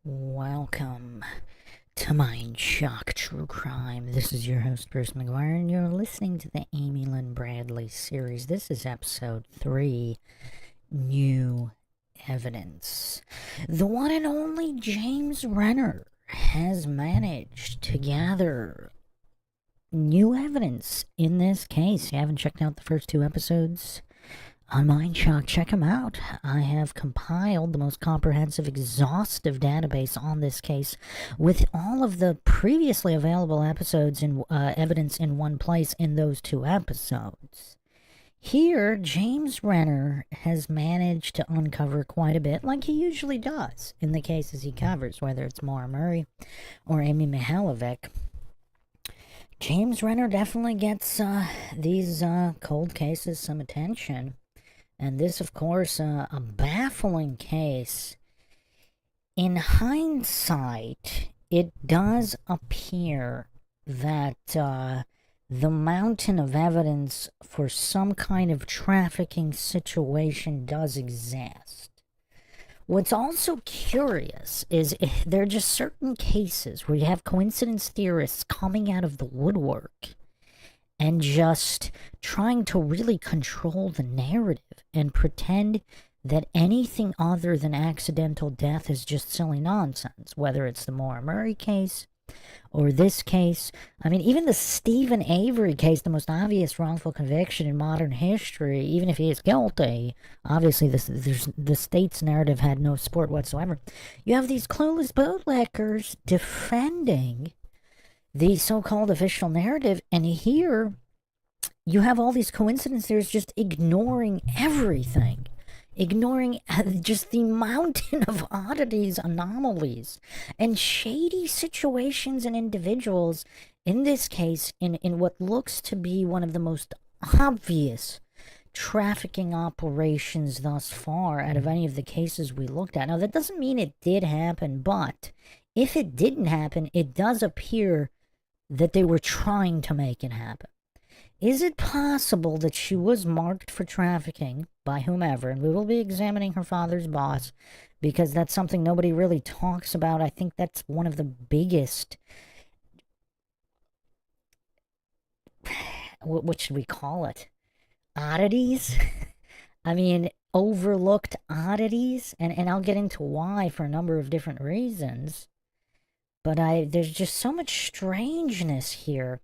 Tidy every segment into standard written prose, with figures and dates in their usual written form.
Welcome to MINDSHOCK True Crime. This is your host, Bruce McGuire, and you're listening to the Amy Lynn Bradley series. This is episode 3, New Evidence. The one and only James Renner has managed to gather new evidence in this case. If you haven't checked out the first 2 episodes on MINDSHOCK, check them out. I have compiled the most comprehensive, exhaustive database on this case with all of the previously available episodes and evidence in one place in those 2 episodes. Here, James Renner has managed to uncover quite a bit, like he usually does in the cases he covers, whether it's Maura Murray or Amy Mihalovic. James Renner definitely gets these cold cases some attention. And this, of course, a baffling case. In hindsight, it does appear that the mountain of evidence for some kind of trafficking situation does exist. What's also curious is there are just certain cases where you have coincidence theorists coming out of the woodwork and just trying to really control the narrative and pretend that anything other than accidental death is just silly nonsense, whether it's the Maura Murray case or this case. I mean, even the Stephen Avery case, the most obvious wrongful conviction in modern history, even if he is guilty, obviously the state's narrative had no support whatsoever. You have these clueless bootleggers defending the so-called official narrative, and here you have all these coincidence theories just ignoring everything, ignoring just the mountain of oddities, anomalies, and shady situations and individuals, in this case, in what looks to be one of the most obvious trafficking operations thus far out of any of the cases we looked at. Now, that doesn't mean it did happen, but if it didn't happen, it does appear that they were trying to make it happen. Is it possible that she was marked for trafficking by whomever? And we will be examining her father's boss, because that's something nobody really talks about. I think that's one of the biggest, what should we call it? Oddities? I mean, overlooked oddities. And I'll get into why for a number of different reasons. But there's just so much strangeness here.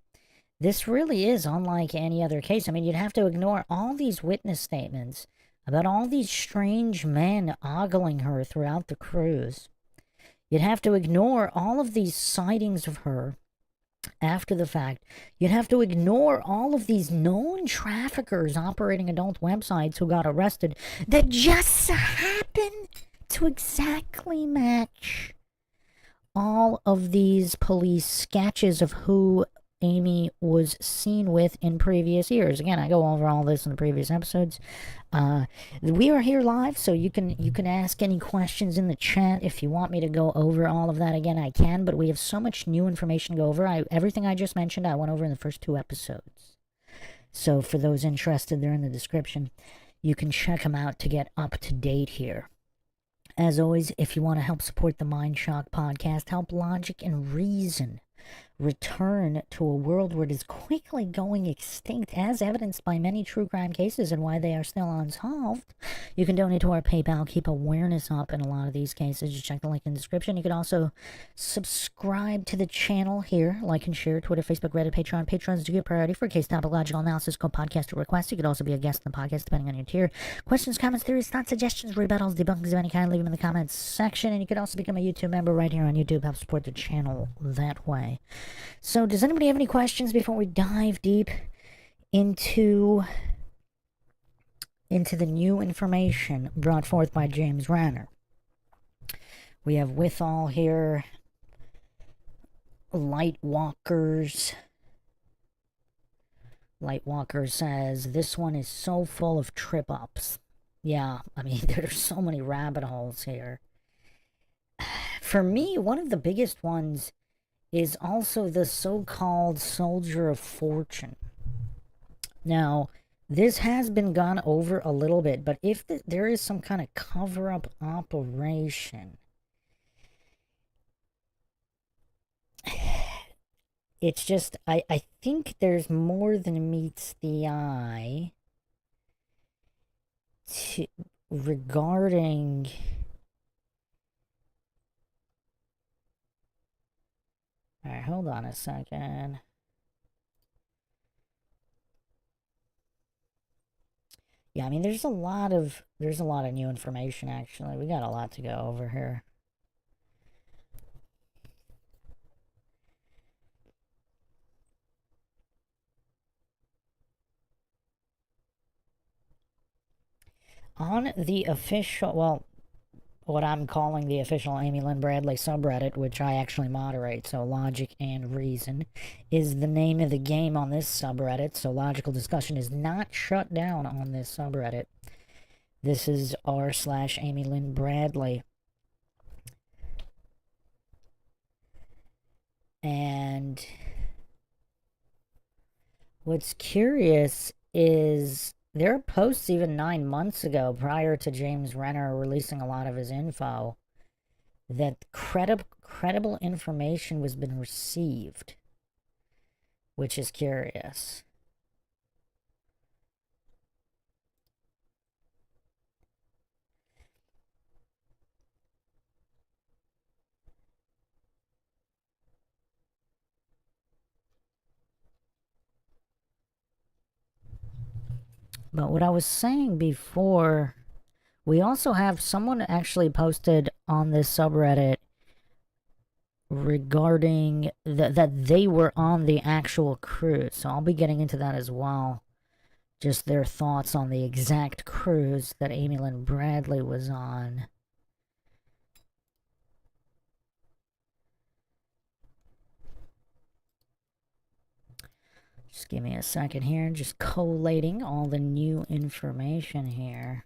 This really is unlike any other case. I mean, you'd have to ignore all these witness statements about all these strange men ogling her throughout the cruise. You'd have to ignore all of these sightings of her after the fact. You'd have to ignore all of these known traffickers operating adult websites who got arrested that just happen to exactly match all of these police sketches of who Amy was seen with in previous years. Again, I go over all this in the previous episodes. We are here live, so you can ask any questions in the chat. If you want me to go over all of that again, I can, but we have so much new information to go over. Everything I just mentioned, I went over in the first 2 episodes. So for those interested, they're in the description. You can check them out to get up to date here. As always, if you want to help support the MINDSHOCK podcast, help logic and reason return to a world where it is quickly going extinct, as evidenced by many true crime cases and why they are still unsolved, you can donate to our PayPal, keep awareness up in a lot of these cases. Just check the link in the description. You can also subscribe to the channel here, like and share, Twitter, Facebook, Reddit, Patreon. Patrons do get priority for case topological analysis, co-podcast, or requests. You could also be a guest in the podcast, depending on your tier. Questions, comments, theories, thoughts, suggestions, rebuttals, debunkings of any kind, leave them in the comments section. And you could also become a YouTube member right here on YouTube, help support the channel that way. So, does anybody have any questions before we dive deep into the new information brought forth by James Renner? We have Withall here, Lightwalkers. Lightwalker says, this one is so full of trip-ups. Yeah, I mean, there's so many rabbit holes here. For me, one of the biggest ones is also the so-called Soldier of Fortune. Now, this has been gone over a little bit, but if there is some kind of cover-up operation, it's just, I think there's more than meets the eye to, regarding... Alright, hold on a second. Yeah, I mean, there's a lot of new information, actually. We got a lot to go over here. On the official, well, what I'm calling the official Amy Lynn Bradley subreddit, which I actually moderate, so Logic and Reason is the name of the game on this subreddit, so logical discussion is not shut down on this subreddit. This is r/Amy Lynn Bradley. And what's curious is there are posts even 9 months ago, prior to James Renner releasing a lot of his info, that credible information was been received, which is curious. But what I was saying before, we also have someone actually posted on this subreddit regarding that they were on the actual cruise. So I'll be getting into that as well. Just their thoughts on the exact cruise that Amy Lynn Bradley was on. Just give me a second here. Just collating all the new information here.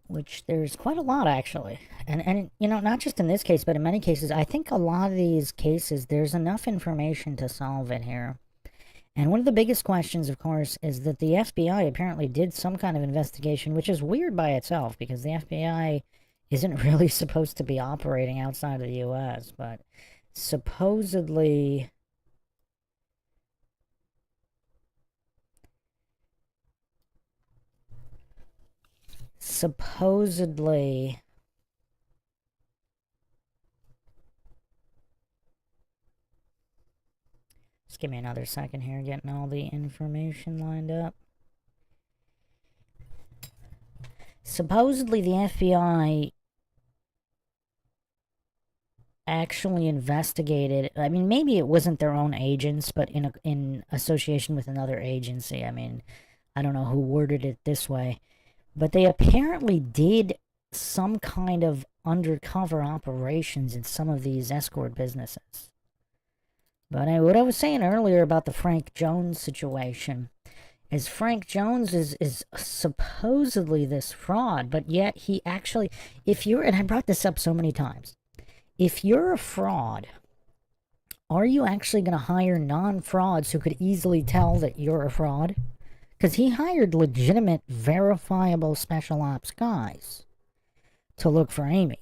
Which there's quite a lot, actually. And you know, not just in this case, but in many cases, I think a lot of these cases, there's enough information to solve it here. And one of the biggest questions, of course, is that the FBI apparently did some kind of investigation, which is weird by itself, because the FBI isn't really supposed to be operating outside of the U.S., but supposedly... Just give me another second here, getting all the information lined up. Supposedly the FBI actually investigated, I mean, maybe it wasn't their own agents, but in association with another agency. I mean, I don't know who worded it this way, but they apparently did some kind of undercover operations in some of these escort businesses. But what I was saying earlier about the Frank Jones situation is Frank Jones is supposedly this fraud, but yet he actually, if you're, and I brought this up so many times, if you're a fraud, are you actually going to hire non-frauds who could easily tell that you're a fraud? Because he hired legitimate, verifiable special ops guys to look for Amy.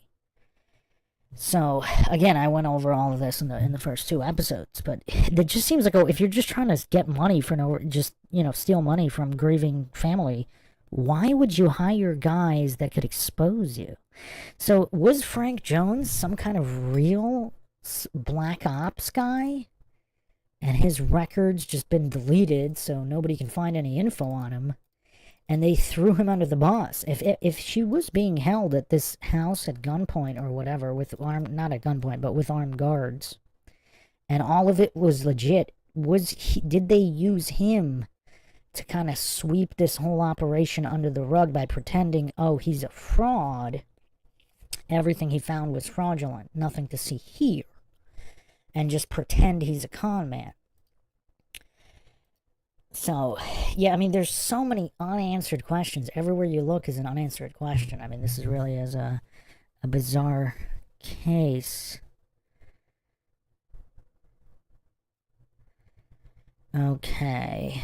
So, again, I went over all of this in the first 2 episodes, but it just seems like, oh, if you're just trying to get money for steal money from grieving family, why would you hire guys that could expose you? So, was Frank Jones some kind of real black ops guy? And his record's just been deleted, so nobody can find any info on him. And they threw him under the bus. If she was being held at this house at gunpoint or whatever, with not at gunpoint, but with armed guards, and all of it was legit, did they use him to kind of sweep this whole operation under the rug by pretending, oh, he's a fraud, everything he found was fraudulent, nothing to see here, and just pretend he's a con man? So, yeah, I mean, there's so many unanswered questions. Everywhere you look is an unanswered question. I mean, this is really a bizarre case. Okay.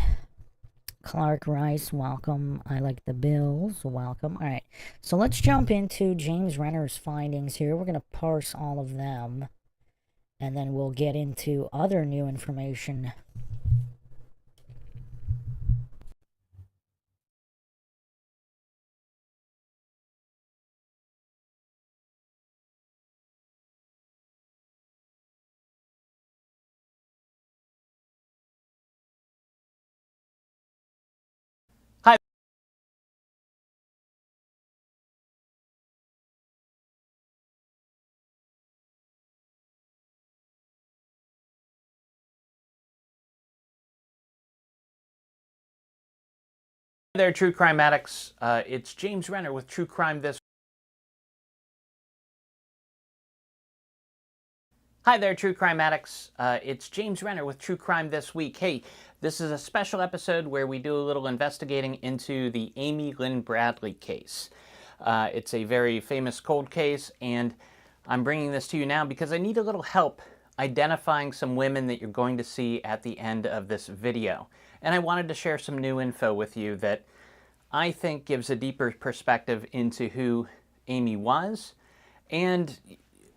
Clark Rice, welcome. I like the Bills, welcome. All right, so let's jump into James Renner's findings here. We're going to parse all of them, and then we'll get into other new information. Hi there, True Crime Addicts. It's James Renner with True Crime This. Hi there, True Crime Addicts. It's James Renner with True Crime This Week. Hey, this is a special episode where we do a little investigating into the Amy Lynn Bradley case. It's a very famous cold case, and I'm bringing this to you now because I need a little help identifying some women that you're going to see at the end of this video. And I wanted to share some new info with you that I think gives a deeper perspective into who Amy was and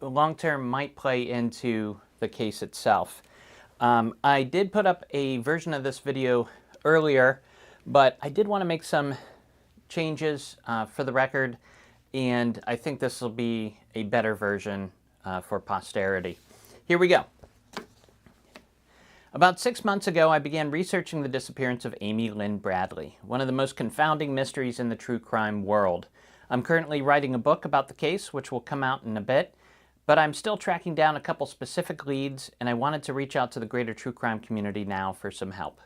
long-term might play into the case itself. I did put up a version of this video earlier, but I did want to make some changes for the record, and I think this will be a better version for posterity. Here we go. About 6 months ago, I began researching the disappearance of Amy Lynn Bradley, one of the most confounding mysteries in the true crime world. I'm currently writing a book about the case, which will come out in a bit, but I'm still tracking down a couple specific leads, and I wanted to reach out to the greater true crime community now for some help.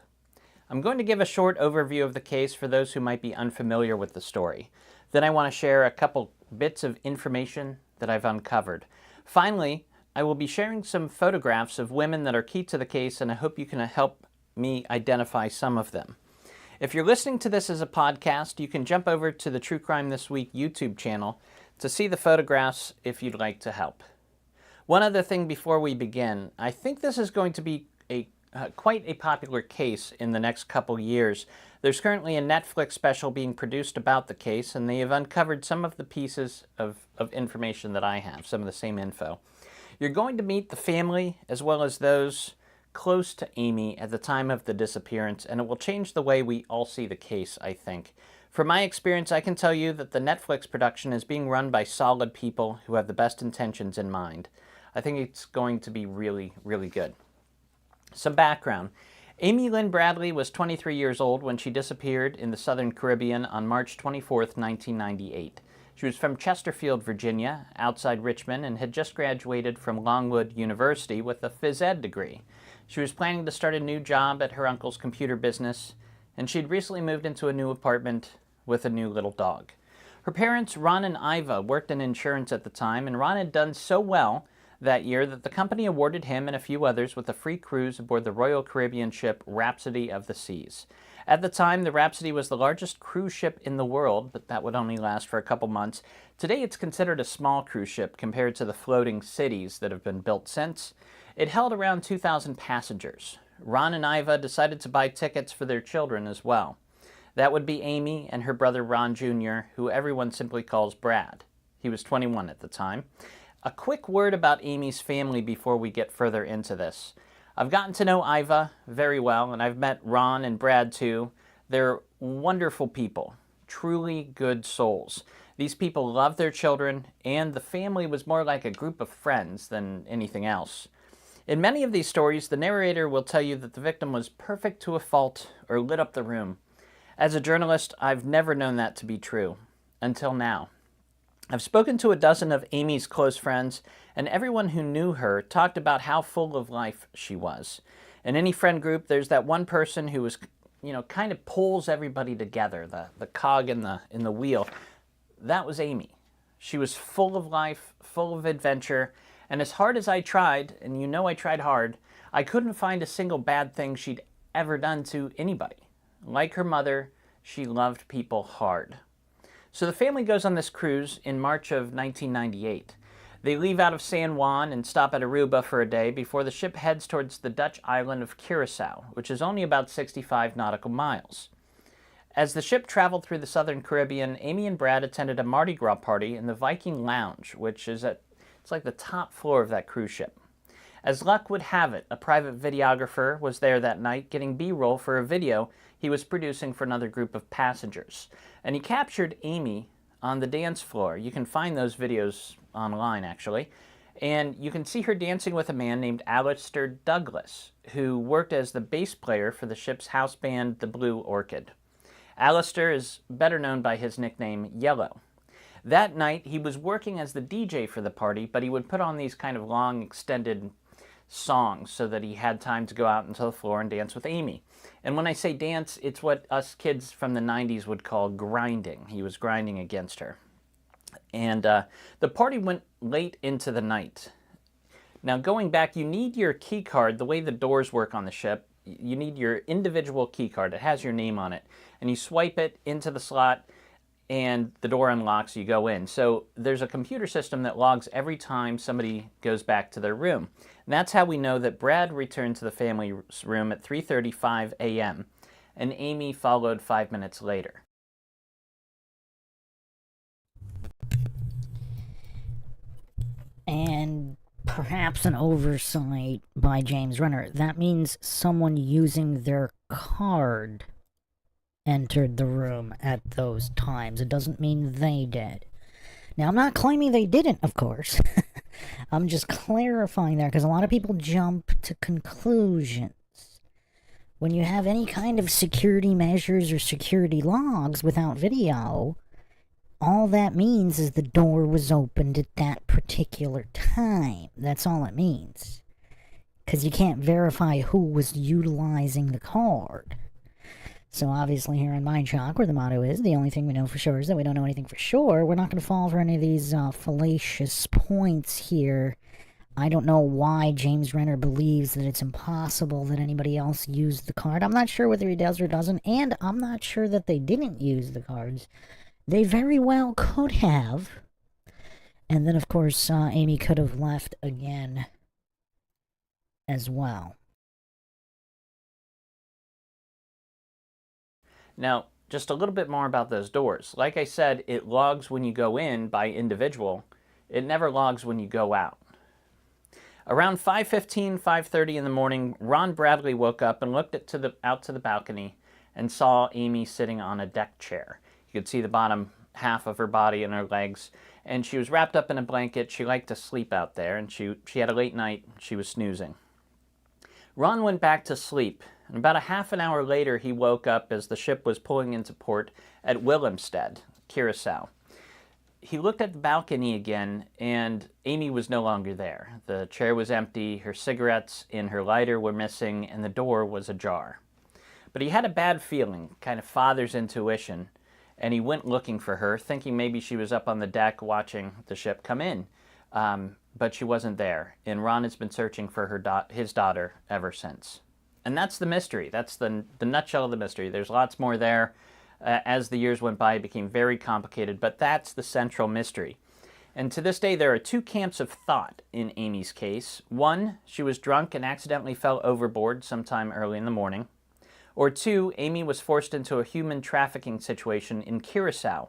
I'm going to give a short overview of the case for those who might be unfamiliar with the story. Then I want to share a couple bits of information that I've uncovered. Finally, I will be sharing some photographs of women that are key to the case, and I hope you can help me identify some of them. If you're listening to this as a podcast, you can jump over to the True Crime This Week YouTube channel to see the photographs if you'd like to help. One other thing before we begin, I think this is going to be quite a popular case in the next couple years. There's currently a Netflix special being produced about the case, and they have uncovered some of the pieces of information that I have, some of the same info. You're going to meet the family as well as those close to Amy at the time of the disappearance, and it will change the way we all see the case, I think. From my experience, I can tell you that the Netflix production is being run by solid people who have the best intentions in mind. I think it's going to be really, really good. Some background. Amy Lynn Bradley was 23 years old when she disappeared in the Southern Caribbean on March 24, 1998. She was from Chesterfield, Virginia, outside Richmond, and had just graduated from Longwood University with a phys ed degree. She was planning to start a new job at her uncle's computer business, and she'd recently moved into a new apartment with a new little dog. Her parents, Ron and Iva, worked in insurance at the time, and Ron had done so well that year that the company awarded him and a few others with a free cruise aboard the Royal Caribbean ship Rhapsody of the Seas. At the time, the Rhapsody was the largest cruise ship in the world, but that would only last for a couple months. Today, it's considered a small cruise ship compared to the floating cities that have been built since. It held around 2,000 passengers. Ron and Iva decided to buy tickets for their children as well. That would be Amy and her brother Ron Jr., who everyone simply calls Brad. He was 21 at the time. A quick word about Amy's family before we get further into this. I've gotten to know Iva very well, and I've met Ron and Brad too. They're wonderful people, truly good souls. These people love their children, and the family was more like a group of friends than anything else. In many of these stories, the narrator will tell you that the victim was perfect to a fault or lit up the room. As a journalist, I've never known that to be true, until now. I've spoken to a dozen of Amy's close friends, and everyone who knew her talked about how full of life she was. In any friend group, there's that one person who was, kind of pulls everybody together, the cog in the wheel. That was Amy. She was full of life, full of adventure, and as hard as I tried, and I tried hard, I couldn't find a single bad thing she'd ever done to anybody. Like her mother, she loved people hard. So the family goes on this cruise in March of 1998. They leave out of San Juan and stop at Aruba for a day before the ship heads towards the Dutch island of Curacao, which is only about 65 nautical miles. As the ship traveled through the southern Caribbean, Amy and Brad attended a Mardi Gras party in the Viking Lounge, which is it's like the top floor of that cruise ship. As luck would have it, a private videographer was there that night getting B-roll for a video he was producing for another group of passengers. And he captured Amy on the dance floor. You can find those videos online, actually. And you can see her dancing with a man named Alistair Douglas, who worked as the bass player for the ship's house band, the Blue Orchid. Alistair is better known by his nickname, Yellow. That night, he was working as the DJ for the party, but he would put on these kind of long, extended songs so that he had time to go out onto the floor and dance with Amy. And when I say dance, it's what us kids from the 90s would call grinding. He was grinding against her. And the party went late into the night. Now, going back, you need your key card. The way the doors work on the ship, you need your individual key card. It has your name on it. And you swipe it into the slot, and the door unlocks, you go in. So there's a computer system that logs every time somebody goes back to their room. And that's how we know that Brad returned to the family room at 3:35 a.m., and Amy followed 5 minutes later. And perhaps an oversight by James Renner. That means someone using their card entered the room at those times. It doesn't mean they did. Now, I'm not claiming they didn't, of course. I'm just clarifying there, because a lot of people jump to conclusions. When you have any kind of security measures or security logs without video, all that means is the door was opened at that particular time. That's all it means. Because you can't verify who was utilizing the card. So obviously here on MINDSHOCK, where the motto is, the only thing we know for sure is that we don't know anything for sure, we're not going to fall for any of these fallacious points here. I don't know why James Renner believes that it's impossible that anybody else used the card. I'm not sure whether he does or doesn't, and I'm not sure that they didn't use the cards. They very well could have. And then, of course, Amy could have left again as well. Now, just a little bit more about those doors. Like I said, it logs when you go in by individual. It never logs when you go out. Around 5:15, 5:30 in the morning, Ron Bradley woke up and looked out to the balcony and saw Amy sitting on a deck chair. You could see the bottom half of her body and her legs, and she was wrapped up in a blanket. She liked to sleep out there, and she had a late night. She was snoozing. Ron went back to sleep, and about a half an hour later, he woke up as the ship was pulling into port at Willemstad, Curacao. He looked at the balcony again, and Amy was no longer there. The chair was empty, her cigarettes in her lighter were missing, and the door was ajar. But he had a bad feeling, kind of father's intuition, and he went looking for her, thinking maybe she was up on the deck watching the ship come in. But she wasn't there, and Ron has been searching for his daughter ever since. And that's the mystery. That's the nutshell of the mystery. There's lots more there. As the years went by, it became very complicated, but that's the central mystery. And to this day, there are two camps of thought in Amy's case. One, she was drunk and accidentally fell overboard sometime early in the morning. Or two, Amy was forced into a human trafficking situation in Curacao,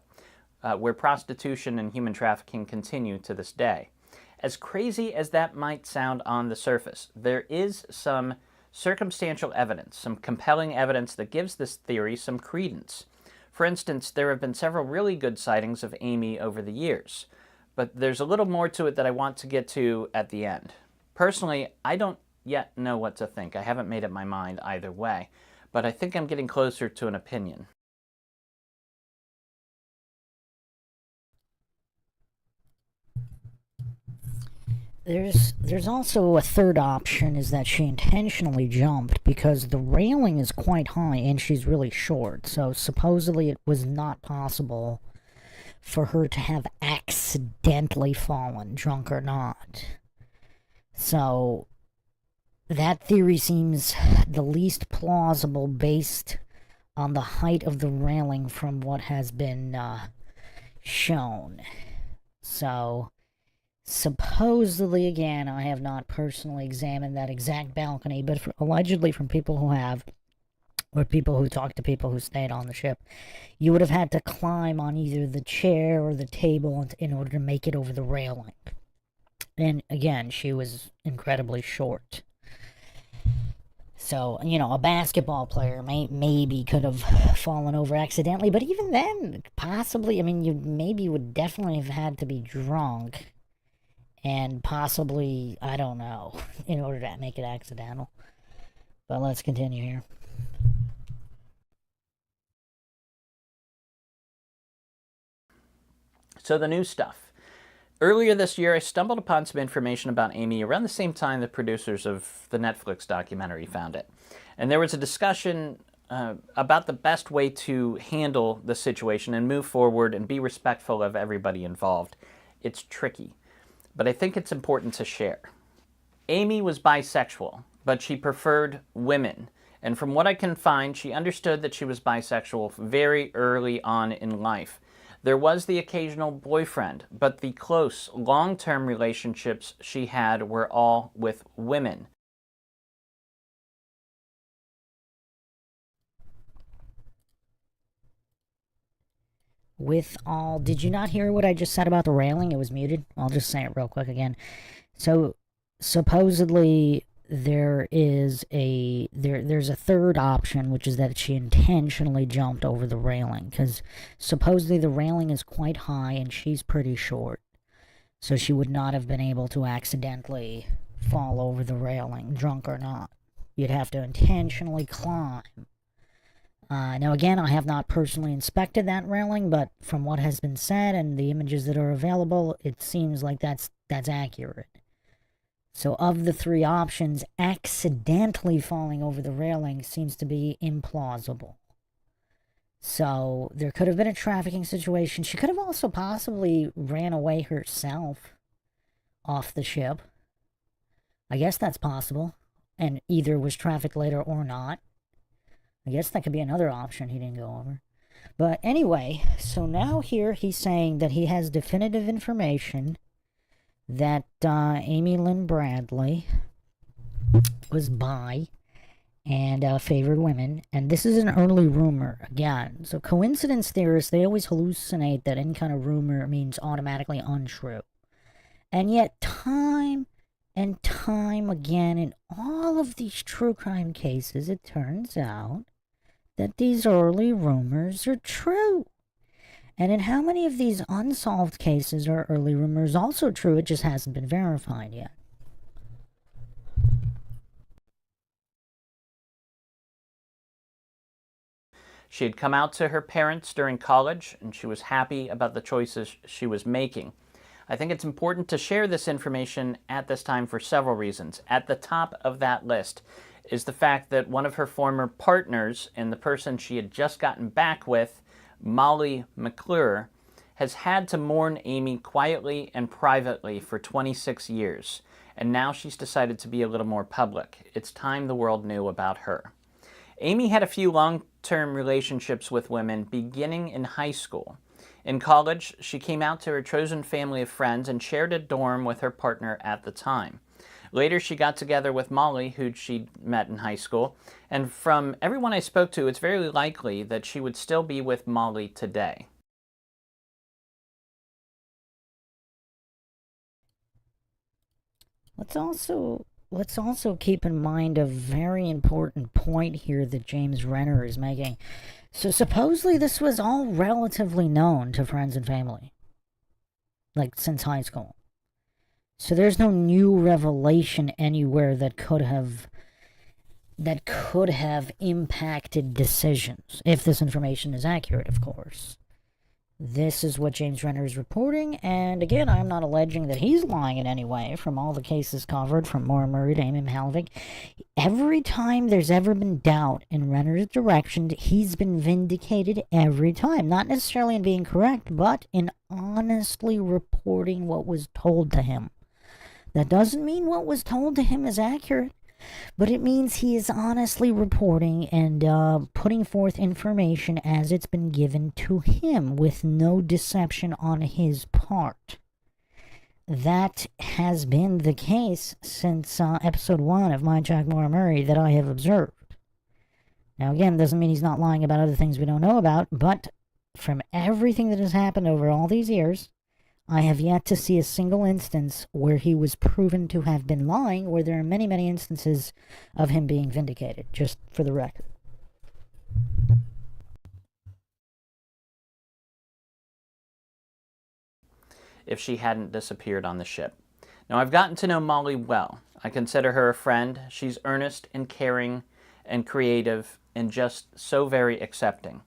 where prostitution and human trafficking continue to this day. As crazy as that might sound on the surface, there is some circumstantial evidence, some compelling evidence that gives this theory some credence. For instance, there have been several really good sightings of Amy over the years, but there's a little more to it that I want to get to at the end. Personally, I don't yet know what to think. I haven't made up my mind either way, but I think I'm getting closer to an opinion. There's also a third option, is that she intentionally jumped because the railing is quite high and she's really short. So supposedly it was not possible for her to have accidentally fallen, drunk or not. So that theory seems the least plausible based on the height of the railing from what has been shown. So supposedly, again, I have not personally examined that exact balcony, but allegedly from people who have, or people who talked to people who stayed on the ship, you would have had to climb on either the chair or the table in order to make it over the railing. And again, she was incredibly short. So, a basketball player maybe could have fallen over accidentally, but even then, possibly, you maybe would definitely have had to be drunk, and possibly, I don't know, in order to make it accidental. But let's continue here. So the new stuff. Earlier this year, I stumbled upon some information about Amy around the same time the producers of the Netflix documentary found it. And there was a discussion about the best way to handle the situation and move forward and be respectful of everybody involved. It's tricky, but I think it's important to share. Amy was bisexual, but she preferred women. And from what I can find, she understood that she was bisexual very early on in life. There was the occasional boyfriend, but the close, long-term relationships she had were all with women. Did you not hear what I just said about the railing? It was muted. I'll just say it real quick again. So, supposedly, there's a third option, which is that she intentionally jumped over the railing, because supposedly the railing is quite high and she's pretty short, so she would not have been able to accidentally fall over the railing, drunk or not. You'd have to intentionally climb. Now again, I have not personally inspected that railing, but from what has been said and the images that are available, it seems like that's accurate. So of the three options, accidentally falling over the railing seems to be implausible. So there could have been a trafficking situation. She could have also possibly ran away herself off the ship. I guess that's possible. And either was trafficked later or not. I guess that could be another option he didn't go over. But anyway, so now here he's saying that he has definitive information that Amy Lynn Bradley was bi and favored women, and this is an early rumor again. So coincidence theorists, they always hallucinate that any kind of rumor means automatically untrue. And yet time and time again in all of these true crime cases, it turns out that these early rumors are true. And in how many of these unsolved cases are early rumors also true? It just hasn't been verified yet. She had come out to her parents during college, and she was happy about the choices she was making. I think it's important to share this information at this time for several reasons. At the top of that list is the fact that one of her former partners, and the person she had just gotten back with, Molly McClure, has had to mourn Amy quietly and privately for 26 years, and now she's decided to be a little more public. It's time the world knew about her. Amy had a few long-term relationships with women beginning in high school. In college, she came out to her chosen family of friends and shared a dorm with her partner at the time. Later, she got together with Molly, who she'd met in high school, and from everyone I spoke to, it's very likely that she would still be with Molly today. Let's also keep in mind a very important point here that James Renner is making. So supposedly this was all relatively known to friends and family, like since high school. So there's no new revelation anywhere that could have impacted decisions, if this information is accurate, of course. This is what James Renner is reporting, and again, I'm not alleging that he's lying in any way. From all the cases covered, from Maura Murray to Amy Halvik, every time there's ever been doubt in Renner's direction, he's been vindicated every time. Not necessarily in being correct, but in honestly reporting what was told to him. That doesn't mean what was told to him is accurate, but it means he is honestly reporting and putting forth information as it's been given to him with no deception on his part. That has been the case since episode 1 of MINDSHOCK Maura Murray that I have observed. Now, again, doesn't mean he's not lying about other things we don't know about, but from everything that has happened over all these years, I have yet to see a single instance where he was proven to have been lying, where there are many, many instances of him being vindicated, just for the record. If she hadn't disappeared on the ship. Now, I've gotten to know Molly well. I consider her a friend. She's earnest and caring and creative and just so very accepting.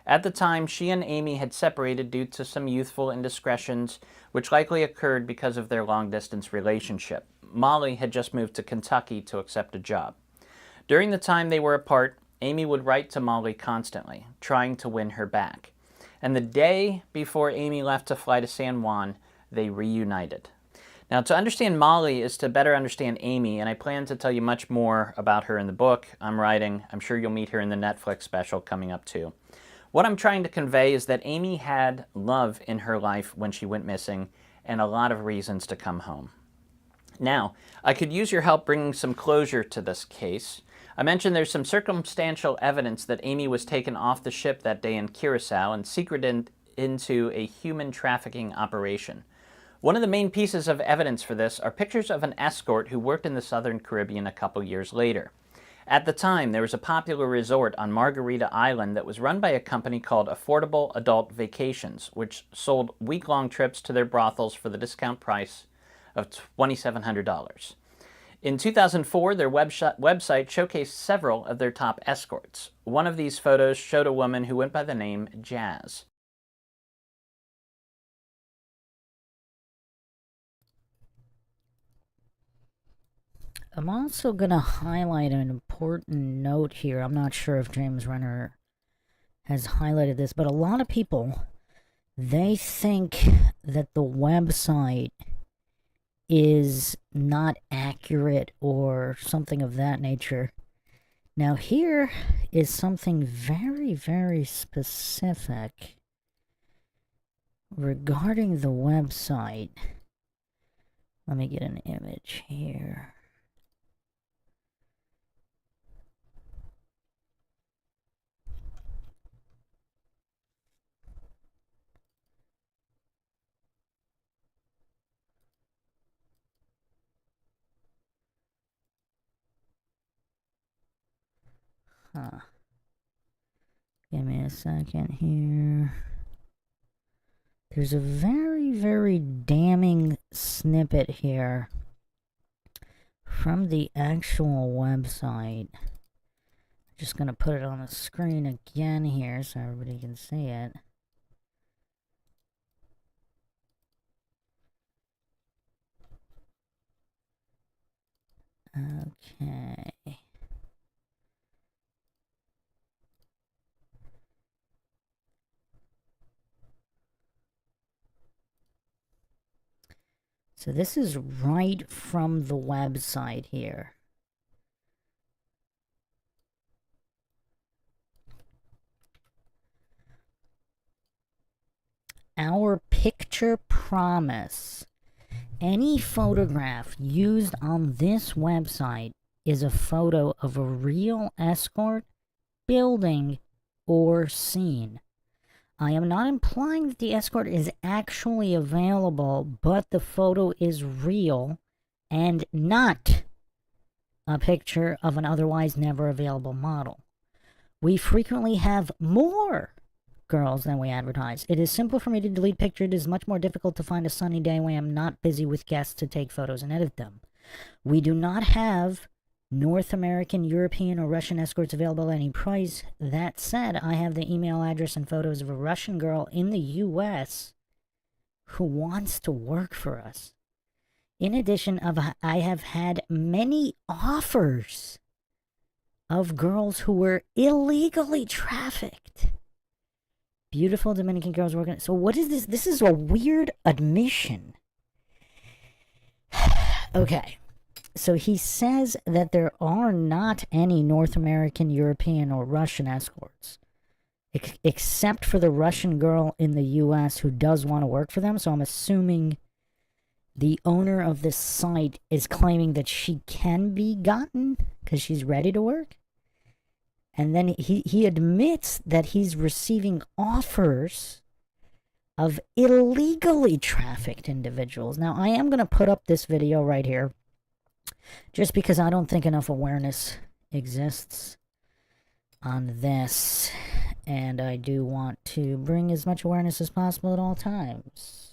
At the time, she and Amy had separated due to some youthful indiscretions, which likely occurred because of their long-distance relationship. Molly had just moved to Kentucky to accept a job. During the time they were apart, Amy would write to Molly constantly, trying to win her back. And the day before Amy left to fly to San Juan, they reunited. Now, to understand Molly is to better understand Amy, and I plan to tell you much more about her in the book I'm writing. I'm sure you'll meet her in the Netflix special coming up too. What I'm trying to convey is that Amy had love in her life when she went missing, and a lot of reasons to come home. Now, I could use your help bringing some closure to this case. I mentioned there's some circumstantial evidence that Amy was taken off the ship that day in Curacao and secreted into a human trafficking operation. One of the main pieces of evidence for this are pictures of an escort who worked in the Southern Caribbean a couple years later. At the time, there was a popular resort on Margarita Island that was run by a company called Affordable Adult Vacations, which sold week-long trips to their brothels for the discount price of $2,700. In 2004, their website showcased several of their top escorts. One of these photos showed a woman who went by the name Jazz. I'm also going to highlight an important note here. I'm not sure if James Renner has highlighted this, but a lot of people, they think that the website is not accurate or something of that nature. Now, here is something very, very specific regarding the website. Let me get an image here. Give me a second here. There's a very, very damning snippet here from the actual website. I'm just going to put it on the screen again here so everybody can see it. Okay. So this is right from the website here. Our picture promise. Any photograph used on this website is a photo of a real escort, building, or scene. I am not implying that the escort is actually available, but the photo is real and not a picture of an otherwise never available model. We frequently have more girls than we advertise. It is simple for me to delete pictures. It is much more difficult to find a sunny day when I am not busy with guests to take photos and edit them. We do not have North American, European, or Russian escorts available at any price. That said, I have the email address and photos of a Russian girl in the U.S. who wants to work for us. In addition, I have had many offers of girls who were illegally trafficked. Beautiful Dominican girls working. So what is this? This is a weird admission. Okay. So he says that there are not any North American, European, or Russian escorts, except for the Russian girl in the U.S. who does want to work for them. So I'm assuming the owner of this site is claiming that she can be gotten because she's ready to work. And then he admits that he's receiving offers of illegally trafficked individuals. Now, I am going to put up this video right here just because I don't think enough awareness exists on this. And I do want to bring as much awareness as possible at all times.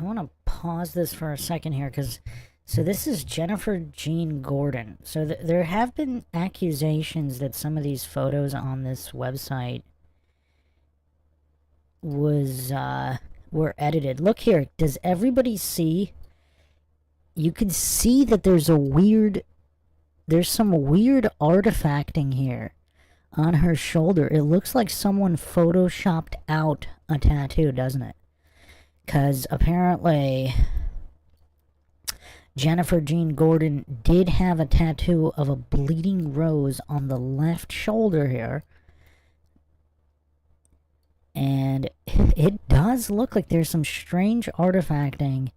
I want to pause this for a second here because So this is Jennifer Jean Gordon. So there have been accusations that some of these photos on this website were edited. Look here. Does everybody see? You can see that there's some weird artifacting here on her shoulder. It looks like someone photoshopped out a tattoo, doesn't it? Because apparently Jennifer Jean Gordon did have a tattoo of a bleeding rose on the left shoulder here. And it does look like there's some strange artifacting.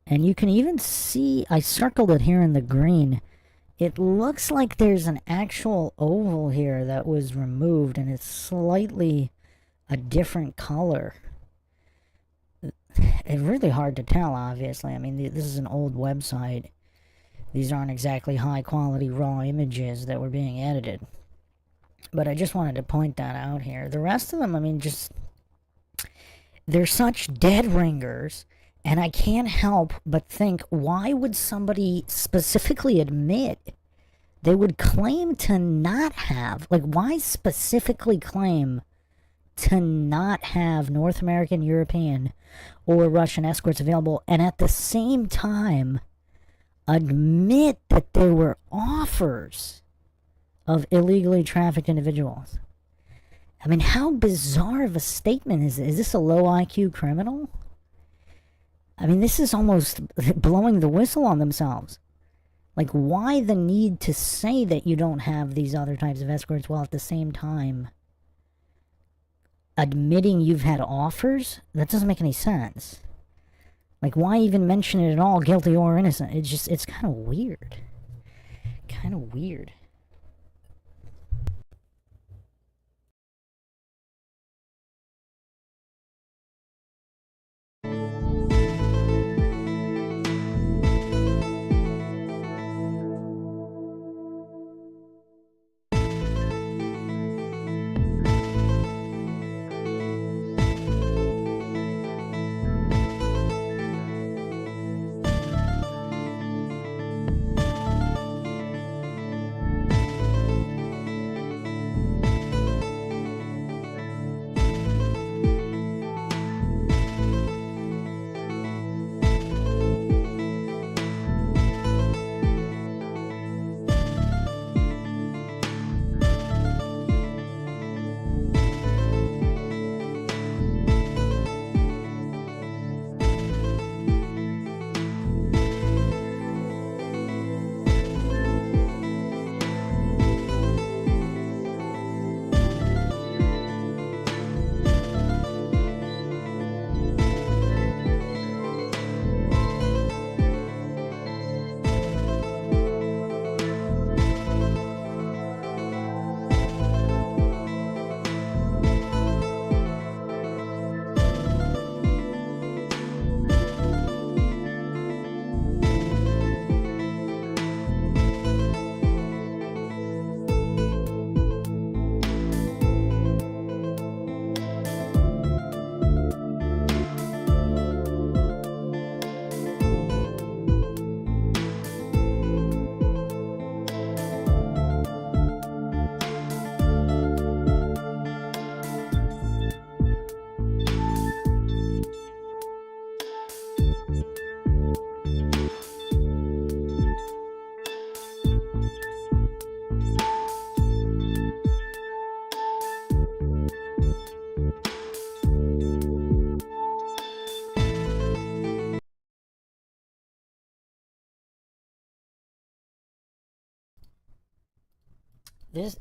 And you can even see, I circled it here in the green. It looks like there's an actual oval here that was removed, and it's slightly a different color. It's really hard to tell, obviously. I mean, this is an old website. These aren't exactly high-quality raw images that were being edited. But I just wanted to point that out here. The rest of them, I mean, just... they're such dead ringers, and I can't help but think, why would somebody specifically admit they would claim to not have... like, why specifically claim to not have North American, European, or Russian escorts available, and at the same time admit that there were offers of illegally trafficked individuals? I mean, how bizarre of a statement is this? Is this a low IQ criminal? I mean, this is almost blowing the whistle on themselves. Like, why the need to say that you don't have these other types of escorts while at the same time admitting you've had offers? That doesn't make any sense. Like, why even mention it at all, guilty or innocent? It's kind of weird. Kind of weird.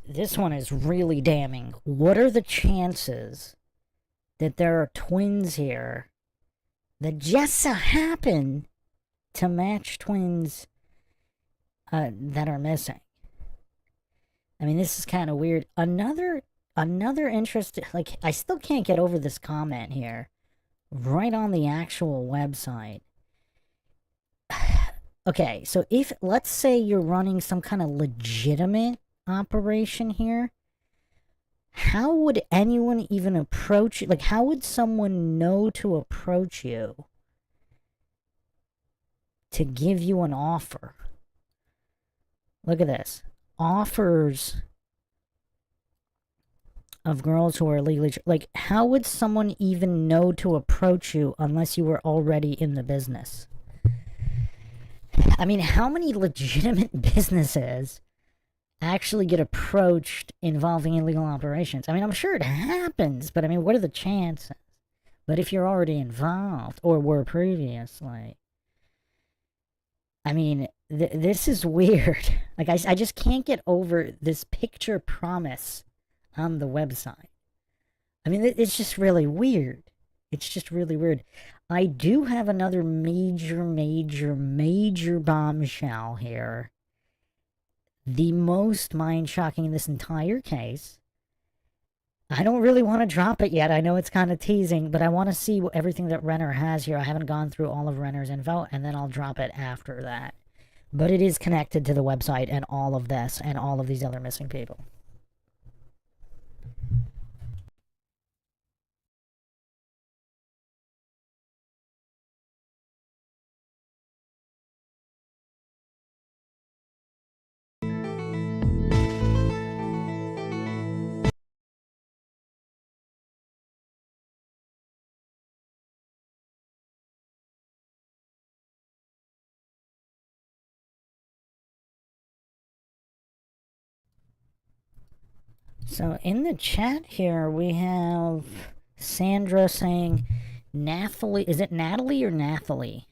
This one is really damning. What are the chances that there are twins here that just so happen to match twins that are missing? I mean, this is kind of weird. Another interesting, like, I still can't get over this comment here, right on the actual website. Okay, so if, let's say you're running some kind of legitimate operation here, how would anyone even approach you? Like, how would someone know to approach you to give you an offer. Look at this. Offers of girls who are illegally... Like, how would someone even know to approach you unless you were already in the business? I mean, how many legitimate businesses actually get approached involving illegal operations? I mean, I'm sure it happens, but I mean, what are the chances? But if you're already involved, or were previously... I mean, this is weird. Like, I just can't get over this picture promise on the website. I mean, it's just really weird. It's just really weird. I do have another major bombshell here. The most mind-shocking in this entire case. I don't really want to drop it yet. I know it's kind of teasing, but I want to see everything that Renner has here. I haven't gone through all of Renner's info, and then I'll drop it after that. But it is connected to the website and all of this and all of these other missing people. So in the chat here, we have Sandra saying, Nathalie, is it Natalie or Nathalie?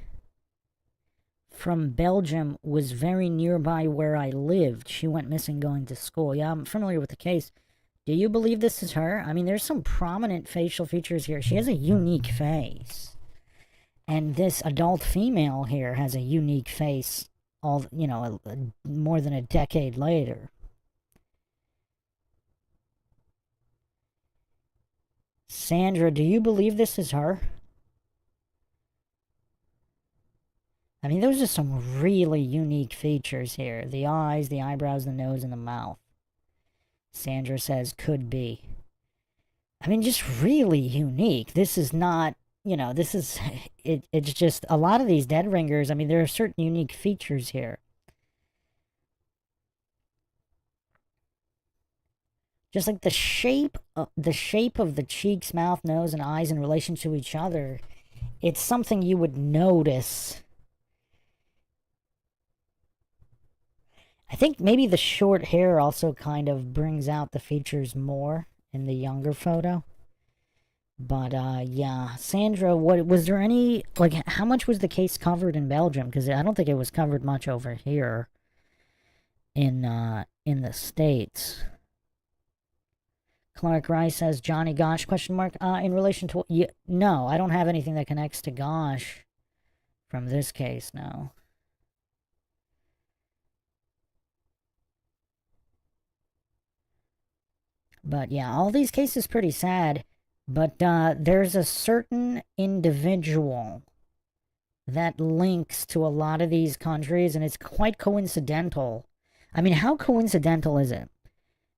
From Belgium was very nearby where I lived. She went missing going to school. Yeah, I'm familiar with the case. Do you believe this is her? I mean, there's some prominent facial features here. She has a unique face. And this adult female here has a unique face, all, you know, more than a decade later. Sandra, do you believe this is her? I mean, those are some really unique features here. The eyes, the eyebrows, the nose, and the mouth. Sandra says, could be. I mean, just really unique. This is not, you know, this is... It's just, a lot of these dead ringers, I mean, there are certain unique features here. Just like the shape of the cheeks, mouth, nose, and eyes in relation to each other, it's something you would notice. I think maybe the short hair also kind of brings out the features more in the younger photo. But, yeah. Sandra, what was there any, like, how much was the case covered in Belgium? Because I don't think it was covered much over here in the States. Clark Rice says, Johnny Gosh, question mark. In relation to... no, I don't have anything that connects to Gosh from this case, no. But yeah, all these cases pretty sad. But there's a certain individual that links to a lot of these countries, and it's quite coincidental. I mean, how coincidental is it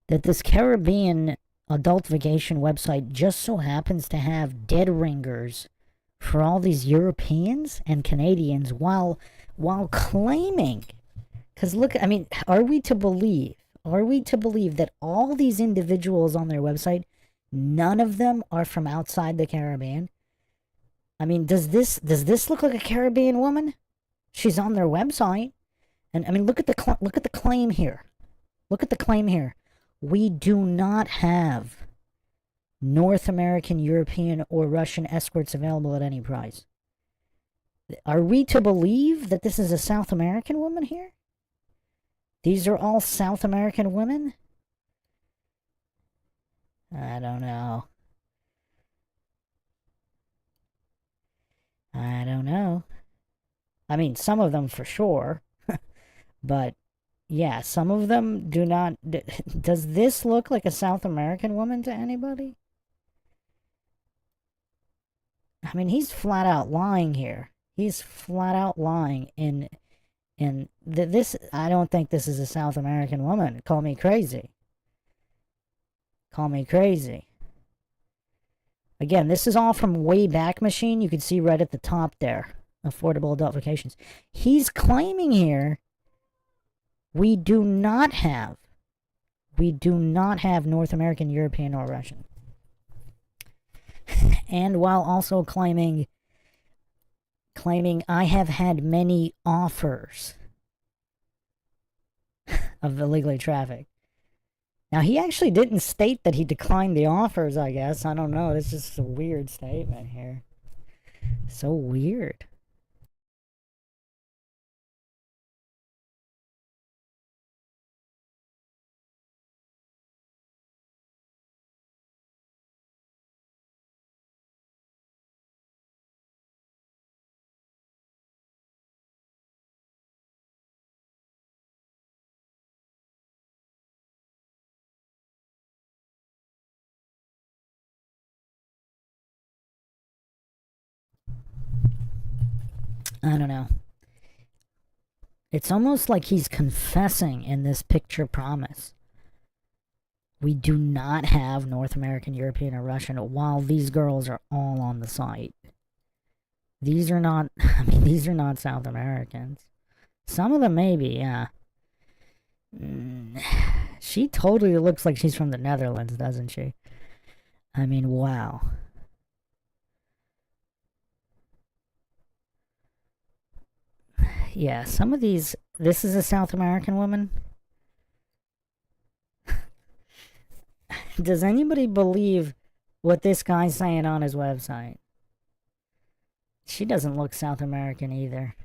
that this Caribbean adult vacation website just so happens to have dead ringers for all these Europeans and Canadians while claiming... Because look, I mean, are we to believe that all these individuals on their website, none of them are from outside the Caribbean? I mean, does this look like a Caribbean woman? She's on their website. And I mean, look at the claim here. Look at the claim here. We do not have North American, European, or Russian escorts available at any price. Are we to believe that this is a South American woman here? These are all South American women? I don't know. I don't know. I mean, some of them for sure. But, yeah, some of them do not... Does this look like a South American woman to anybody? I mean, he's flat out lying here. He's flat out lying in this... I don't think this is a South American woman. Call me crazy. Call me crazy. Again, this is all from Wayback Machine. You can see right at the top there. affordable adult vacations. He's claiming here we do not have North American, European, or Russian. And while also claiming I have had many offers of illegally trafficked. Now, he actually didn't state that he declined the offers, I guess. I don't know. This is just a weird statement here. So weird. I don't know. It's almost like he's confessing in this picture promise. We do not have North American, European, or Russian, while these girls are all on the site. These are not, these are not South Americans. Some of them maybe, yeah. She totally looks like she's from the Netherlands, doesn't she? I mean, wow. Yeah, some of these... This is a South American woman? Does anybody believe what this guy's saying on his website? She doesn't look South American either.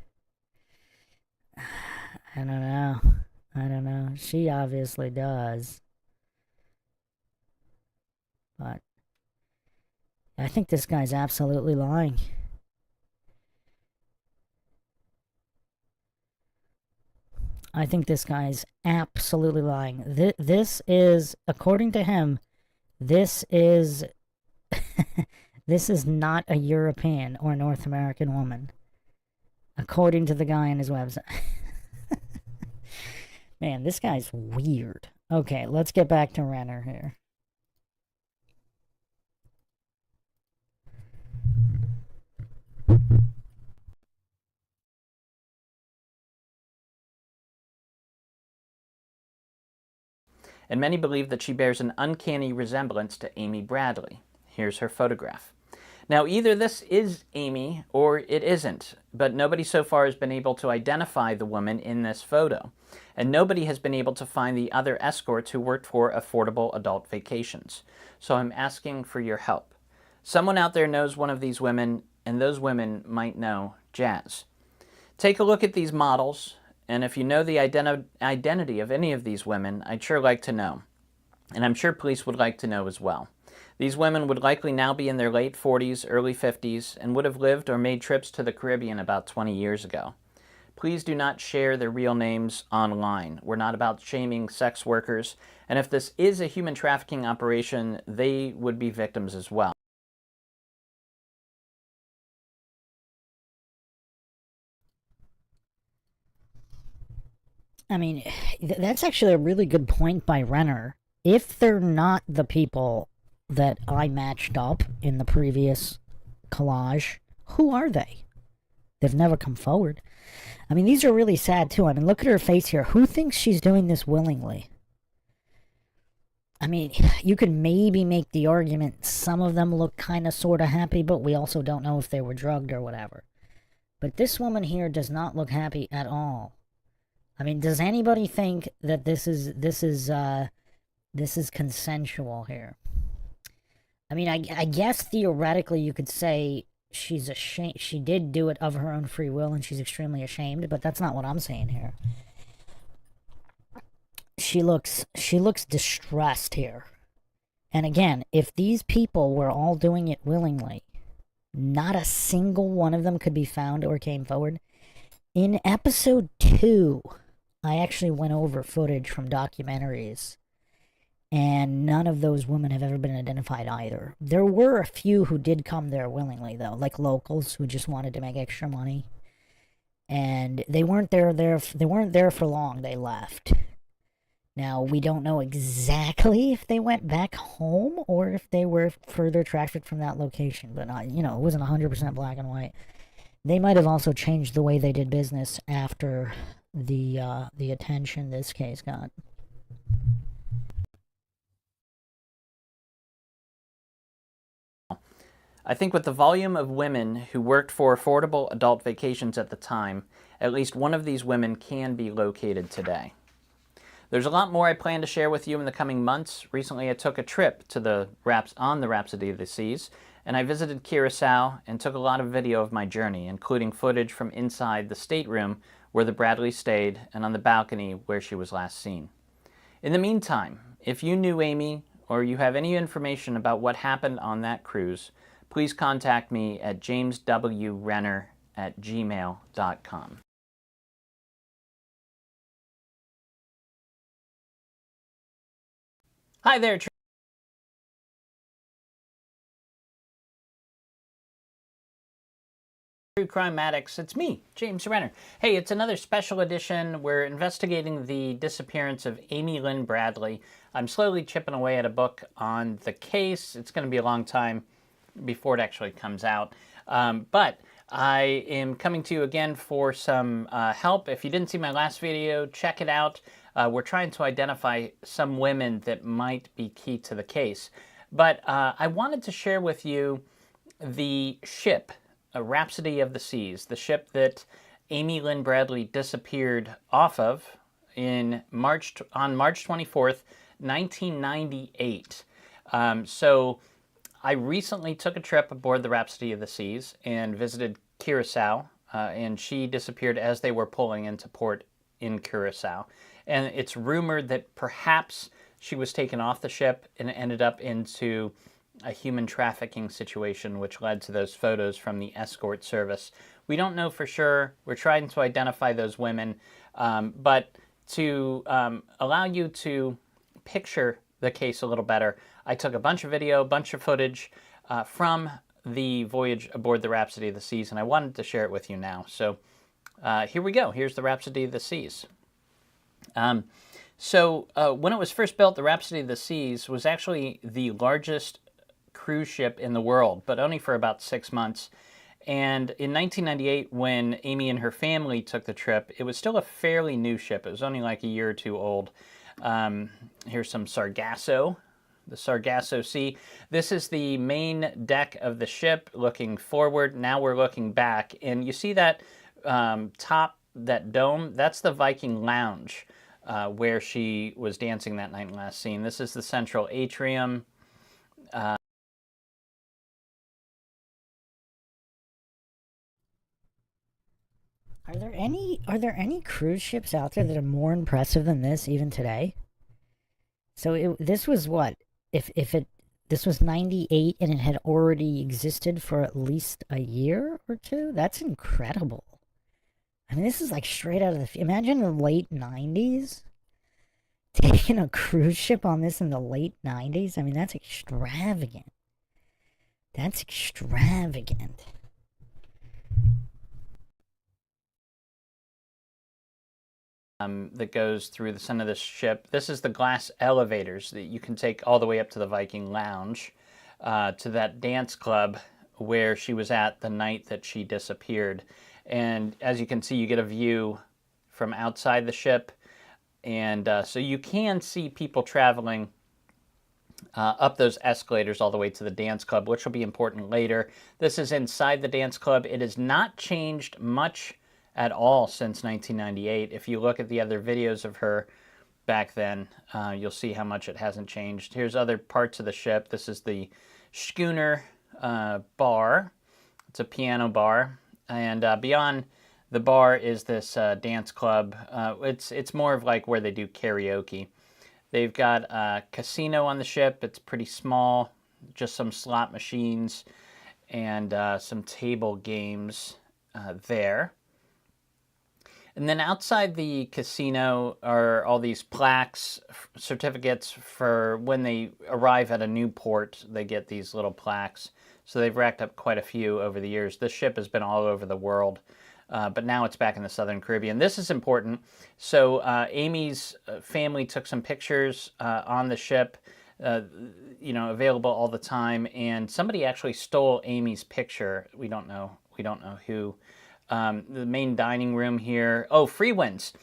I don't know. She obviously does. But I think this guy's absolutely lying. I think this guy's absolutely lying. This is, according to him, this is this is not a European or North American woman, according to the guy on his website. Man, this guy's weird. Okay, let's get back to Renner here. And many believe that she bears an uncanny resemblance to Amy Bradley. Here's her photograph. Now, either this is Amy or it isn't, but nobody so far has been able to identify the woman in this photo, and nobody has been able to find the other escorts who worked for Affordable Adult Vacations. So I'm asking for your help. Someone out there knows one of these women, and those women might know Jazz. Take a look at these models, and if you know the identity of any of these women, I'd sure like to know. And I'm sure police would like to know as well. These women would likely now be in their late 40s, early 50s, and would have lived or made trips to the Caribbean about 20 years ago. Please do not share their real names online. We're not about shaming sex workers, and if this is a human trafficking operation, they would be victims as well. I mean, that's actually a really good point by Renner. If they're not the people that I matched up in the previous collage, who are they? They've never come forward. I mean, these are really sad too. I mean, look at her face here. Who thinks she's doing this willingly? I mean, you could maybe make the argument some of them look kind of sort of happy, but we also don't know if they were drugged or whatever. But this woman here does not look happy at all. I mean, does anybody think that this is consensual here? I mean, I guess theoretically you could say she's ashamed. She did do it of her own free will, and she's extremely ashamed. But that's not what I'm saying here. She looks distressed here. And again, if these people were all doing it willingly, not a single one of them could be found or came forward. In episode 2, I actually went over footage from documentaries, and none of those women have ever been identified either. There were a few who did come there willingly, though, like locals who just wanted to make extra money. And they weren't there for long. They left. Now, we don't know exactly if they went back home or if they were further trafficked from that location. But, it wasn't 100% black and white. They might have also changed the way they did business after the attention this case got. I think with the volume of women who worked for affordable adult vacations at the time, at least one of these women can be located today. There's a lot more I plan to share with you in the coming months. Recently, I took a trip to the Rhapsody of the Seas, and I visited Curacao and took a lot of video of my journey, including footage from inside the stateroom where the Bradley stayed and on the balcony where she was last seen. In the meantime, if you knew Amy or you have any information about what happened on that cruise, please contact me at jameswrenner@gmail.com. Hi there, True Crime Addicts. It's me, James Renner. Hey, it's another special edition. We're investigating the disappearance of Amy Lynn Bradley. I'm slowly chipping away at a book on the case. It's going to be a long time before it actually comes out. But I am coming to you again for some help. If you didn't see my last video, check it out. We're trying to identify some women that might be key to the case. But I wanted to share with you the ship, a Rhapsody of the Seas, the ship that Amy Lynn Bradley disappeared off of on March 24th, 1998. So I recently took a trip aboard the Rhapsody of the Seas and visited Curacao, and she disappeared as they were pulling into port in Curacao. And it's rumored that perhaps she was taken off the ship and ended up into a human trafficking situation, which led to those photos from the Escort service. We don't know for sure. We're trying to identify those women, but to allow you to picture the case a little better, I took a bunch of video, a bunch of footage from the voyage aboard the Rhapsody of the Seas, and I wanted to share it with you now. So here we go. Here's the Rhapsody of the Seas. When it was first built, the Rhapsody of the Seas was actually the largest cruise ship in the world, but only for about 6 months. And in 1998, when Amy and her family took the trip, it was still a fairly new ship. It was only like a year or two old. Here's some Sargasso, the Sargasso Sea. This is the main deck of the ship looking forward. Now we're looking back, and you see that top, that dome, that's the Viking Lounge where she was dancing that night last seen. This is the central atrium. Are there any cruise ships out there that are more impressive than this even today? So this was what? This was 98 and it had already existed for at least a year or two? That's incredible. I mean, this is like straight out of the... Imagine the late 90s. Taking a cruise ship on this in the late 90s? I mean, that's extravagant. That's extravagant. That goes through the center of the ship. This is the glass elevators that you can take all the way up to the Viking Lounge, to that dance club where she was at the night that she disappeared. And as you can see, you get a view from outside the ship. And so you can see people traveling up those escalators all the way to the dance club, which will be important later. This is inside the dance club. It has not changed much at all since 1998. If you look at the other videos of her back then, you'll see how much it hasn't changed. Here's other parts of the ship. This is the schooner bar. It's a piano bar. And beyond the bar is this dance club. It's more of like where they do karaoke. They've got a casino on the ship. It's pretty small, just some slot machines and some table games there. And then outside the casino are all these plaques, certificates for when they arrive at a new port. They get these little plaques. So they've racked up quite a few over the years. This ship has been all over the world, but now it's back in the Southern Caribbean. This is important. So Amy's family took some pictures on the ship, available all the time. And somebody actually stole Amy's picture. We don't know We don't know who. The main dining room here. Oh, Free Winds.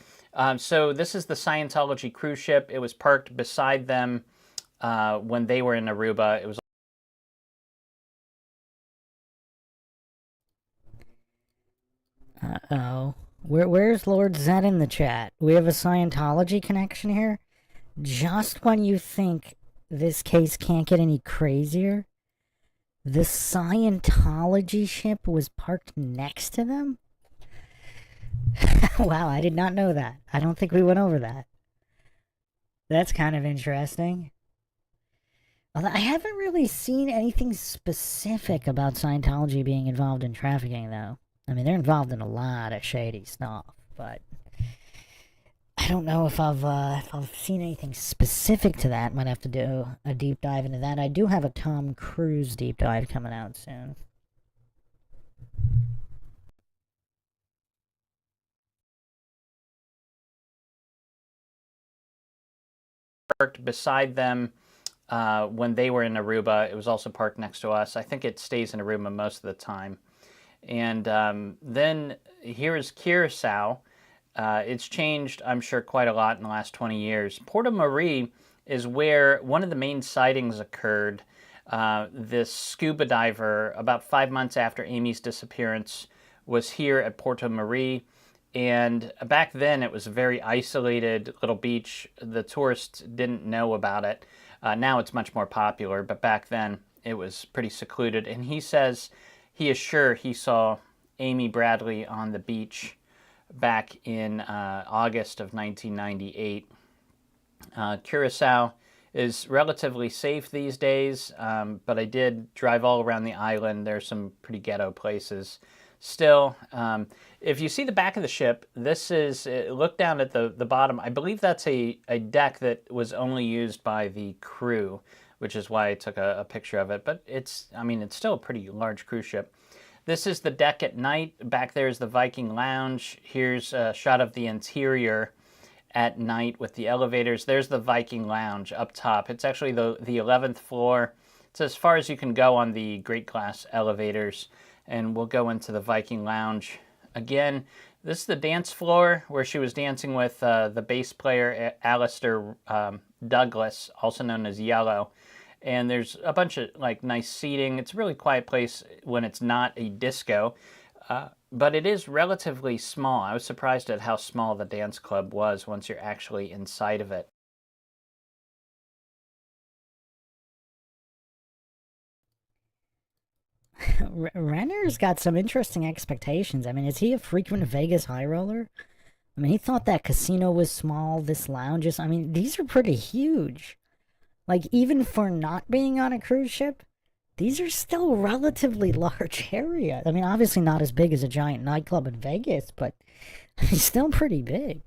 So this is the Scientology cruise ship. It was parked beside them when they were in Aruba. It was. Uh-oh. Where's Lord Zed in the chat? We have a Scientology connection here? Just when you think this case can't get any crazier, the Scientology ship was parked next to them? Wow, I did not know that. I don't think we went over that. That's kind of interesting. Although I haven't really seen anything specific about Scientology being involved in trafficking, though. I mean, they're involved in a lot of shady stuff, but I don't know if I've seen anything specific to that. Might have to do a deep dive into that. I do have a Tom Cruise deep dive coming out soon. Parked beside them when they were in Aruba. It was also parked next to us. I think it stays in Aruba most of the time. And then here is Curacao. It's changed, I'm sure, quite a lot in the last 20 years. Porto Marie is where one of the main sightings occurred. This scuba diver, about 5 months after Amy's disappearance, was here at Porto Marie. And back then, it was a very isolated little beach. The tourists didn't know about it. Now it's much more popular, but back then it was pretty secluded. And he says he is sure he saw Amy Bradley on the beach back in August of 1998. Curacao is relatively safe these days, but I did drive all around the island. There's some pretty ghetto places still. If you see the back of the ship, this is, look down at the bottom. I believe that's a deck that was only used by the crew, which is why I took a picture of it. But it's still a pretty large cruise ship. This is the deck at night. Back there is the Viking Lounge. Here's a shot of the interior at night with the elevators. There's the Viking Lounge up top. It's actually the 11th floor. It's as far as you can go on the Great Glass elevators. And we'll go into the Viking Lounge. Again, this is the dance floor where she was dancing with the bass player, Alistair Douglas, also known as Yellow. And there's a bunch of nice seating. It's a really quiet place when it's not a disco. But it is relatively small. I was surprised at how small the dance club was once you're actually inside of it. Renner's got some interesting expectations. I mean, is he a frequent Vegas high roller? I mean, he thought that casino was small, this lounge is... I mean, these are pretty huge. Like, even for not being on a cruise ship, these are still relatively large areas. I mean, obviously not as big as a giant nightclub in Vegas, but it's still pretty big.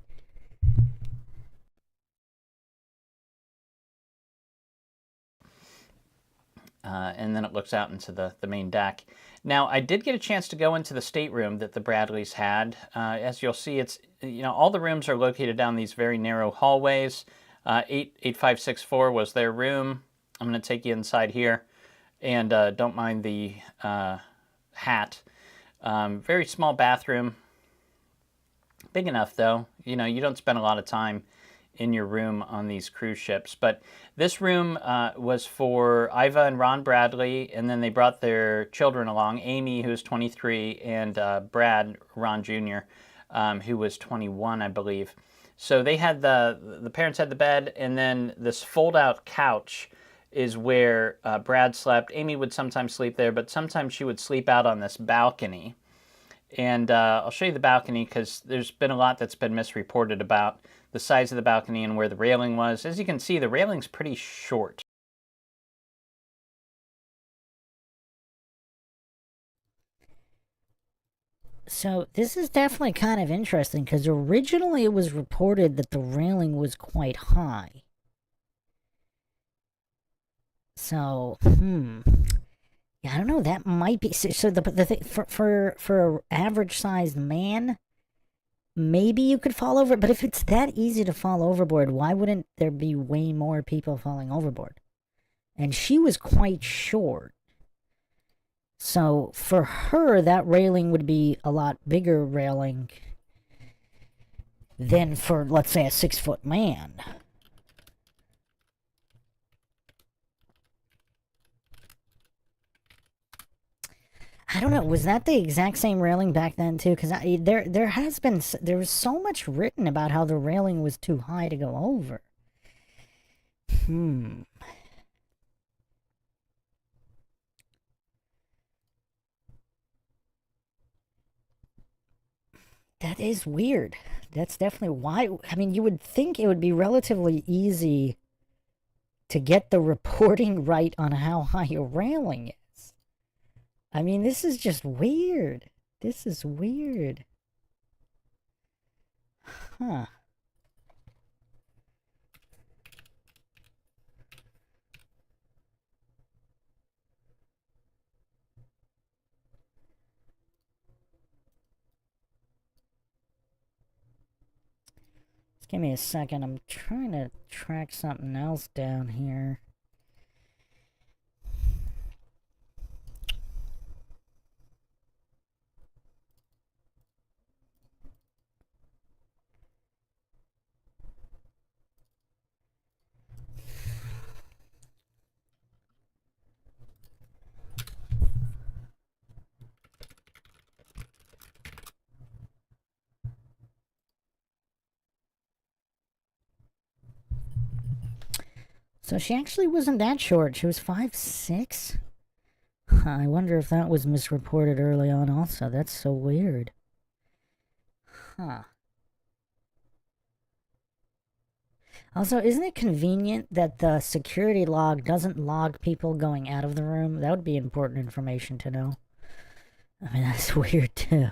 And then it looks out into the main deck. Now, I did get a chance to go into the stateroom that the Bradleys had. As you'll see, it's all the rooms are located down these very narrow hallways. 8564 was their room. I'm going to take you inside here, and don't mind the hat. Very small bathroom. Big enough, though. You don't spend a lot of time in your room on these cruise ships. But this room was for Iva and Ron Bradley, and then they brought their children along, Amy, who's 23, and Brad, Ron Jr., who was 21, I believe. So they had the parents had the bed, and then this fold-out couch is where Brad slept. Amy would sometimes sleep there, but sometimes she would sleep out on this balcony. And I'll show you the balcony because there's been a lot that's been misreported about the size of the balcony and where the railing was. As you can see, the railing's pretty short. So this is definitely kind of interesting because originally it was reported that the railing was quite high. So, yeah, I don't know. That might be so. The thing for an average sized man, maybe you could fall over. But if it's that easy to fall overboard, why wouldn't there be way more people falling overboard? And she was quite short. So for her, that railing would be a lot bigger railing than for, let's say, a 6-foot man. I don't know. Was that the exact same railing back then too? Because there was so much written about how the railing was too high to go over. That is weird. That's definitely why. I mean, you would think it would be relatively easy to get the reporting right on how high a railing is. I mean, this is just weird. This is weird. Huh. Just give me a second. I'm trying to track something else down here. So she actually wasn't that short. She was 5'6". I wonder if that was misreported early on also. That's so weird. Huh. Also, isn't it convenient that the security log doesn't log people going out of the room? That would be important information to know. I mean, that's weird too.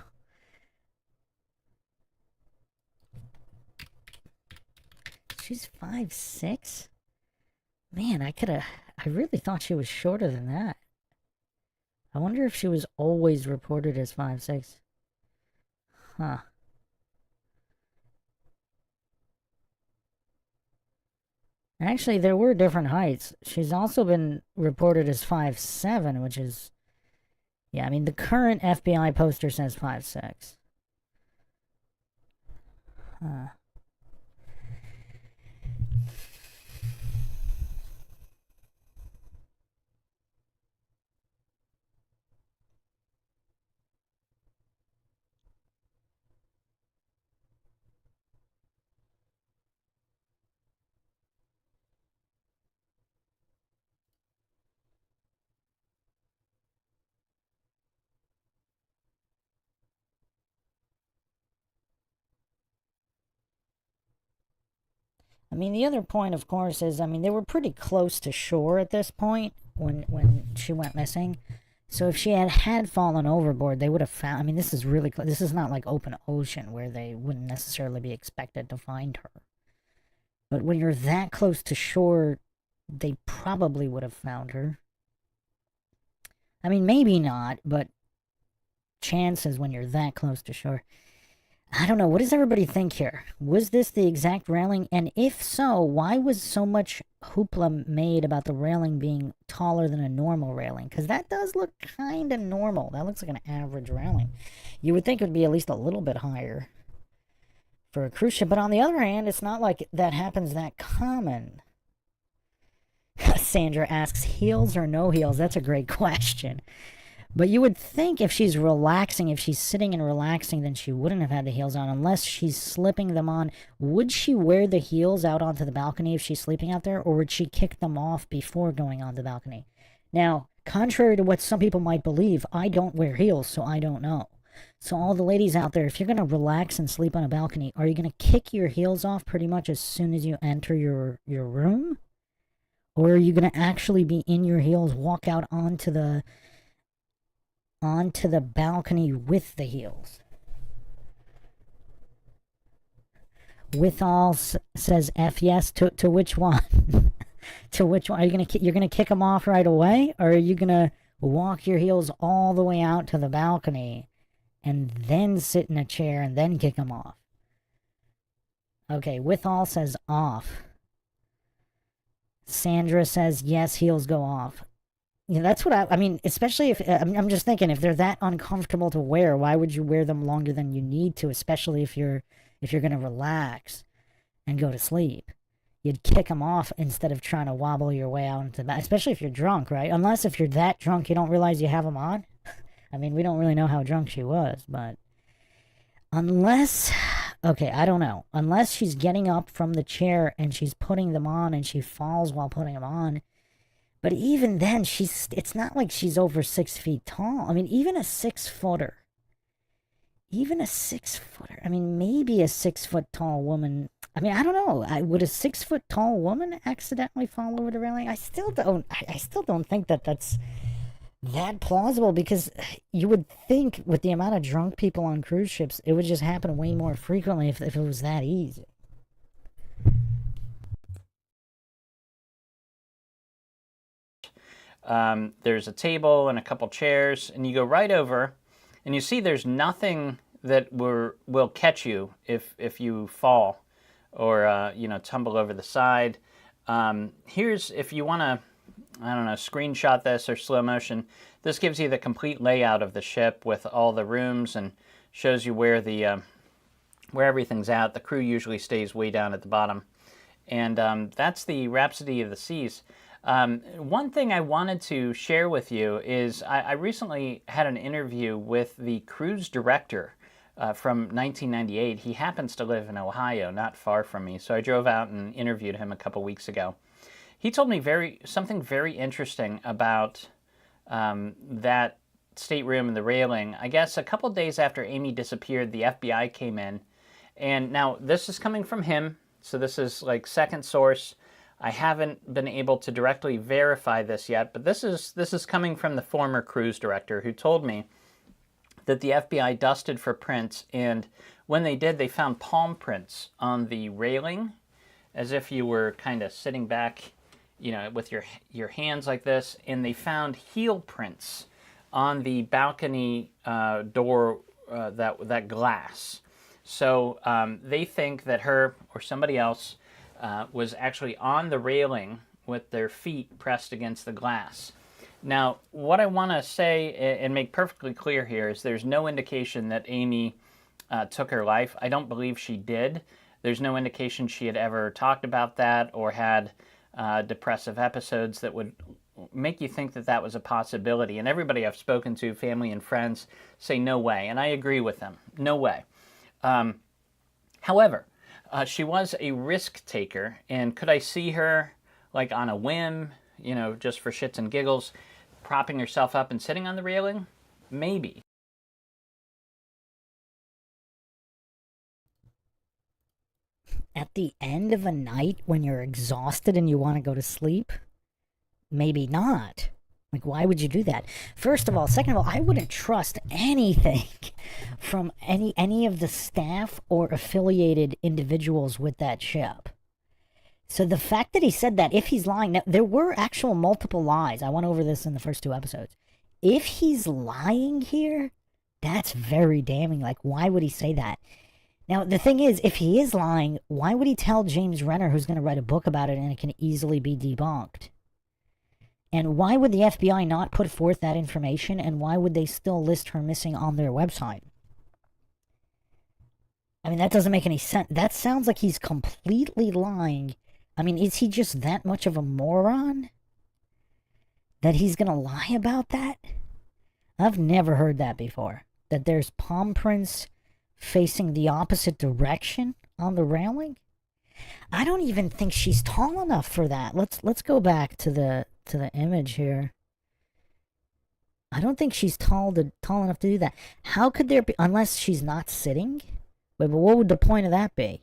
She's 5'6"? Man, I really thought she was shorter than that. I wonder if she was always reported as 5'6". Huh. Actually, there were different heights. She's also been reported as 5'7", which is... Yeah, I mean, the current FBI poster says 5'6". Huh. I mean, the other point, of course, is, I mean, they were pretty close to shore at this point when she went missing. So if she had fallen overboard, they would have found... I mean, this is really... This is not like open ocean where they wouldn't necessarily be expected to find her. But when you're that close to shore, they probably would have found her. I mean, maybe not, but chances when you're that close to shore... I don't know. What does everybody think here? Was this the exact railing? And if so, why was so much hoopla made about the railing being taller than a normal railing? Because that does look kind of normal. That looks like an average railing. You would think it would be at least a little bit higher for a cruise ship. But on the other hand, it's not like that happens that common. Sandra asks, heels or no heels? That's a great question. But you would think if she's relaxing, if she's sitting and relaxing, then she wouldn't have had the heels on unless she's slipping them on. Would she wear the heels out onto the balcony if she's sleeping out there, or would she kick them off before going on the balcony? Now, contrary to what some people might believe, I don't wear heels, so I don't know. So all the ladies out there, if you're going to relax and sleep on a balcony, are you going to kick your heels off pretty much as soon as you enter your room? Or are you going to actually be in your heels, walk out onto the balcony with the heels? With all says F yes to which one? To which one? Are you're gonna kick them off right away, or are you gonna walk your heels all the way out to the balcony and then sit in a chair and then kick them off? Okay, with all says off. Sandra says yes, heels go off. that's what I mean, especially if, I'm just thinking, if they're that uncomfortable to wear, why would you wear them longer than you need to, especially if you're going to relax and go to sleep? You'd kick them off instead of trying to wobble your way out into the back, especially if you're drunk, right? Unless if you're that drunk you don't realize you have them on. I mean, we don't really know how drunk she was, but unless, okay, I don't know. Unless she's getting up from the chair and she's putting them on and she falls while putting them on. But even then, it's not like she's over 6 feet tall. I mean, even a 6-footer, I mean, maybe a 6-foot tall woman. I mean, I don't know. Would a 6-foot tall woman accidentally fall over the railing? I still don't think that that's that plausible, because you would think with the amount of drunk people on cruise ships, it would just happen way more frequently if it was that easy. There's a table and a couple chairs, and you go right over, and you see there's nothing that will catch you if you fall or tumble over the side. Here's, if you want to, I don't know, screenshot this or slow motion. This gives you the complete layout of the ship with all the rooms and shows you where everything's at. The crew usually stays way down at the bottom, and that's the Rhapsody of the Seas. One thing I wanted to share with you is I recently had an interview with the cruise director from 1998. He happens to live in Ohio, not far from me, so I drove out and interviewed him a couple weeks ago. He told me something very interesting about that stateroom and the railing. I guess a couple days after Amy disappeared, the FBI came in, and now this is coming from him, so this is like second source. I haven't been able to directly verify this yet, but this is coming from the former cruise director, who told me that the FBI dusted for prints, and when they did, they found palm prints on the railing, as if you were kind of sitting back, with your hands like this, and they found heel prints on the balcony door, that glass. So they think that her or somebody else was actually on the railing with their feet pressed against the glass. Now, what I want to say and make perfectly clear here is there's no indication that Amy took her life. I don't believe she did. There's no indication she had ever talked about that or had depressive episodes that would make you think that that was a possibility. And everybody I've spoken to, family and friends, say no way. And I agree with them. No way. However, she was a risk taker, and could I see her, like on a whim, just for shits and giggles, propping herself up and sitting on the railing? Maybe. At the end of a night when you're exhausted and you want to go to sleep? Maybe not. Like, why would you do that? First of all. Second of all, I wouldn't trust anything from any of the staff or affiliated individuals with that ship. So the fact that he said that, if he's lying, now, there were actual multiple lies. I went over this in the first 2 episodes. If he's lying here, that's very damning. Like, why would he say that? Now, the thing is, if he is lying, why would he tell James Renner, who's going to write a book about it, and it can easily be debunked? And why would the FBI not put forth that information, and why would they still list her missing on their website? I mean, that doesn't make any sense. That sounds like he's completely lying. I mean, is he just that much of a moron that he's going to lie about that? I've never heard that before. That there's palm prints facing the opposite direction on the railing? I don't even think she's tall enough for that. Let's go back to the image here. I don't think she's tall enough to do that. How could there be, unless she's not sitting? But what would the point of that be?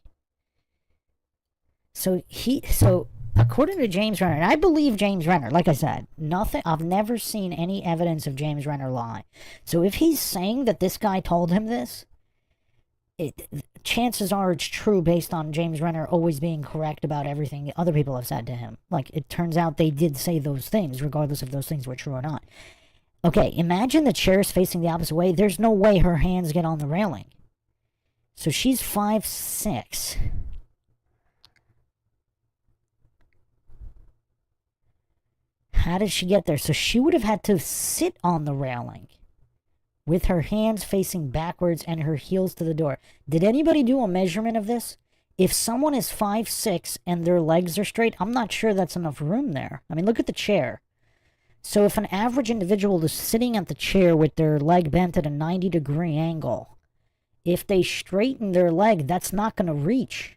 So according to James Renner, and I believe James Renner, like I said, I've never seen any evidence of James Renner lie. So if he's saying that this guy told him this, chances are it's true based on James Renner always being correct about everything other people have said to him. Like, it turns out they did say those things, regardless if those things were true or not. Okay, imagine the chair's facing the opposite way. There's no way her hands get on the railing. So she's 5'6". How did she get there? So she would have had to sit on the railing with her hands facing backwards and her heels to the door. Did anybody do a measurement of this? If someone is 5'6" and their legs are straight, I'm not sure that's enough room there. I mean, look at the chair. So if an average individual is sitting at the chair with their leg bent at a 90-degree angle, if they straighten their leg, that's not going to reach.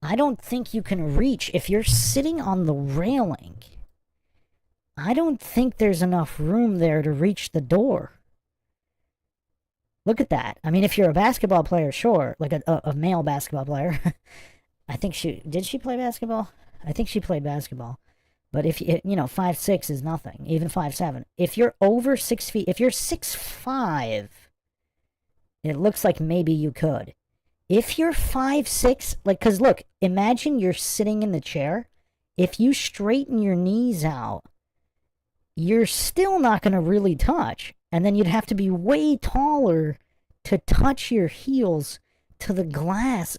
I don't think you can reach. If you're sitting on the railing, I don't think there's enough room there to reach the door. Look at that. I mean, if you're a basketball player, sure, like a male basketball player. I think did she play basketball? I think she played basketball. But if you 5'6" is nothing, even 5'7". If you're over 6 feet, if you're 6'5", it looks like maybe you could. If you're 5'6", like, because look, imagine you're sitting in the chair. If you straighten your knees out, you're still not going to really touch. And then you'd have to be way taller to touch your heels to the glass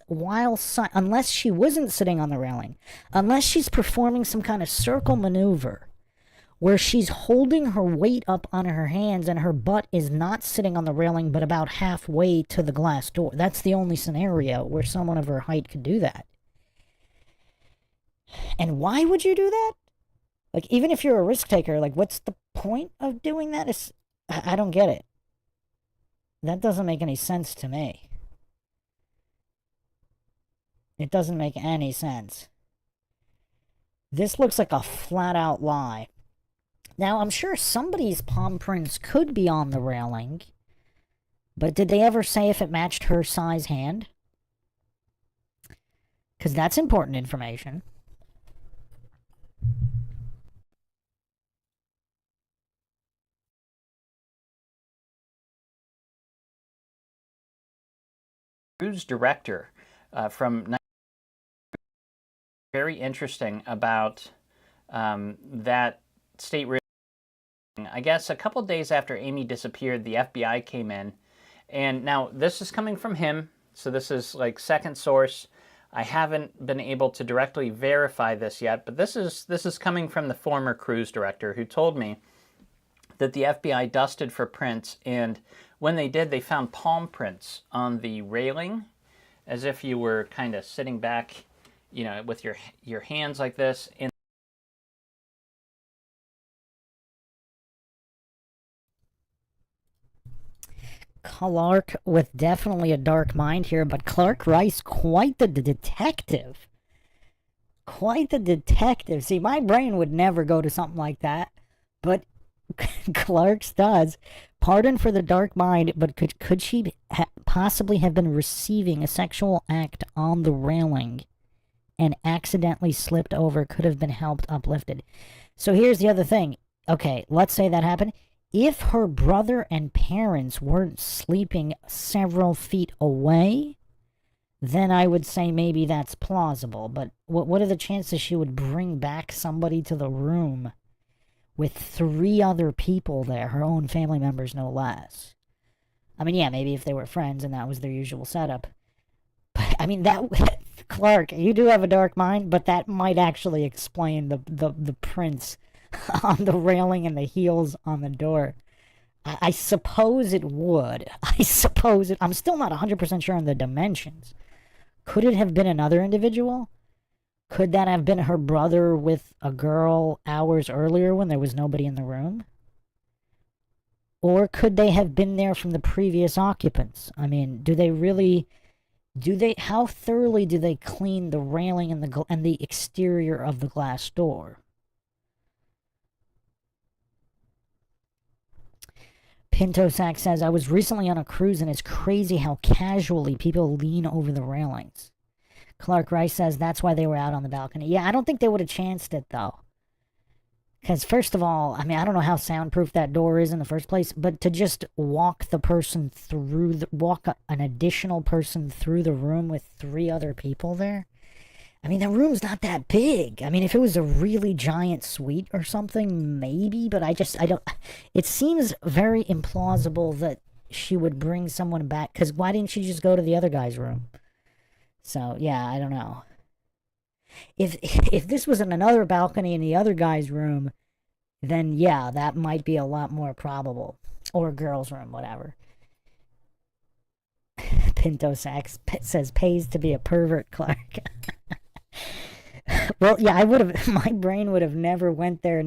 unless she wasn't sitting on the railing. Unless she's performing some kind of circle maneuver where she's holding her weight up on her hands and her butt is not sitting on the railing but about halfway to the glass door. That's the only scenario where someone of her height could do that. And why would you do that? Like, even if you're a risk taker, like, what's the point of doing that? I don't get it. That doesn't make any sense to me. It doesn't make any sense. This looks like a flat-out lie. Now, I'm sure somebody's palm prints could be on the railing, but did they ever say if it matched her size hand? Because that's important information. Cruise director from very interesting about that state. I guess a couple days after Amy disappeared, the FBI came in, and now this is coming from him, so this is like second source. I haven't been able to directly verify this yet, but this is coming from the former cruise director who told me that the FBI dusted for prints, and when they did, they found palm prints on the railing, as if you were kind of sitting back, with your hands like this. Clark with definitely a dark mind here, but Clark Rice, quite the detective. Quite the detective. See, my brain would never go to something like that, but Clark's does. Pardon for the dark mind, but could she possibly have been receiving a sexual act on the railing and accidentally slipped over? Could have been helped uplifted. So here's the other thing. Okay, let's say that happened. If her brother and parents weren't sleeping several feet away, then I would say maybe that's plausible. But what are the chances she would bring back somebody to the room with 3 other people there, her own family members no less? I mean, yeah, maybe if they were friends and that was their usual setup. But, I mean, Clark, you do have a dark mind, but that might actually explain the prints on the railing and the heels on the door. I suppose it would. I'm still not 100% sure on the dimensions. Could it have been another individual? Could that have been her brother with a girl hours earlier when there was nobody in the room? Or could they have been there from the previous occupants? I mean, how thoroughly do they clean the railing and the exterior of the glass door? Pinto Sack says, I was recently on a cruise and it's crazy how casually people lean over the railings. Clark Rice says that's why they were out on the balcony. Yeah, I don't think they would have chanced it, though. Because, first of all, I mean, I don't know how soundproof that door is in the first place, but to just walk an additional person through the room with 3 other people there? I mean, the room's not that big. I mean, if it was a really giant suite or something, maybe, but I don't... It seems very implausible that she would bring someone back, because why didn't she just go to the other guy's room? So, yeah, I don't know. If this was in another balcony in the other guy's room, then yeah, that might be a lot more probable. Or girl's room, whatever. Pinto Sax says pays to be a pervert, Clark. Well, yeah, I would have. My brain would have never went there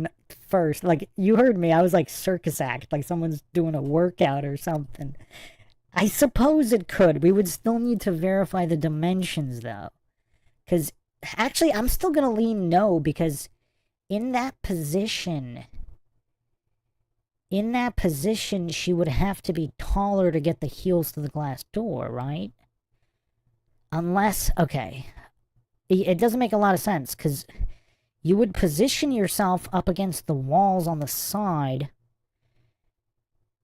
first. Like you heard me, I was like circus act, like someone's doing a workout or something. I suppose it could. We would still need to verify the dimensions though, because actually, I'm still gonna lean no because in that position, she would have to be taller to get the heels to the glass door, right? Unless, okay, it doesn't make a lot of sense because you would position yourself up against the walls on the side.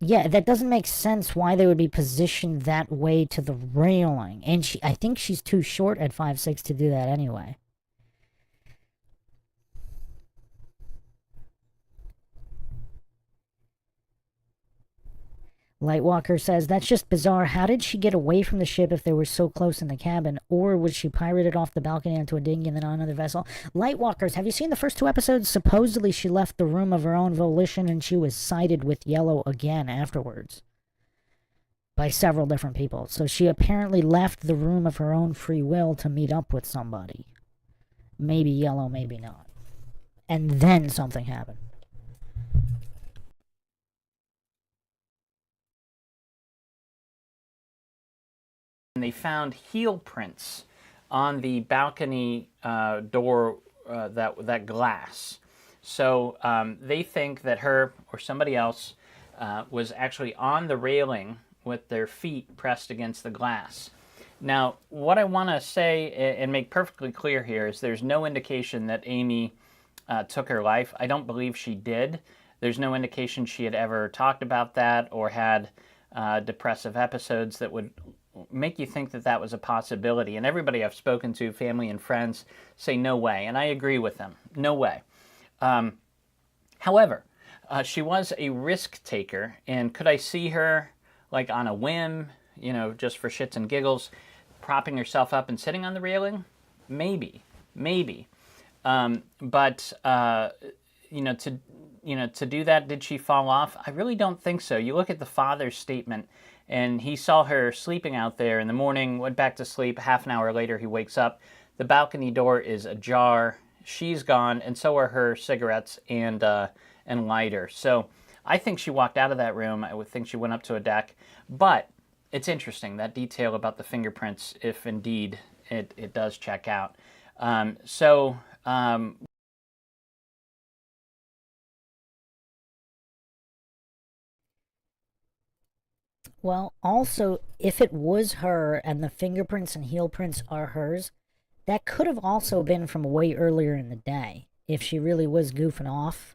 Yeah, that doesn't make sense why they would be positioned that way to the railing. And I think she's too short at 5'6" to do that anyway. Lightwalker says, that's just bizarre. How did she get away from the ship if they were so close in the cabin? Or was she pirated off the balcony onto a dinghy and then on another vessel? Lightwalkers, have you seen the first 2 episodes? Supposedly she left the room of her own volition and she was sighted with yellow again afterwards. By several different people. So she apparently left the room of her own free will to meet up with somebody. Maybe yellow, maybe not. And then something happened. And they found heel prints on the balcony door, that glass. So they think that her or somebody else was actually on the railing with their feet pressed against the glass. Now, what I want to say and make perfectly clear here is there's no indication that Amy took her life. I don't believe she did. There's no indication she had ever talked about that or had depressive episodes that would make you think that that was a possibility. And everybody I've spoken to, family and friends, say no way. And I agree with them. No way. However, she was a risk taker. And could I see her like on a whim, you know, just for shits and giggles, propping herself up and sitting on the railing? Maybe. Maybe. But to do that, did she fall off? I really don't think so. You look at the father's statement, and he saw her sleeping out there in the morning, went back to sleep. Half an hour later, he wakes up. The balcony door is ajar. She's gone, and so are her cigarettes and lighter. So I think she walked out of that room. I would think she went up to a deck. But it's interesting, that detail about the fingerprints, if indeed it does check out. Well, also, if it was her and the fingerprints and heel prints are hers, that could have also been from way earlier in the day. If she really was goofing off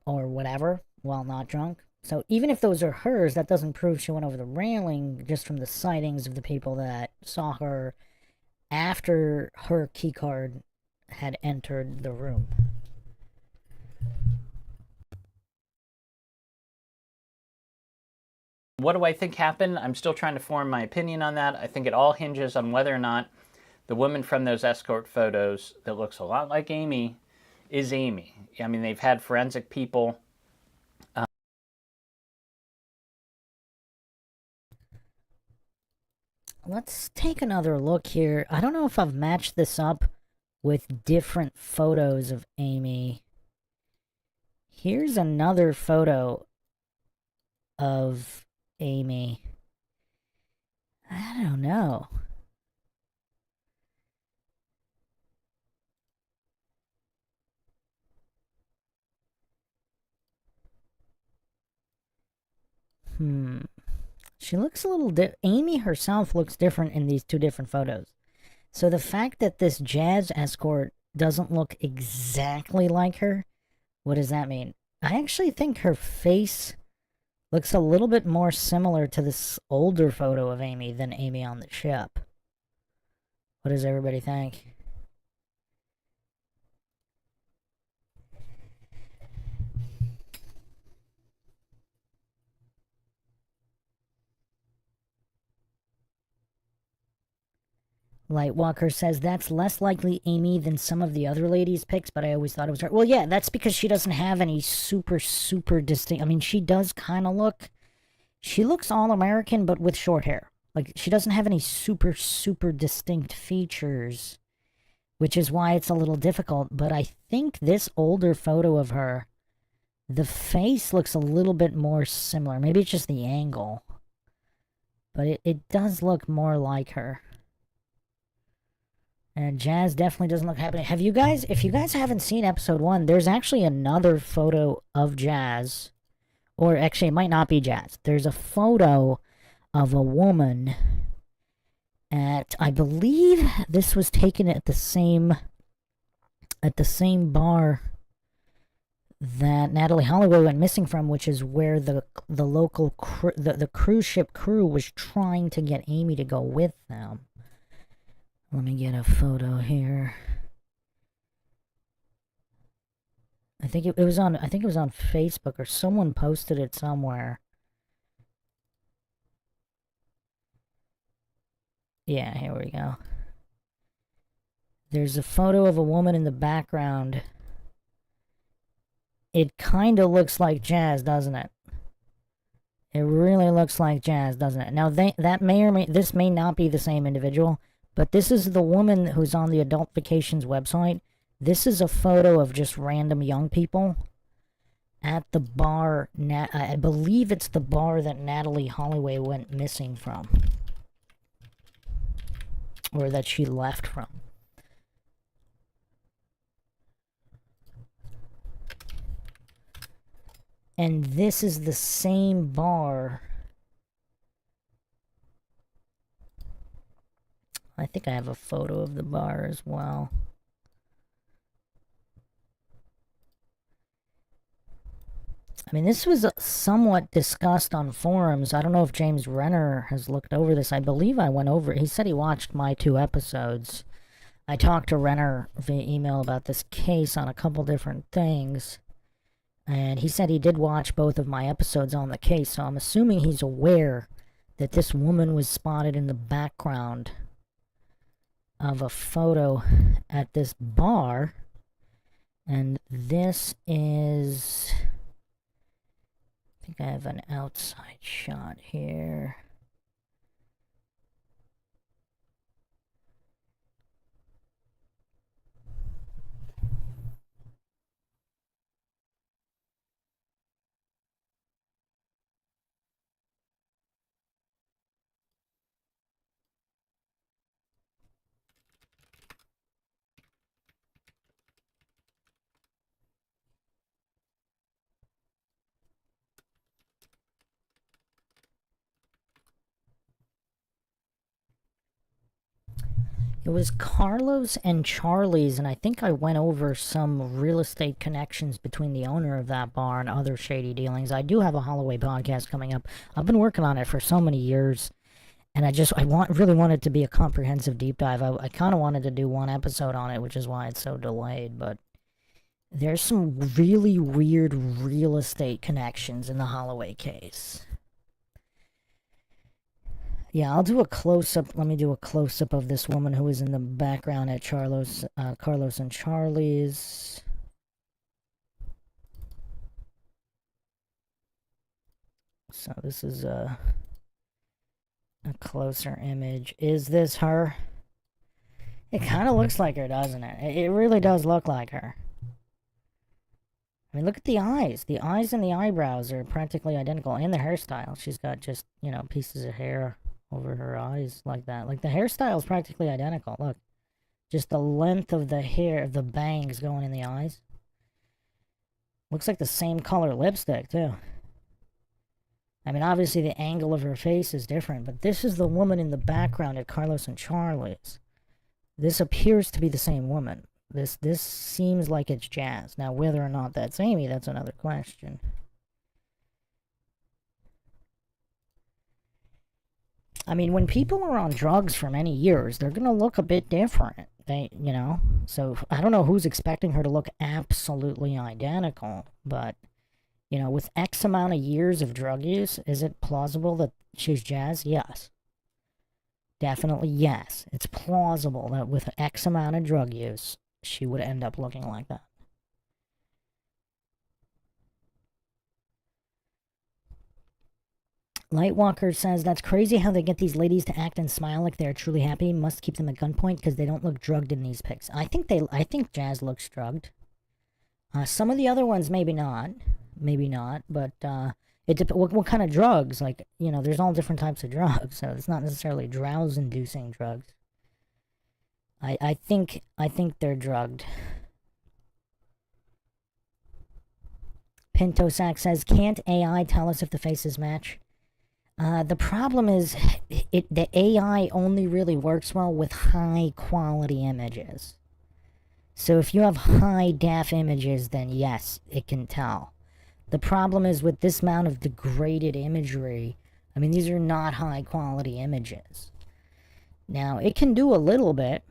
or whatever while not drunk. So even if those are hers, that doesn't prove she went over the railing just from the sightings of the people that saw her after her keycard had entered the room. What do I think happened? I'm still trying to form my opinion on that. I think it all hinges on whether or not the woman from those escort photos that looks a lot like Amy is Amy. I mean, they've had forensic people. Let's take another look here. I don't know if I've matched this up with different photos of Amy. Here's another photo of Amy. I don't know. She looks a little Amy herself looks different in these 2 different photos. So the fact that this jazz escort doesn't look exactly like her, what does that mean? I actually think her face looks a little bit more similar to this older photo of Amy than Amy on the ship. What does everybody think? Lightwalker says that's less likely Amy than some of the other ladies' picks, but I always thought it was her. Well, yeah, that's because she doesn't have any super distinct. I mean, she does kind of look. She looks all American, but with short hair. Like, she doesn't have any super distinct features, which is why it's a little difficult. But I think this older photo of her, the face looks a little bit more similar. Maybe it's just the angle. But it does look more like her. And Jazz definitely doesn't look happy. Have you guys, if you guys haven't seen episode 1, there's actually another photo of Jazz. Or actually, it might not be Jazz. There's a photo of a woman at, I believe this was taken at the same bar that Natalie Holloway went missing from, which is where the local the cruise ship crew was trying to get Amy to go with them. Let me get a photo here. I think it was on Facebook, or someone posted it somewhere. Yeah, here we go. There's a photo of a woman in the background. It kind of looks like Jazz, doesn't it? It really looks like Jazz, doesn't it? Now, this may not be the same individual, but this is the woman who's on the Adult Vacations website. This is a photo of just random young people at the bar. I believe it's the bar that Natalie Holloway went missing from. Or that she left from. And this is the same bar. I think I have a photo of the bar as well. I mean, this was somewhat discussed on forums. I don't know if James Renner has looked over this. I believe I went over it. He said he watched my 2 episodes. I talked to Renner via email about this case on a couple different things. And he said he did watch both of my episodes on the case, so I'm assuming he's aware that this woman was spotted in the background of a photo at this bar. And this is... I think I have an outside shot here. It was Carlos and Charlie's, and I think I went over some real estate connections between the owner of that bar and other shady dealings. I do have a Holloway podcast coming up. I've been working on it for so many years, and I really wanted to be a comprehensive deep dive. I kind of wanted to do 1 episode on it, which is why it's so delayed, but there's some really weird real estate connections in the Holloway case. Yeah, I'll do a close-up. Let me do a close-up of this woman who was in the background at Carlos and Charlie's. So this is a closer image. Is this her? It kind of looks like her, doesn't it? It really does look like her. I mean, look at the eyes. The eyes and the eyebrows are practically identical. And the hairstyle. She's got just, pieces of hair over her eyes like that. Like, the hairstyle is practically identical. Look. Just the length of the hair, of the bangs going in the eyes. Looks like the same color lipstick, too. I mean, obviously the angle of her face is different, but this is the woman in the background at Carlos and Charlie's. This appears to be the same woman. This seems like it's Jazz. Now, whether or not that's Amy, that's another question. I mean, when people are on drugs for many years, they're going to look a bit different. So I don't know who's expecting her to look absolutely identical, but, with X amount of years of drug use, is it plausible that she's Jazz? Yes. Definitely yes. It's plausible that with X amount of drug use, she would end up looking like that. Lightwalker says, that's crazy how they get these ladies to act and smile like they're truly happy. Must keep them at gunpoint because they don't look drugged in these pics. I think Jazz looks drugged. Some of the other ones, maybe not. Maybe not, but what kind of drugs? Like, you know, there's all different types of drugs, so it's not necessarily drowse-inducing drugs. I think they're drugged. Pinto Sack says, can't AI tell us if the faces match? The problem is, the AI only really works well with high-quality images. So if you have high-def images, then yes, it can tell. The problem is with this amount of degraded imagery, I mean, these are not high-quality images. Now, it can do a little bit.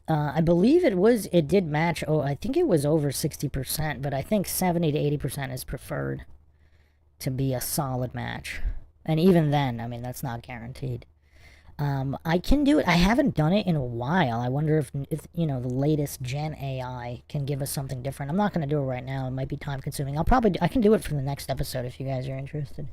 I believe it did match, I think it was over 60%, but I think 70 to 80% is preferred to be a solid match. And even then, I mean, that's not guaranteed. I can do it. I haven't done it in a while. I wonder if you know, the latest Gen AI can give us something different. I'm not going to do it right now. It might be time consuming. I can do it for the next episode if you guys are interested.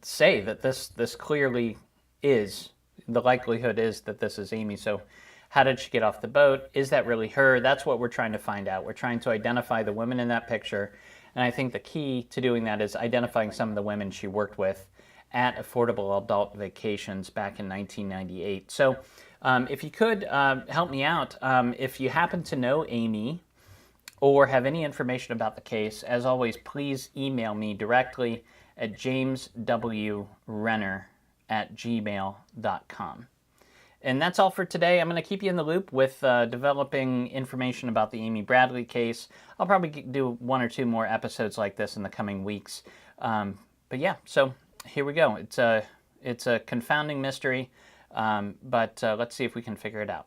Say that this clearly is, the likelihood is that this is Amy. So how did she get off the boat? Is that really her? That's what we're trying to find out. We're trying to identify the women in that picture. And I think the key to doing that is identifying some of the women she worked with at Affordable Adult Vacations back in 1998. So if you could help me out, if you happen to know Amy or have any information about the case, as always, please email me directly at jameswrenner@gmail.com. And that's all for today. I'm going to keep you in the loop with developing information about the Amy Bradley case. I'll probably do 1 or 2 more episodes like this in the coming weeks. But yeah, so here we go. It's a confounding mystery, but let's see if we can figure it out.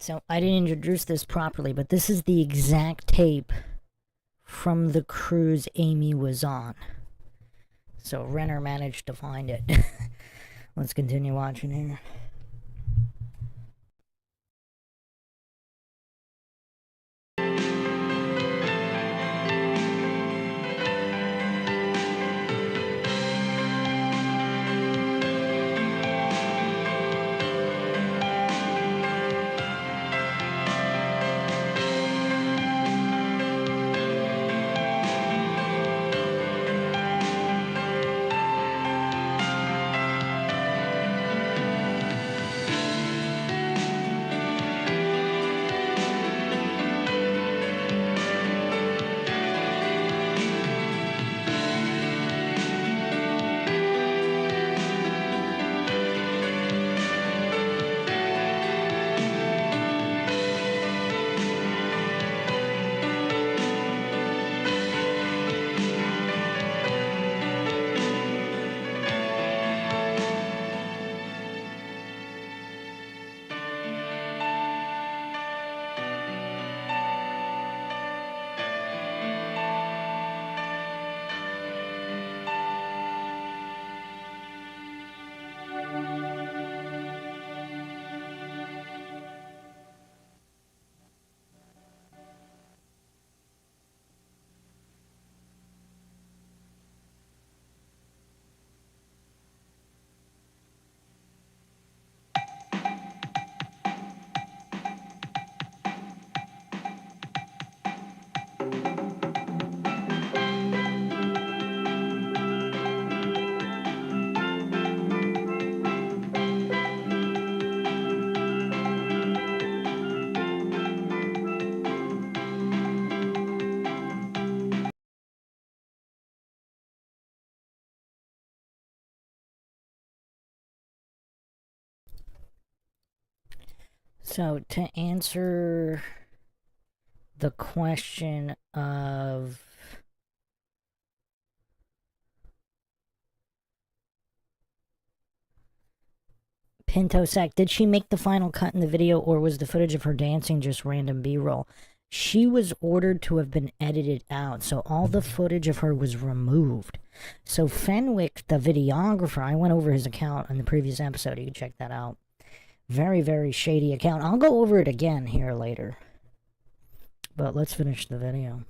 So I didn't introduce this properly, but this is the exact tape from the cruise Amy was on. So Renner managed to find it. Let's continue watching here. So to answer the question of Pintosec, did she make the final cut in the video, or was the footage of her dancing just random B-roll? She was ordered to have been edited out, so all the footage of her was removed. So Fenwick, the videographer, I went over his account in the previous episode. You can check that out. Very, very shady account. I'll go over it again here later. But let's finish the video.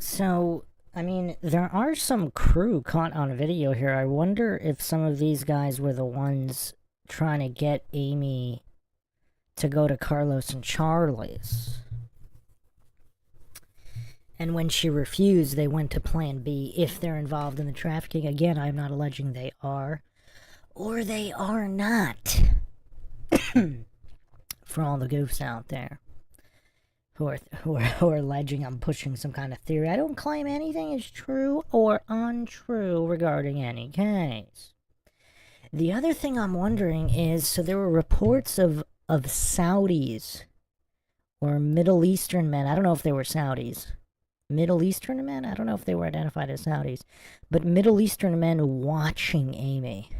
So, I mean, there are some crew caught on video here. I wonder if some of these guys were the ones trying to get Amy to go to Carlos and Charlie's. And when she refused, they went to plan B if they're involved in the trafficking. Again, I'm not alleging they are, or they are not. For all the goofs out there who are alleging I'm pushing some kind of theory. I don't claim anything is true or untrue regarding any case. The other thing I'm wondering is, so there were reports of Saudis or Middle Eastern men. I don't know if they were Saudis. Middle Eastern men? I don't know if they were identified as Saudis. But Middle Eastern men watching Amy.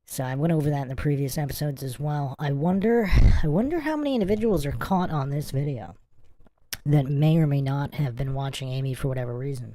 So I went over that in the previous episodes as well. I wonder how many individuals are caught on this video that may or may not have been watching Amy for whatever reason.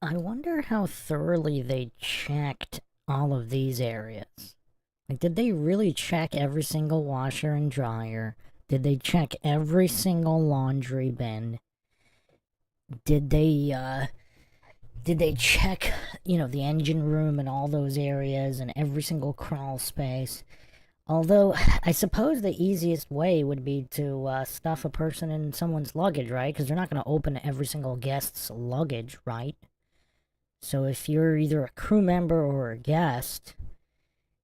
I wonder how thoroughly they checked all of these areas. Like, did they really check every single washer and dryer? Did they check every single laundry bin? Did they check, the engine room and all those areas and every single crawl space? Although, I suppose the easiest way would be to stuff a person in someone's luggage, right? Because they're not going to open every single guest's luggage, right? So if you're either a crew member or a guest,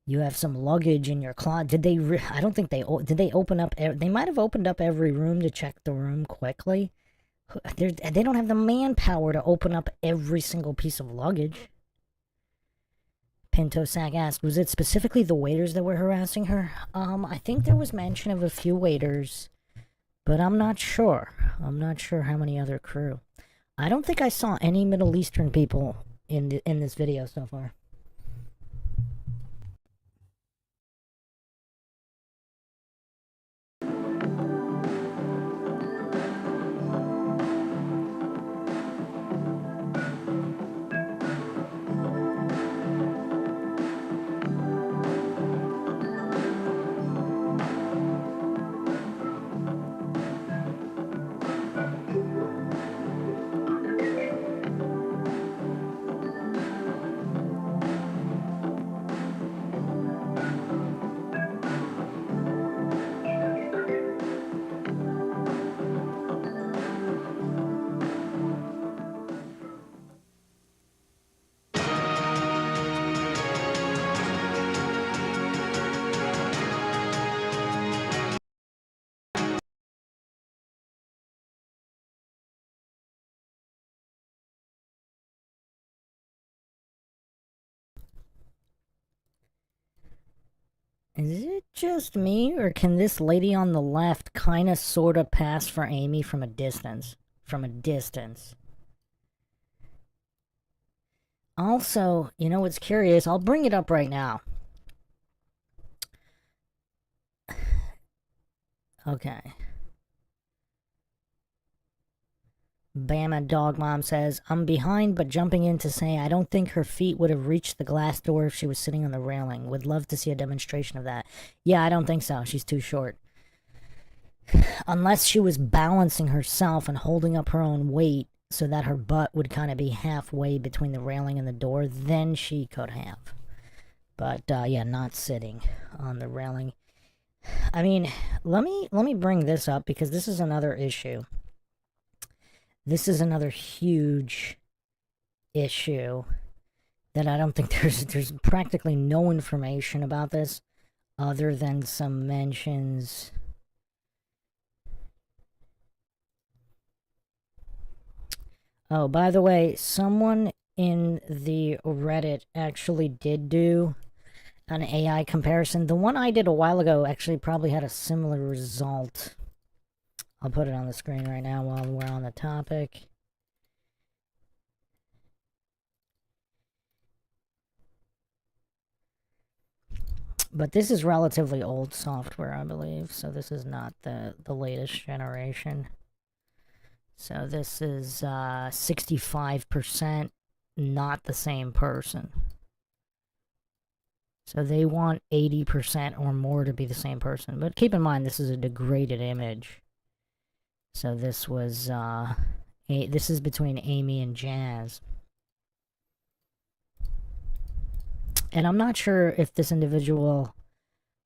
you have some luggage in your closet. Did they? I don't think did they open up? They might have opened up every room to check the room quickly. They don't have the manpower to open up every single piece of luggage. Pinto Sack asked, was it specifically the waiters that were harassing her? I think there was mention of a few waiters, but I'm not sure. I'm not sure how many other crew. I don't think I saw any Middle Eastern people in this video so far. Is it just me, or can this lady on the left kind of sort of pass for Amy from a distance? From a distance. Also, what's curious? I'll bring it up right now. Okay. Bama Dog Mom says, I'm behind, but jumping in to say I don't think her feet would have reached the glass door if she was sitting on the railing. Would love to see a demonstration of that. Yeah, I don't think so. She's too short. Unless she was balancing herself and holding up her own weight so that her butt would kind of be halfway between the railing and the door, then she could have. But, yeah, not sitting on the railing. I mean, let me bring this up because this is another issue. This is another huge issue that I don't think there's practically no information about this other than some mentions. Oh, by the way, someone in the Reddit actually did do an AI comparison. The one I did a while ago actually probably had a similar result. I'll put it on the screen right now while we're on the topic. But this is relatively old software, I believe, so this is not the latest generation. So this is 65% not the same person. So they want 80% or more to be the same person. But keep in mind, this is a degraded image. So this was, this is between Amy and Jazz. And I'm not sure if this individual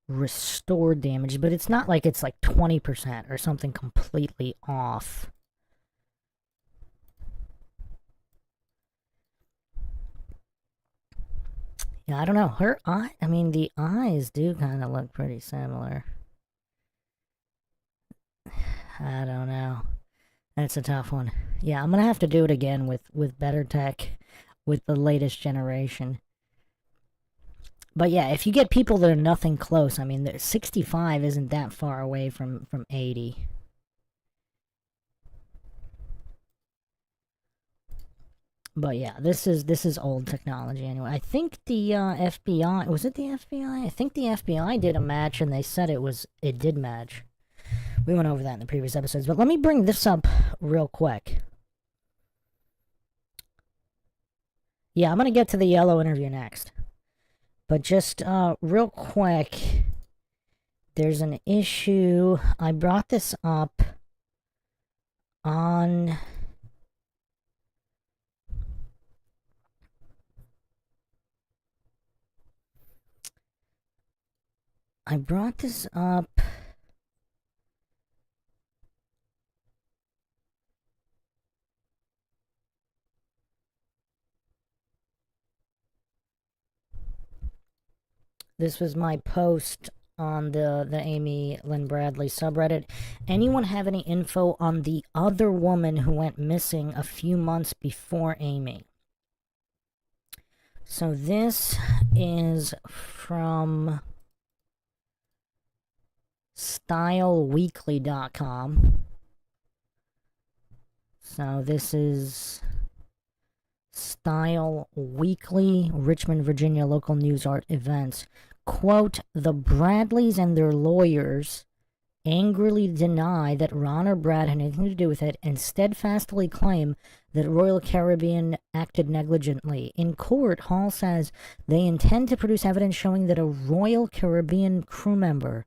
restored damage, but it's not like it's like 20% or something completely off. Yeah, I don't know. Her eye, I mean, the eyes do kind of look pretty similar. I don't know. That's a tough one. Yeah, I'm gonna have to do it again with better tech, with the latest generation. But yeah, if you get people that are nothing close, I mean, 65 isn't that far away from 80. But yeah, this is old technology anyway. I think the FBI, was it the FBI? I think the FBI did a match and they said it did match. We went over that in the previous episodes, but let me bring this up real quick. Yeah, I'm going to get to the yellow interview next. But just real quick, there's an issue. I brought this up on I brought this up. This was my post on the Amy Lynn Bradley subreddit. Anyone have any info on the other woman who went missing a few months before Amy? So this is from styleweekly.com. So this is Style Weekly, Richmond, Virginia, local news art events. Quote, the Bradleys and their lawyers angrily deny that Ron or Brad had anything to do with it and steadfastly claim that Royal Caribbean acted negligently. In court, Hall says they intend to produce evidence showing that a Royal Caribbean crew member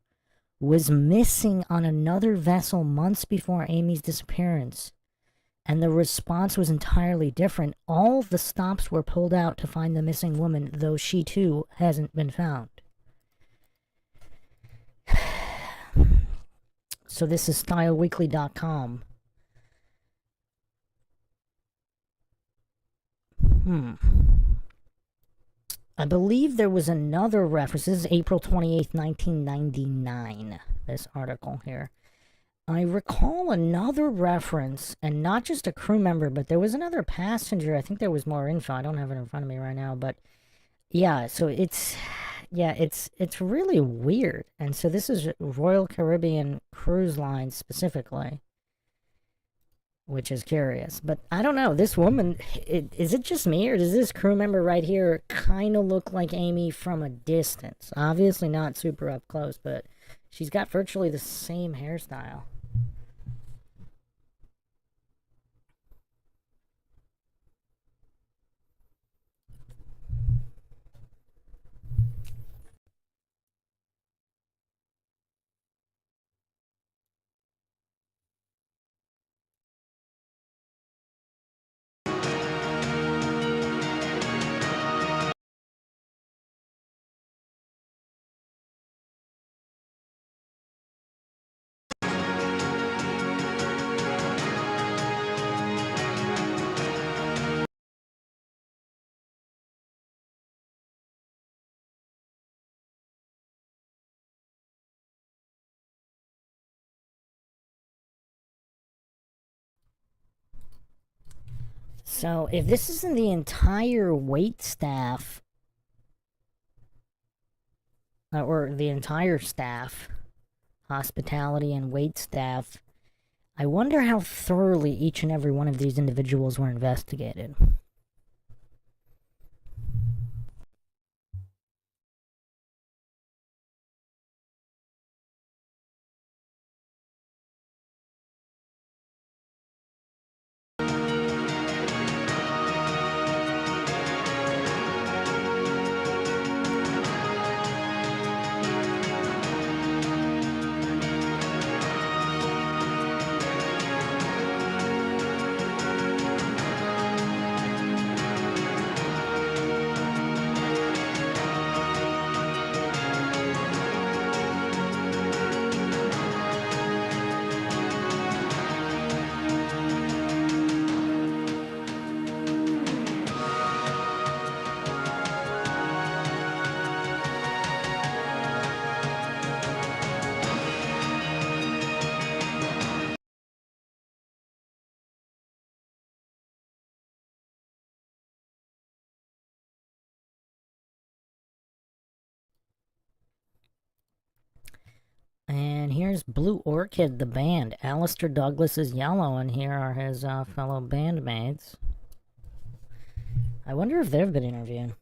was missing on another vessel months before Amy's disappearance. And the response was entirely different. All the stops were pulled out to find the missing woman, though she too hasn't been found. So this is styleweekly.com. I believe there was another reference. This is April 28th, 1999, this article here. I recall another reference, and not just a crew member, but there was another passenger. I think there was more info. I don't have it in front of me right now, but yeah, so it's really weird. And so this is Royal Caribbean Cruise Line specifically, which is curious. But I don't know, this woman, is it just me, or does this crew member right here kind of look like Amy from a distance? Obviously not super up close, but she's got virtually the same hairstyle. So if this isn't the entire wait staff, or the entire staff, hospitality and wait staff, I wonder how thoroughly each and every one of these individuals were investigated. And here's Blue Orchid, the band. Alistair Douglas is yellow, and here are his fellow bandmates. I wonder if they've been interviewed.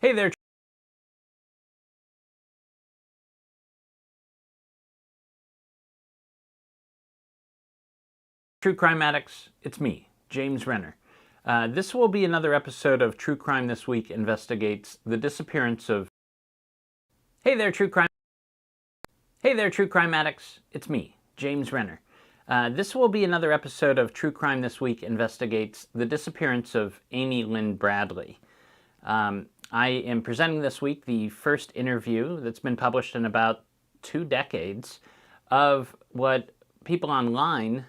Hey there, True crime addicts, it's me, James Renner. This will be another episode of True Crime This Week investigates the disappearance of... Hey there, true crime addicts, it's me, James Renner. This will be another episode of True Crime This Week investigates the disappearance of Amy Lynn Bradley. I am presenting this week the first interview that's been published in about 2 decades of what people online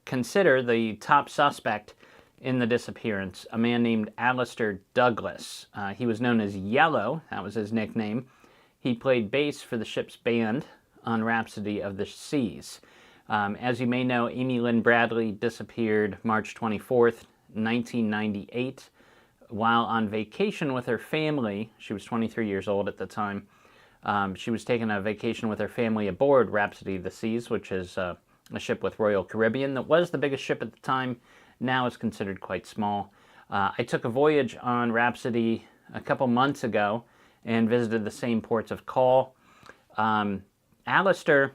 consider the top suspect in the disappearance, a man named Alistair Douglas. He was known as Yellow, that was his nickname. He played bass for the ship's band on Rhapsody of the Seas. As you may know, Amy Lynn Bradley disappeared March 24th, 1998, while on vacation with her family. She was 23 years old at the time. She was taking a vacation with her family aboard Rhapsody of the Seas, which is a ship with Royal Caribbean that was the biggest ship at the time, now is considered quite small. I took a voyage on Rhapsody a couple months ago and visited the same ports of call. Alistair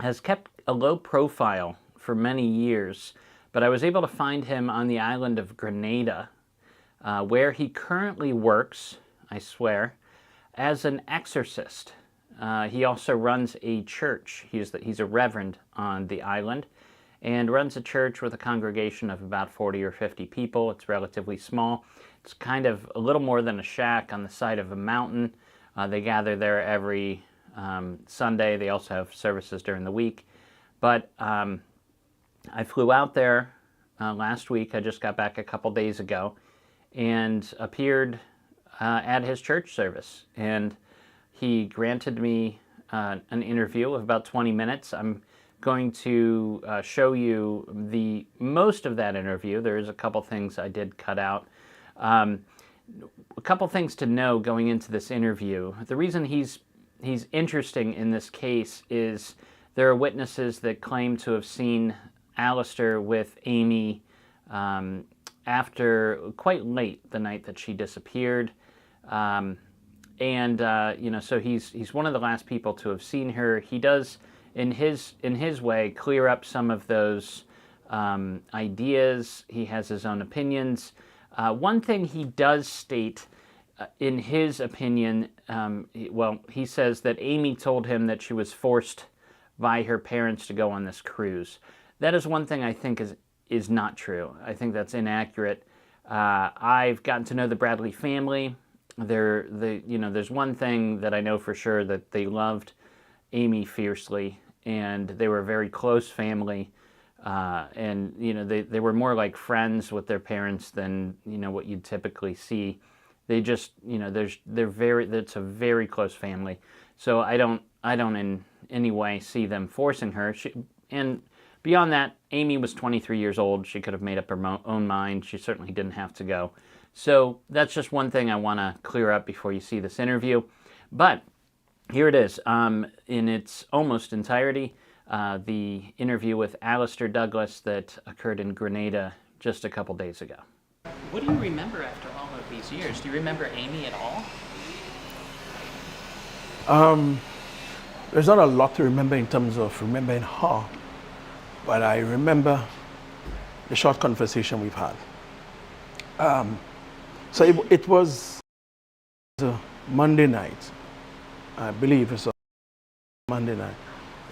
has kept a low profile for many years, but I was able to find him on the island of Grenada, where he currently works, I swear, as an exorcist. He also runs a church. He's a reverend on the island and runs a church with a congregation of about 40 or 50 people. It's relatively small. It's kind of a little more than a shack on the side of a mountain. They gather there every Sunday. They also have services during the week. But I flew out there last week. I just got back a couple days ago and appeared at his church service. And he granted me an interview of about 20 minutes. I'm going to show you the most of that interview. There's a couple things I did cut out. A couple things to know going into this interview. The reason he's interesting in this case is there are witnesses that claim to have seen Alistair with Amy after quite late the night that she disappeared. So he's one of the last people to have seen her. He does, in his way, clear up some of those ideas. He has his own opinions. One thing he does state, in his opinion, he says that Amy told him that she was forced by her parents to go on this cruise. That is one thing I think is not true. I think that's inaccurate. I've gotten to know the Bradley family. There's one thing that I know for sure, that they loved Amy fiercely, and they were a very close family. They were more like friends with their parents than what you'd typically see. They just it's a very close family. So I don't in any way see them forcing her. And beyond that, Amy was 23 years old. She could have made up her own mind. She certainly didn't have to go. So that's just one thing I want to clear up before you see this interview. But here it is, in its almost entirety, the interview with Alistair Douglas that occurred in Grenada just a couple days ago. What do you remember after all of these years? Do you remember Amy at all? There's not a lot to remember in terms of remembering her, but I remember the short conversation we've had. So it was a Monday night. I believe it's a Monday night.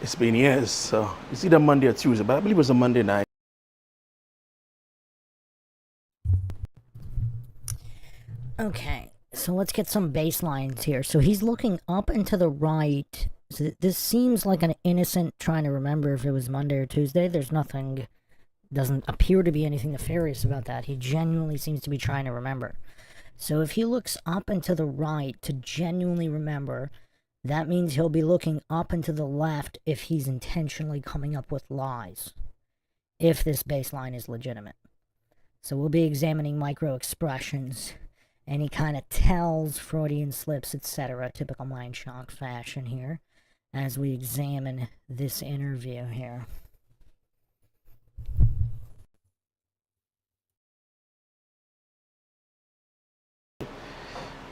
It's been years, so it's either Monday or Tuesday, but I believe it was a Monday night. Okay, so let's get some baselines here. So he's looking up and to the right. So this seems like an innocent trying to remember if it was Monday or Tuesday. There's nothing, doesn't appear to be anything nefarious about that. He genuinely seems to be trying to remember. So if he looks up and to the right to genuinely remember, that means he'll be looking up and to the left if he's intentionally coming up with lies, if this baseline is legitimate. So we'll be examining micro expressions, any kind of tells, Freudian slips, etc., typical mind shock fashion here, as we examine this interview here.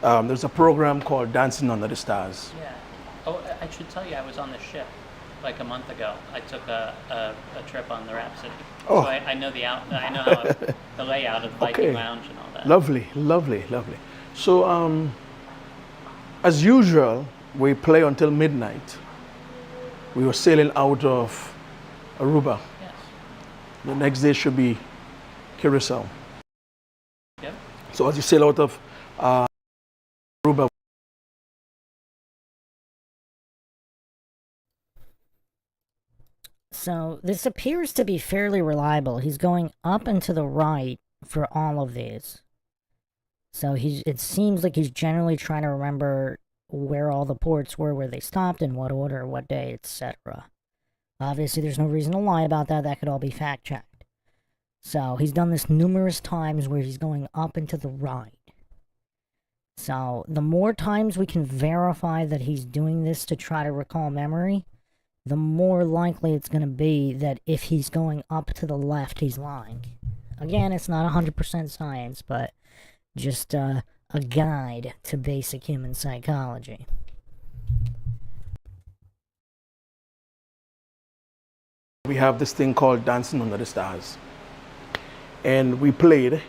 There's a program called Dancing Under the Stars. Yeah. Oh, I should tell you, I was on the ship. like a month ago. I took a trip on the Rhapsody. Oh. So I know I know how the layout of the Viking Okay. Lounge and all that. Lovely, lovely, lovely. So, as usual, we play until midnight. We were sailing out of Aruba. Yes. The next day should be Curacao. Yep. So as you sail out of Aruba, So this appears to be fairly reliable. He's going up and to the right for all of these. So it seems like he's generally trying to remember where all the ports were, where they stopped, in what order, what day, etc. Obviously, there's no reason to lie about that. That could all be fact-checked. So he's done this numerous times where he's going up and to the right. So the more times we can verify that he's doing this to try to recall memory, the more likely it's going to be that if he's going up to the left, he's lying. Again, it's not 100% science, but just a guide to basic human psychology. we have this thing called Dancing Under the Stars. And we played.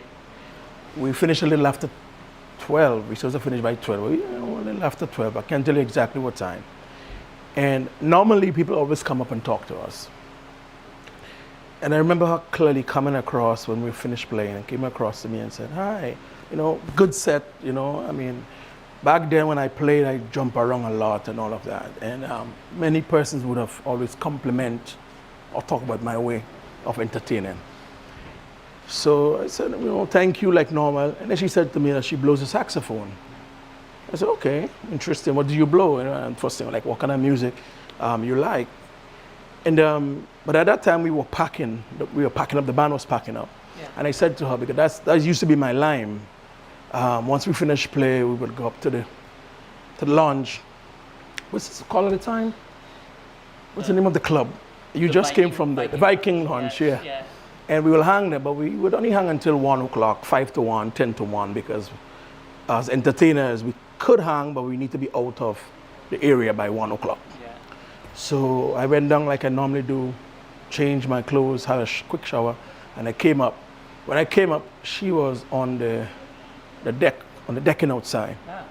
We finished a little after 12. We supposed to finish by 12. A little after 12. I can't tell you exactly what time. And normally people always come up and talk to us. And I remember her clearly coming across when we finished playing and came across to me and said, hi, good set, I mean, back then when I played, I jump around a lot and all of that. And many persons would have always compliment or talk about my way of entertaining. So I said, thank you, like normal. And then she said to me that she blows a saxophone. I said, okay, interesting. What do you blow? And first thing, like, what kind of music you like? And but at that time we were packing up. The band was packing up. Yeah. And I said to her, because that used to be my line. Once we finished play, we would go up to the lounge. What's this called at the time? What's the name of the club? You just Viking, came from the Viking Lounge, yes, yeah. yeah. And we will hang there, but we would only hang until 1 o'clock, 5 to 1, 10 to 1, because as entertainers, we could hang, but we need to be out of the area by 1 o'clock. Yeah. So I went down like I normally do, changed my clothes, had a quick shower, and I came up. When I came up, she was on the deck, on the decking outside. Ah.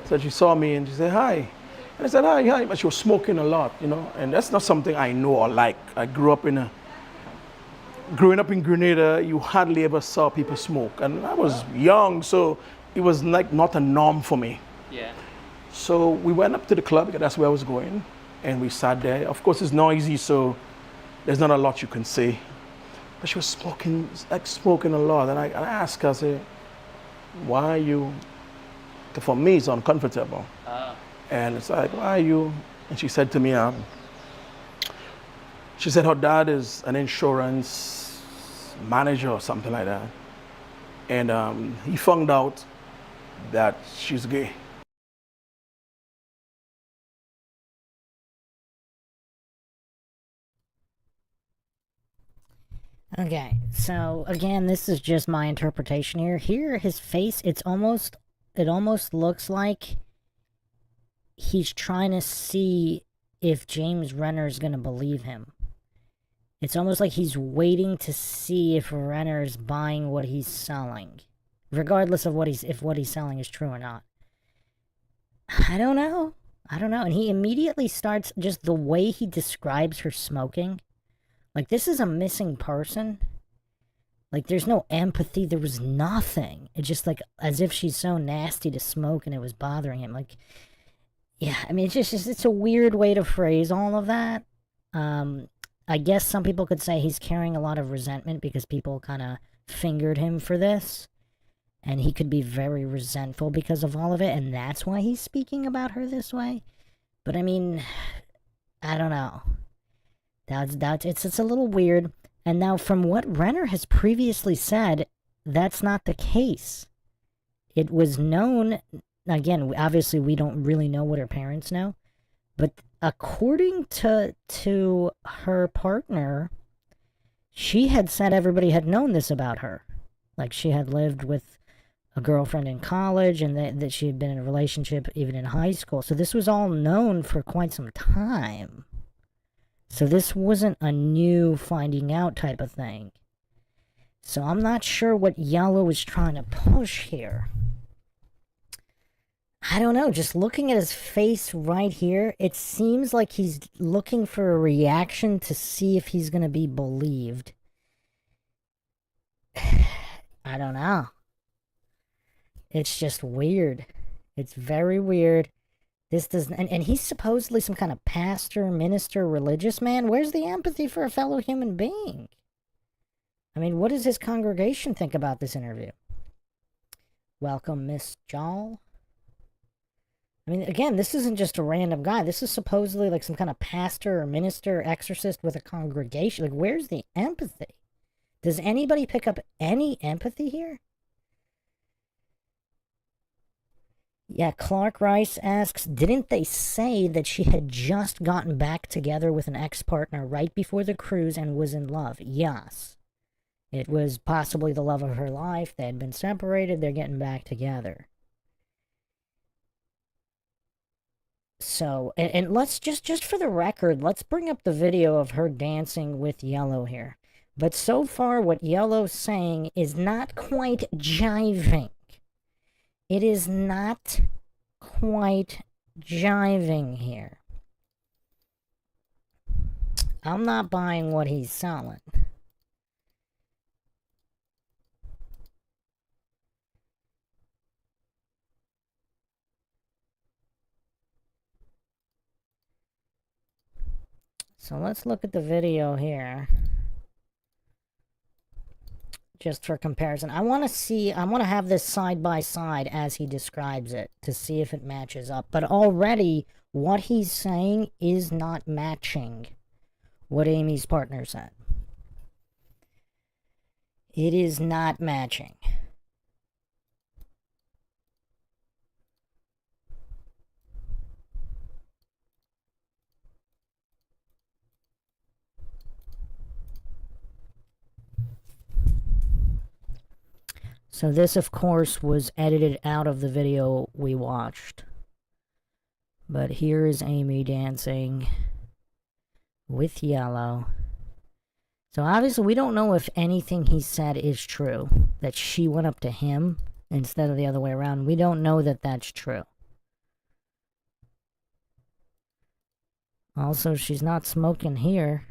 So she saw me and she said, hi. And I said, hi, but she was smoking a lot, and that's not something I know or like. Growing up in Grenada, you hardly ever saw people smoke. And I was young, so it was like not a norm for me. Yeah. So we went up to the club, because that's where I was going. And we sat there. Of course, it's noisy, so there's not a lot you can say. But she was smoking a lot. And I asked her, I said, why are you? For me, it's uncomfortable. And it's like, why are you? And she said to me, she said her dad is an insurance manager or something like that. And he found out that she's gay. Okay, so again, this is just my interpretation here. Here, his face, it almost looks like he's trying to see if James Renner is going to believe him. It's almost like he's waiting to see if Renner is buying what he's selling, regardless of if what he's selling is true or not. I don't know. And he immediately starts, just the way he describes her smoking. Like, this is a missing person. Like, there's no empathy. There was nothing. It's just like as if she's so nasty to smoke and it was bothering him. Like, yeah, I mean, it's a weird way to phrase all of that. I guess some people could say he's carrying a lot of resentment because people kind of fingered him for this. And he could be very resentful because of all of it. And that's why he's speaking about her this way. But I mean, I don't know. It's a little weird. And now from what Renner has previously said, that's not the case. It was known, again, obviously we don't really know what her parents know, but according to her partner, she had said everybody had known this about her. Like, she had lived with a girlfriend in college, and that she had been in a relationship even in high school. So this was all known for quite some time. So this wasn't a new finding out type of thing. So I'm not sure what Yellow is trying to push here. I don't know, just looking at his face right here, it seems like he's looking for a reaction to see if he's going to be believed. I don't know. It's just weird. It's very weird. This doesn't, and he's supposedly some kind of pastor, minister, religious man. Where's the empathy for a fellow human being? I mean, what does his congregation think about this interview? Welcome, Miss Jall. I mean, again, this isn't just a random guy. This is supposedly like some kind of pastor or minister or exorcist with a congregation. Like, where's the empathy? Does anybody pick up any empathy here? Yeah, Clark Rice asks, didn't they say that she had just gotten back together with an ex-partner right before the cruise and was in love? Yes. It was possibly the love of her life. They had been separated. They're getting back together. So, and let's just for the record, let's bring up the video of her dancing with Yellow here. But so far, what Yellow's saying is not quite jiving. It is not quite jiving here. I'm not buying what he's selling. So let's look at the video here. Just for comparison. I want to have this side by side as he describes it to see if it matches up. But already, what he's saying is not matching what Amy's partner said. It is not matching. So this, of course, was edited out of the video we watched. But here is Amy dancing with Yellow. So obviously we don't know if anything he said is true. That she went up to him instead of the other way around. We don't know that that's true. Also, she's not smoking here.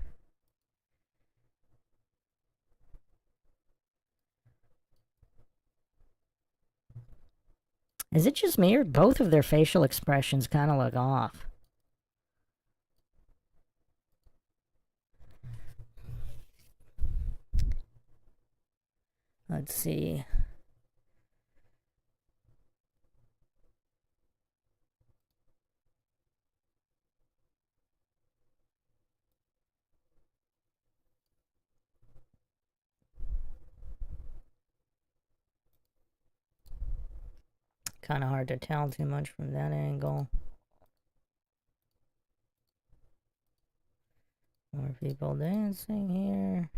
Is it just me, or both of their facial expressions kind of look off? Let's see. Kind of hard to tell too much from that angle. More people dancing here.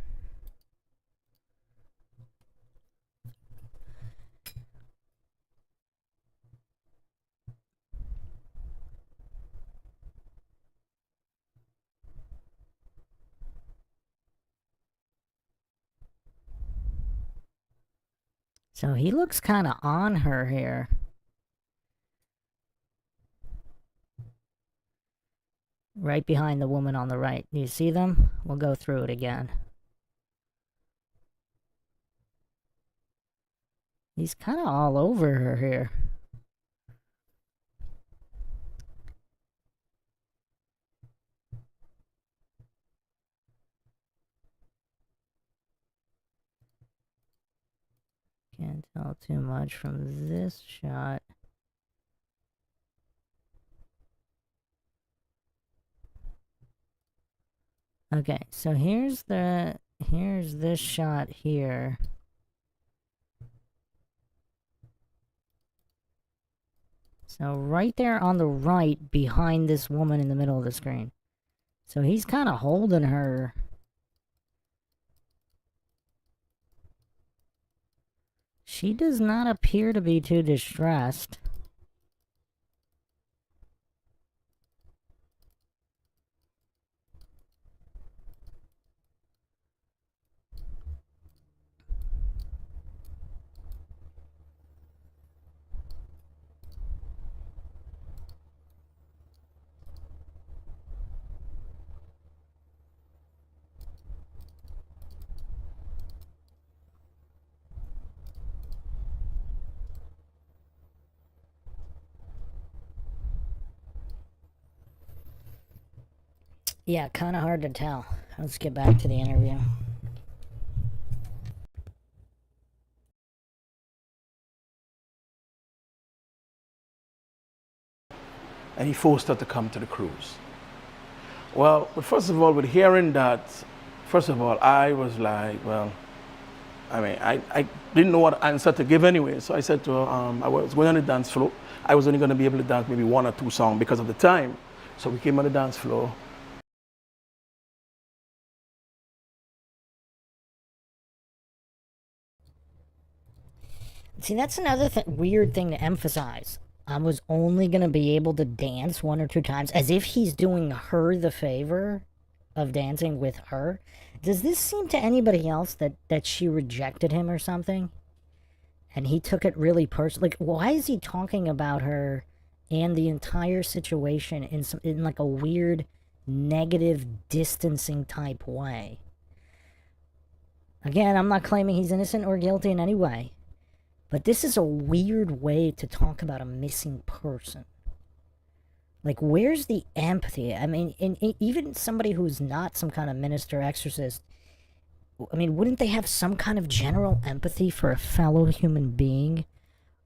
So he looks kind of on her here. Right behind the woman on the right. Do you see them? We'll go through it again. He's kind of all over her here. Can't tell too much from this shot. Okay, so here's this shot here. So right there on the right, behind this woman in the middle of the screen. So he's kind of holding her. She does not appear to be too distressed. Yeah, kind of hard to tell. Let's get back to the interview. And he forced her to come to the cruise. Well, but first of all, with hearing that, first of all, I was like, well, I mean, I didn't know what answer to give anyway. So I said to her, I was going on the dance floor. I was only going to be able to dance maybe 1 or 2 songs because of the time. So we came on the dance floor. See, that's another weird thing to emphasize. I was only going to be able to dance 1 or 2 times, as if he's doing her the favor of dancing with her. Does this seem to anybody else that she rejected him or something? And he took it really personally? Like, why is he talking about her and the entire situation in like a weird, negative, distancing type way? Again, I'm not claiming he's innocent or guilty in any way. But this is a weird way to talk about a missing person. Like, where's the empathy? I mean, even somebody who's not some kind of minister, exorcist, I mean, wouldn't they have some kind of general empathy for a fellow human being?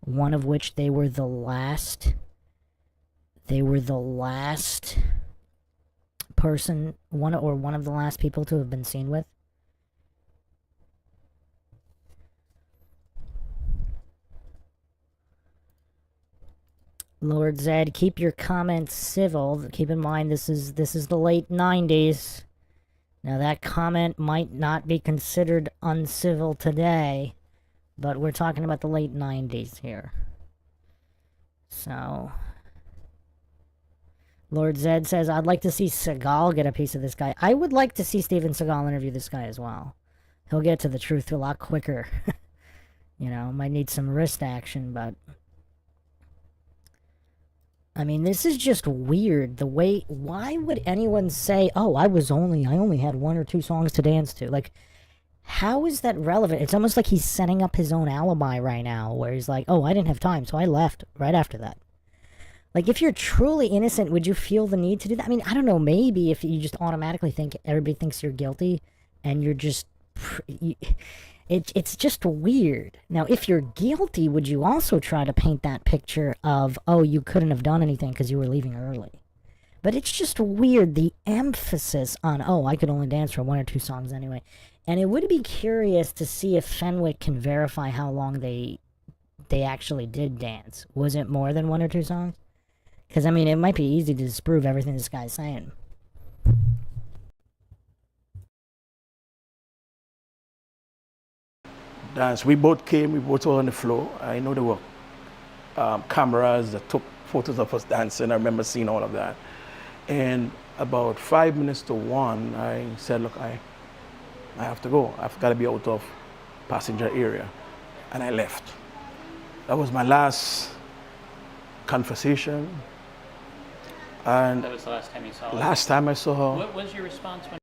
One of which they were the last person, one of the last people to have been seen with? Lord Zed, keep your comments civil. Keep in mind this is the late 90s. Now that comment might not be considered uncivil today, but we're talking about the late 90s here. So Lord Zed says, I'd like to see Seagal get a piece of this guy. I would like to see Steven Seagal interview this guy as well. He'll get to the truth a lot quicker. You know, might need some wrist action, but I mean, this is just weird. The way, why would anyone say, oh, I only had 1 or 2 songs to dance to? Like, how is that relevant? It's almost like he's setting up his own alibi right now, where he's like, oh, I didn't have time, so I left right after that. Like, if you're truly innocent, would you feel the need to do that? I mean, I don't know, maybe if you just automatically think everybody thinks you're guilty, and you're just, it's just weird. Now, if you're guilty, would you also try to paint that picture of, oh, you couldn't have done anything because you were leaving early? But it's just weird, the emphasis on, oh, I could only dance for 1 or 2 songs anyway. And it would be curious to see if Fenwick can verify how long they actually did dance. Was it more than 1 or 2 songs? Because, I mean, it might be easy to disprove everything this guy's saying. Dance. We both came, we both were on the floor. I know there were cameras that took photos of us dancing. I remember seeing all of that. And about 5 minutes to 1, I said, look, I have to go. I've got to be out of passenger area. And I left. That was my last conversation. And That was the last time you saw her? last time I saw her. What was your response when...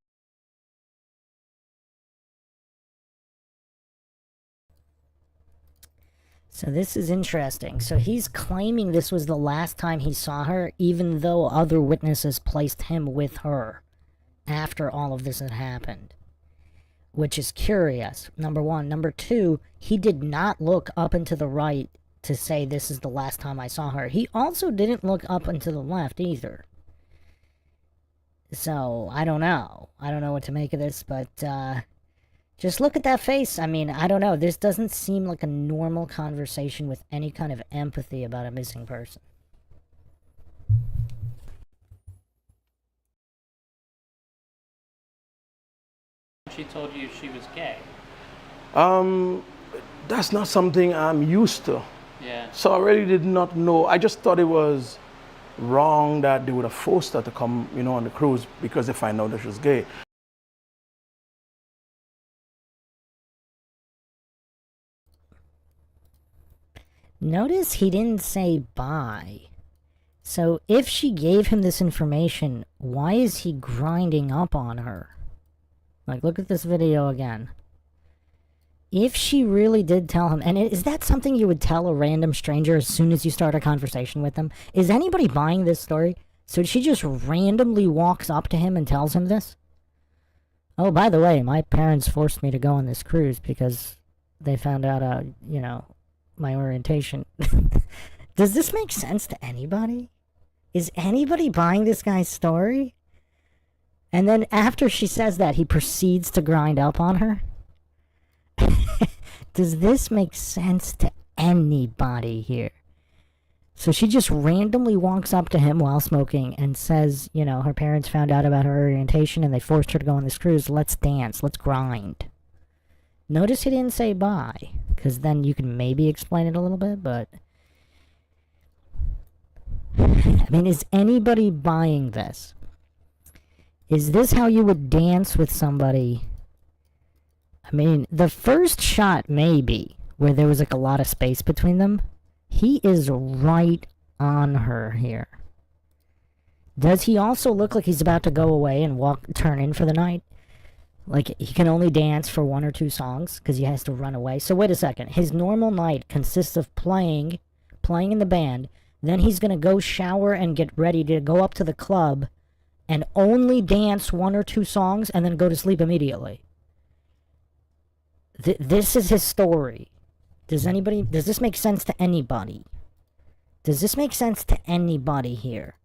So this is interesting. So he's claiming this was the last time he saw her, even though other witnesses placed him with her after all of this had happened. Which is curious, number one. Number two, he did not look up and to the right to say this is the last time I saw her. He also didn't look up and to the left either. So, I don't know. I don't know what to make of this, but just look at that face. I mean, I don't know. This doesn't seem like a normal conversation with any kind of empathy about a missing person. She told you she was gay. That's not something I'm used to. Yeah. So I really did not know. I just thought it was wrong that they would have forced her to come, you know, on the cruise because they find out that she was gay. Notice he didn't say bye. So if she gave him this information, why is he grinding up on her? Like, look at this video again. If she really did tell him, and is that something you would tell a random stranger as soon as you start a conversation with them? Is anybody buying this story? So she just randomly walks up to him and tells him this? Oh, by the way, my parents forced me to go on this cruise because they found out, you know, my orientation. Does this make sense to anybody? Is anybody buying this guy's story? And then after she says that, he proceeds to grind up on her? Does this make sense to anybody here? So she just randomly walks up to him while smoking and says, you know, her parents found out about her orientation and they forced her to go on this cruise. Let's dance. Let's grind. Notice he didn't say bye, because then you can maybe explain it a little bit, but... I mean, is anybody buying this? Is this how you would dance with somebody? I mean, the first shot, maybe, where there was like a lot of space between them, he is right on her here. Does he also look like he's about to go away and turn in for the night? Like, he can only dance for 1 or 2 songs because he has to run away. So wait a second. His normal night consists of playing in the band. Then he's going to go shower and get ready to go up to the club and only dance 1 or 2 songs and then go to sleep immediately. This is his story. Does this make sense to anybody? Does this make sense to anybody here?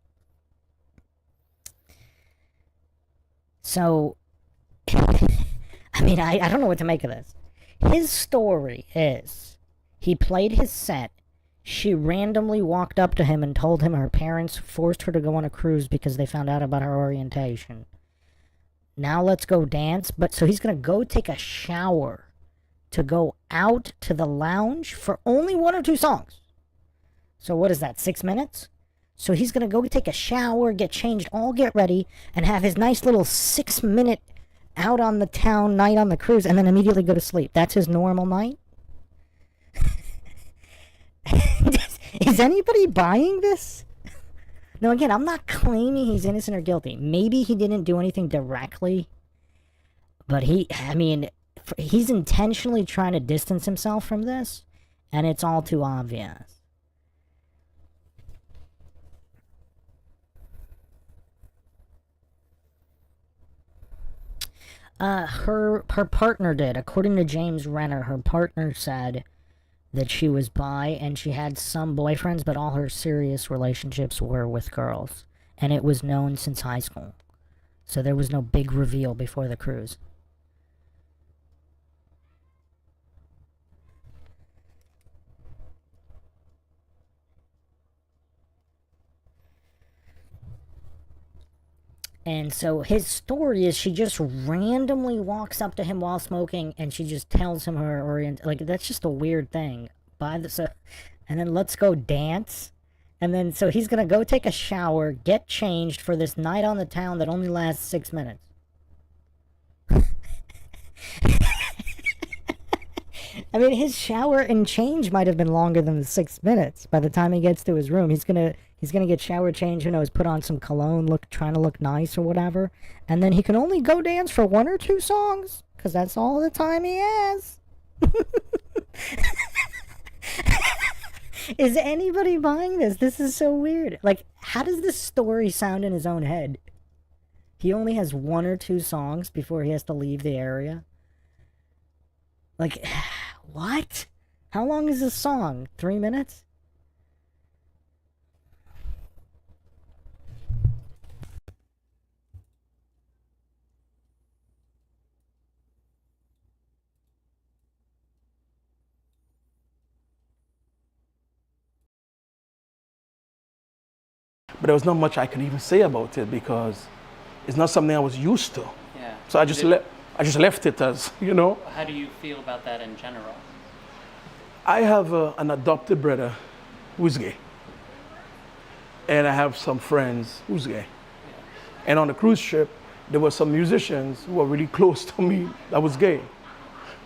So, I mean, I don't know what to make of this. His story is, he played his set, she randomly walked up to him and told him her parents forced her to go on a cruise because they found out about her orientation. Now let's go dance, so he's gonna go take a shower to go out to the lounge for only 1 or 2 songs. So what is that, 6 minutes? So he's gonna go take a shower, get changed, all get ready, and have his nice little 6-minute out on the town night on the cruise, and then immediately go to sleep. That's his normal night? Is anybody buying this? Now again, I'm not claiming he's innocent or guilty. Maybe he didn't do anything directly, but he's intentionally trying to distance himself from this, and it's all too obvious. Her partner did. According to James Renner, her partner said that she was bi and she had some boyfriends, but all her serious relationships were with girls. And it was known since high school. So there was no big reveal before the cruise. And so his story is she just randomly walks up to him while smoking and she just tells him her like, that's just a weird thing. And then let's go dance. And then so he's gonna go take a shower, get changed for this night on the town that only lasts 6 minutes. I mean, his shower and change might have been longer than the 6 minutes. By the time he gets to his room, he's gonna get shower change, who knows, put on some cologne, trying to look nice or whatever, and then he can only go dance for 1 or 2 songs, because that's all the time he has. Is anybody buying this? This is so weird. Like, how does this story sound in his own head? He only has 1 or 2 songs before he has to leave the area. Like, what? How long is this song? 3 minutes? But there was not much I could even say about it because it's not something I was used to. Yeah. So I just left it as, you know. How do you feel about that in general? I have an adopted brother who's gay. And I have some friends who's gay. Yeah. And on the cruise ship, there were some musicians who were really close to me that was gay.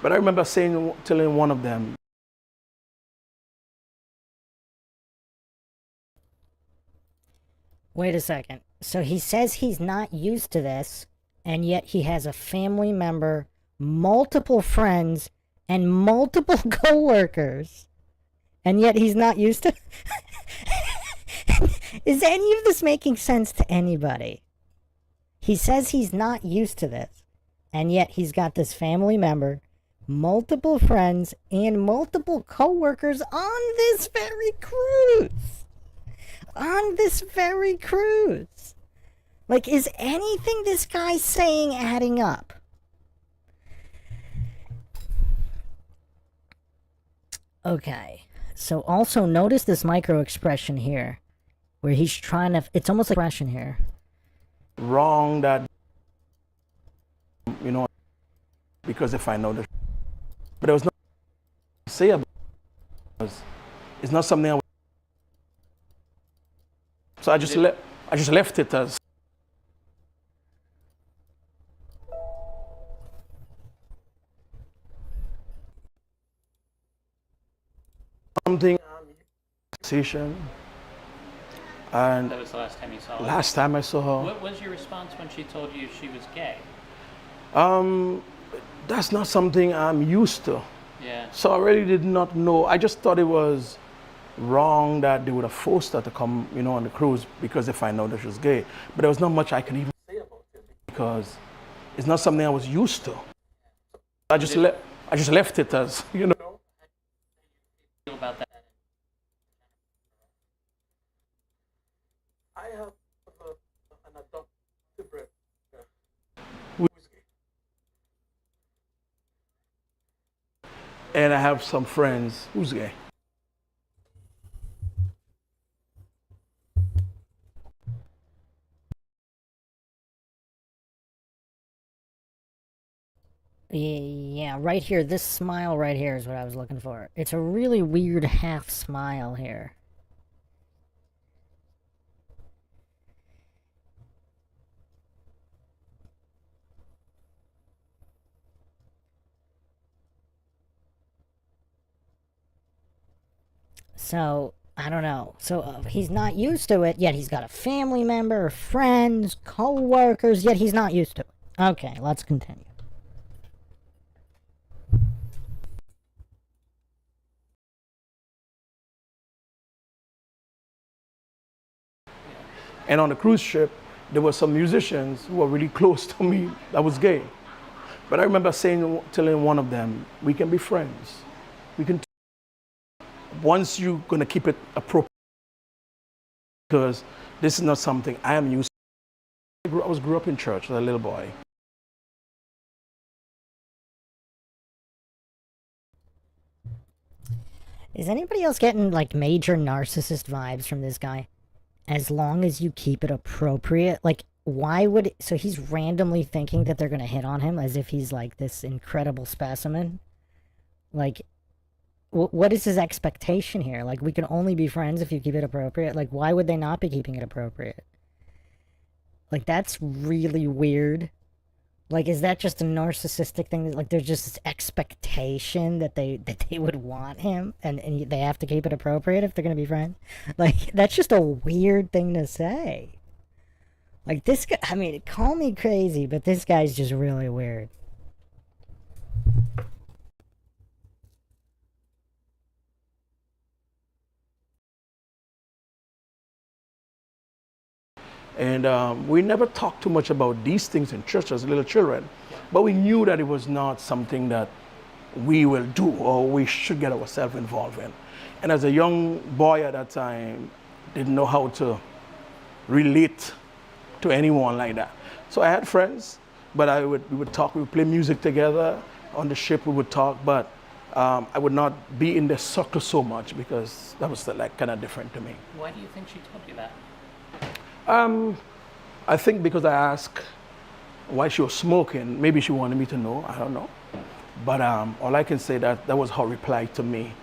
But I remember telling one of them, wait a second. So he says he's not used to this, and yet he has a family member, multiple friends, and multiple co-workers. And yet he's not used to Is any of this making sense to anybody? He says he's not used to this, and yet he's got this family member, multiple friends, and multiple co-workers on this very cruise. On this very cruise. Like, is anything this guy's saying adding up? Okay, so also notice this micro expression here, where he's trying to, it's almost like expression here. Wrong that, you know, because if I know the, but there was nothing to say about it. It's not something I would, so I just left it as something conversation. And That was the last time you saw her? last time I saw her, What was your response when she told you she was gay? that's not something I'm used to. Yeah. So I really did not know. I just thought it was wrong that they would have forced her to come, you know, on the cruise because if I know that she was gay. But there was not much I could even say about it because it's not something I was used to. I just left it as, you know. Feel about that? I have an adopted brother who is gay. And I have some friends who's gay. Yeah, right here, this smile right here is what I was looking for. It's a really weird half smile here. So, I don't know. So, he's not used to it, yet he's got a family member, friends, co-workers, yet he's not used to it. Okay, let's continue. And on the cruise ship, there were some musicians who were really close to me that was gay. But I remember telling one of them, we can be friends. We can, once you're gonna keep it appropriate, because this is not something I am used to. I grew up in church as a little boy. Is anybody else getting, like, major narcissist vibes from this guy? As long as you keep it appropriate. Like, why would... So he's randomly thinking that they're gonna hit on him as if he's, like, this incredible specimen? Like, what is his expectation here? Like, we can only be friends if you keep it appropriate? Like, why would they not be keeping it appropriate? Like, that's really weird. Like, is that just a narcissistic thing? Like, there's just this expectation that they would want him, and they have to keep it appropriate if they're gonna be friends? Like, that's just a weird thing to say. Like, this guy, I mean, call me crazy, but this guy's just really weird. And we never talked too much about these things in church as little children, but we knew that it was not something that we will do or we should get ourselves involved in. And as a young boy at that time, didn't know how to relate to anyone like that. So I had friends, but we would talk, we would play music together. On the ship we would talk, but I would not be in the circle so much because that was like kind of different to me. Why do you think she told you that? I think because I asked why she was smoking, maybe she wanted me to know, I don't know. But all I can say that was her reply to me.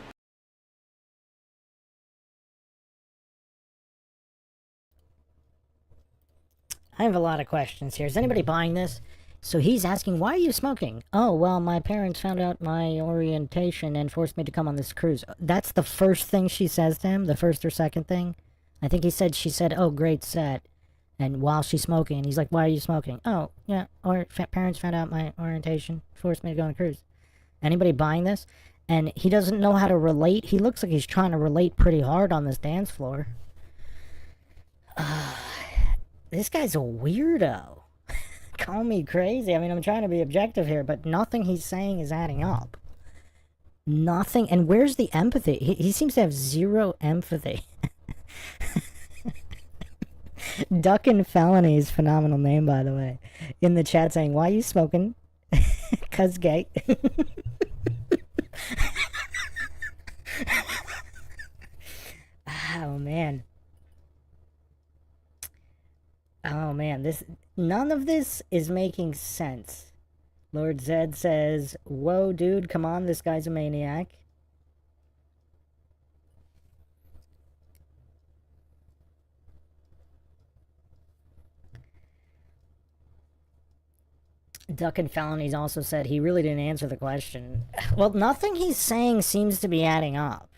I have a lot of questions here. Is anybody buying this? So he's asking, why are you smoking? Oh, well, my parents found out my orientation and forced me to come on this cruise. That's the first thing she says to him? The first or second thing? I think she said, oh, great set. And while she's smoking, and he's like, why are you smoking? Oh, yeah, parents found out my orientation, forced me to go on a cruise. Anybody buying this? And he doesn't know how to relate. He looks like he's trying to relate pretty hard on this dance floor. This guy's a weirdo. Call me crazy. I mean, I'm trying to be objective here, but nothing he's saying is adding up. Nothing. And where's the empathy? He seems to have zero empathy. Duckin' Felonies, phenomenal name, by the way. In the chat saying, why you smoking? Cuz gay. Oh, man. Oh, man. None of this is making sense. Lord Zed says, whoa, dude, come on, this guy's a maniac. Duckin' Felonies also said he really didn't answer the question. Well, nothing he's saying seems to be adding up.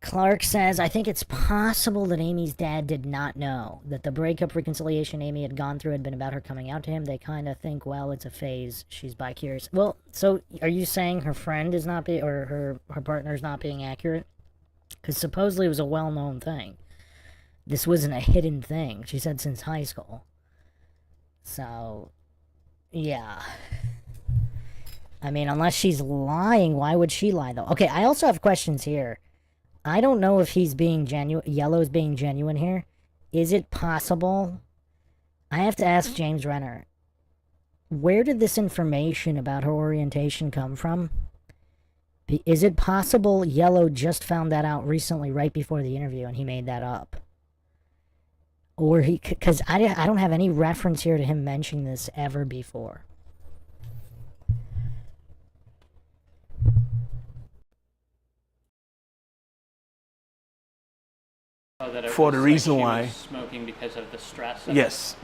Clark says, I think it's possible that Amy's dad did not know that the breakup reconciliation Amy had gone through had been about her coming out to him. They kind of think, well, it's a phase. She's bi-curious. Well, so are you saying her friend is not being, or her partner's not being accurate? Because supposedly it was a well-known thing. This wasn't a hidden thing. She said since high school. So, yeah. I mean, unless she's lying, why would she lie, though? Okay, I also have questions here. I don't know if he's being genuine. Yellow's being genuine here. Is it possible? I have to ask James Renner. Where did this information about her orientation come from? Is it possible Yellow just found that out recently, right before the interview, and he made that up? Or because I don't have any reference here to him mentioning this ever before. For the reason why. Smoking because of the stress. Yes.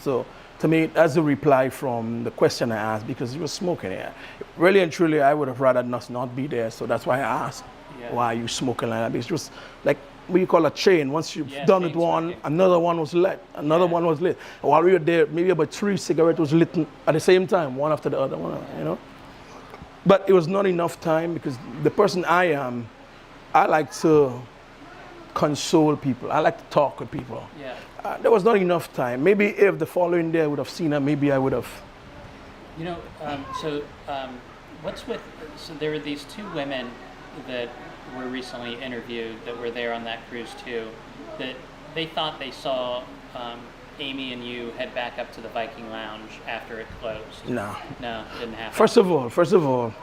So to me, that's a reply from the question I asked, because he was smoking there. Really and truly, I would have rather not be there. So that's why I asked, why are you smoking like that? Because it was like what you call a chain. Once you've done it one, another one was lit. Another one was lit. While we were there, maybe about 3 cigarettes was lit at the same time, one after the other one, you know. But it was not enough time, because the person I am, I like to console people. I like to talk with people. There was not enough time. Maybe if the following day I would have seen her, maybe I would have. You know, what's with, so there were these two women that were recently interviewed that were there on that cruise too, that they thought they saw Amy and you head back up to the Viking Lounge after it closed. No, didn't happen. First of all,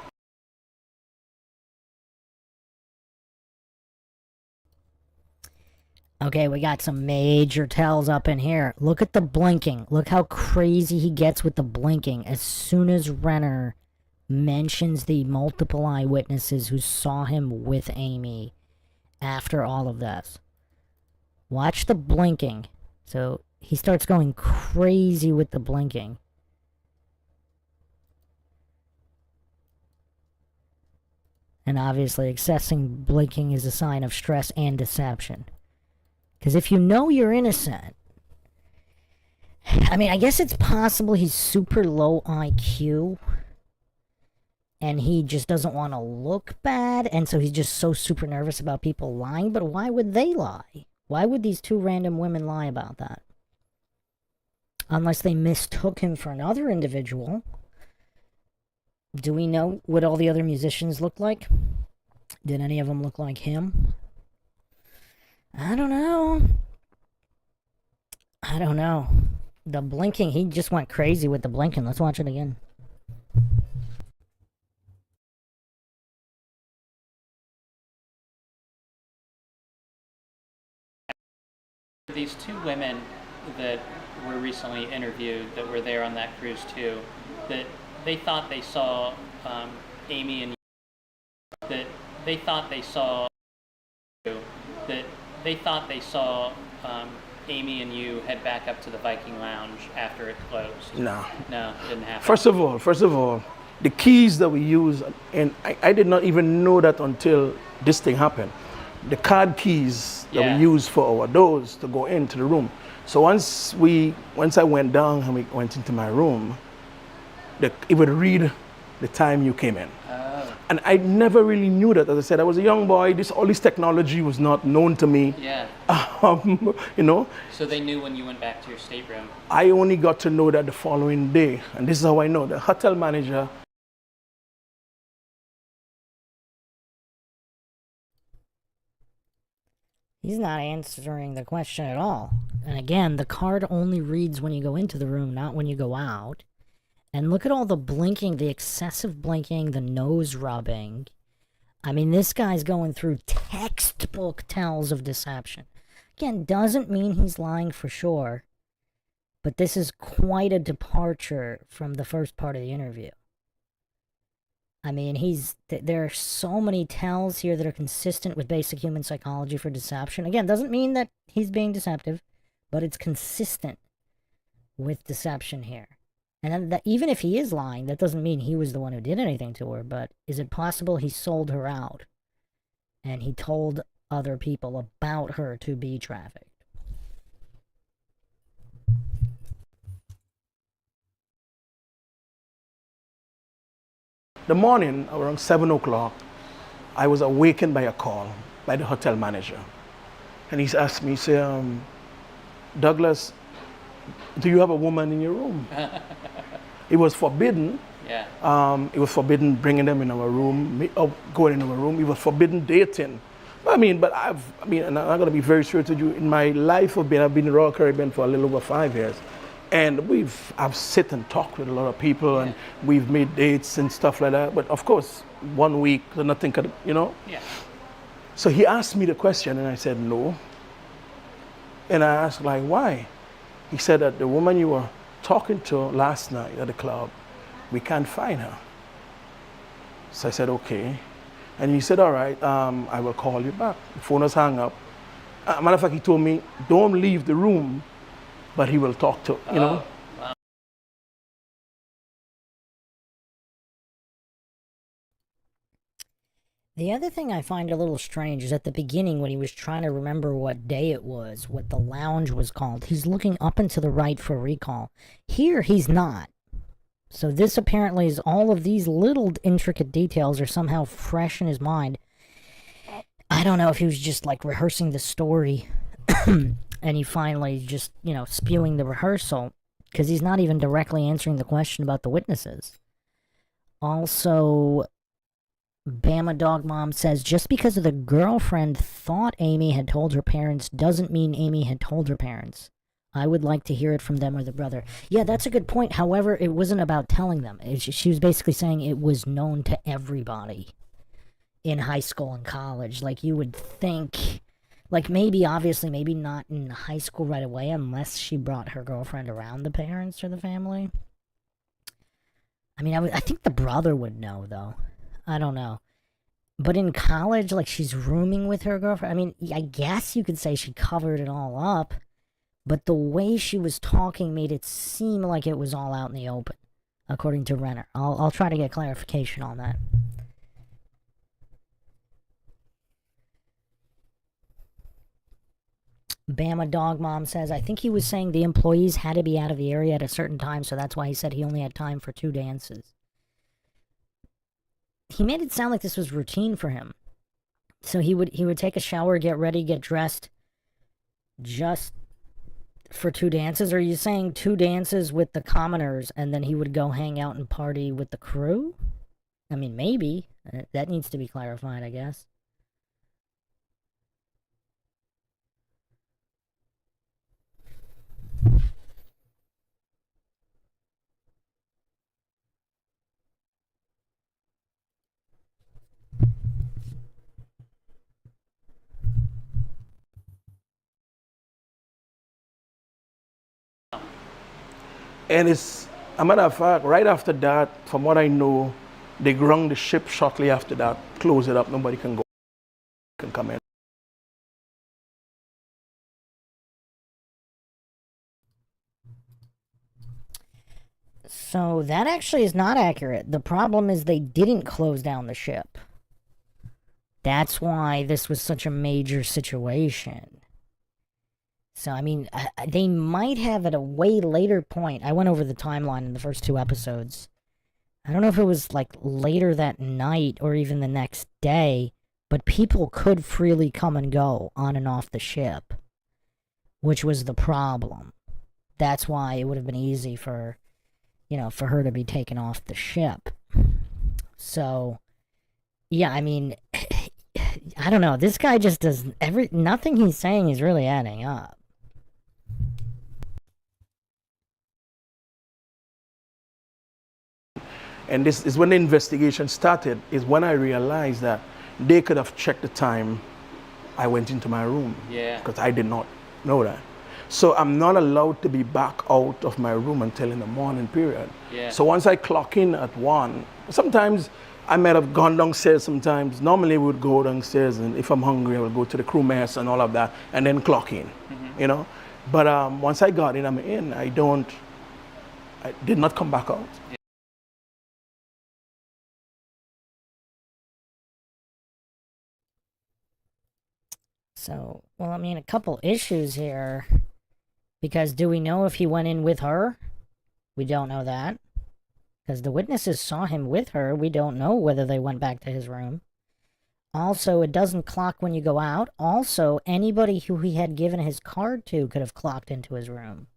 okay, we got some major tells up in here. Look at the blinking. Look how crazy he gets with the blinking. As soon as Renner mentions the multiple eyewitnesses who saw him with Amy after all of this. Watch the blinking. So he starts going crazy with the blinking. And obviously, excessive blinking is a sign of stress and deception. Because if you know you're innocent, I mean, I guess it's possible he's super low IQ and he just doesn't want to look bad, and so he's just so super nervous about people lying. But why would they lie? Why would these two random women lie about that? Unless they mistook him for another individual. Do we know what all the other musicians looked like? Did any of them look like him? I don't know. The blinking, he just went crazy with the blinking. Let's watch it again. These two women that were recently interviewed that were there on that cruise too, that they thought they saw Amy and that they thought they saw Amy and you head back up to the Viking Lounge after it closed. No, didn't happen. First of all, the keys that we use, and I did not even know that until this thing happened. The card keys that we use for our doors to go into the room. So once I went down and we went into my room, it would read the time you came in. And I never really knew that. As I said, I was a young boy. All this technology was not known to me. Yeah. You know. So they knew when you went back to your stateroom. I only got to know that the following day, and this is how I know. The hotel manager. He's not answering the question at all. And again, the card only reads when you go into the room, not when you go out. And look at all the blinking, the excessive blinking, the nose rubbing. I mean, this guy's going through textbook tells of deception. Again, doesn't mean he's lying for sure, but this is quite a departure from the first part of the interview. I mean, there are so many tells here that are consistent with basic human psychology for deception. Again, doesn't mean that he's being deceptive, but it's consistent with deception here. And then even if he is lying, that doesn't mean he was the one who did anything to her, but is it possible he sold her out and he told other people about her to be trafficked? The morning, around 7 o'clock, I was awakened by a call by the hotel manager. And he's asked me, say, Douglas, do you have a woman in your room? It was forbidden. Yeah. It was forbidden bringing them in our room, going in our room. It was forbidden dating. And I'm going to be very straight with you. In my life, I've been in the Royal Caribbean for a little over 5 years. And I've sit and talked with a lot of people, and we've made dates and stuff like that. But of course, 1 week, nothing could, you know? Yeah. So he asked me the question, and I said, no. And I asked, like, why? He said that the woman you were talking to last night at the club, we can't find her. So I said, okay. And he said, all right, I will call you back. The phone was hung up. Matter of fact, he told me, don't leave the room, but he will talk to, you know. Wow. The other thing I find a little strange is at the beginning when he was trying to remember what day it was, what the lounge was called, he's looking up and to the right for recall. Here, he's not. So this apparently is all of these little intricate details are somehow fresh in his mind. I don't know if he was just like rehearsing the story and he finally just, you know, spewing the rehearsal because he's not even directly answering the question about the witnesses. Also, Bama Dog Mom says, just because the girlfriend thought Amy had told her parents doesn't mean Amy had told her parents. I would like to hear it from them or the brother. Yeah, that's a good point. However, it wasn't about telling them. She was basically saying it was known to everybody in high school and college. Like, you would think, like, maybe, obviously, maybe not in high school right away unless she brought her girlfriend around the parents or the family. I mean, I think the brother would know, though. I don't know. But in college, like, she's rooming with her girlfriend. I mean, I guess you could say she covered it all up. But the way she was talking made it seem like it was all out in the open, according to Renner. I'll try to get clarification on that. Bama Dog Mom says, I think he was saying the employees had to be out of the area at a certain time, so that's why he said he only had time for 2 dances. He made it sound like this was routine for him. So he would take a shower, get ready, get dressed, just for 2 dances? Or are you saying 2 dances with the commoners and then he would go hang out and party with the crew? I mean, maybe. That needs to be clarified, I guess. And it's, a matter of fact, right after that, from what I know, they ground the ship shortly after that, close it up, nobody can come in. So that actually is not accurate. The problem is they didn't close down the ship. That's why this was such a major situation. So, I mean, they might have at a way later point. I went over the timeline in the first 2 episodes. I don't know if it was like later that night or even the next day, but people could freely come and go on and off the ship, which was the problem. That's why it would have been easy for, for her to be taken off the ship. So, yeah, I mean, I don't know. This guy just does nothing he's saying is really adding up. And this is when the investigation started, is when I realized that they could have checked the time I went into my room. Yeah. Because I did not know that. So I'm not allowed to be back out of my room until in the morning period. Yeah. So once I clock in at 1, sometimes I might have gone downstairs sometimes. Normally we would go downstairs, and if I'm hungry, I would go to the crew mess and all of that, and then clock in, But once I got in, I'm in. I did not come back out. Yeah. So, well, I mean, a couple issues here. Because do we know if he went in with her? We don't know that. Because the witnesses saw him with her. We don't know whether they went back to his room. Also, it doesn't clock when you go out. Also, anybody who he had given his card to could have clocked into his room.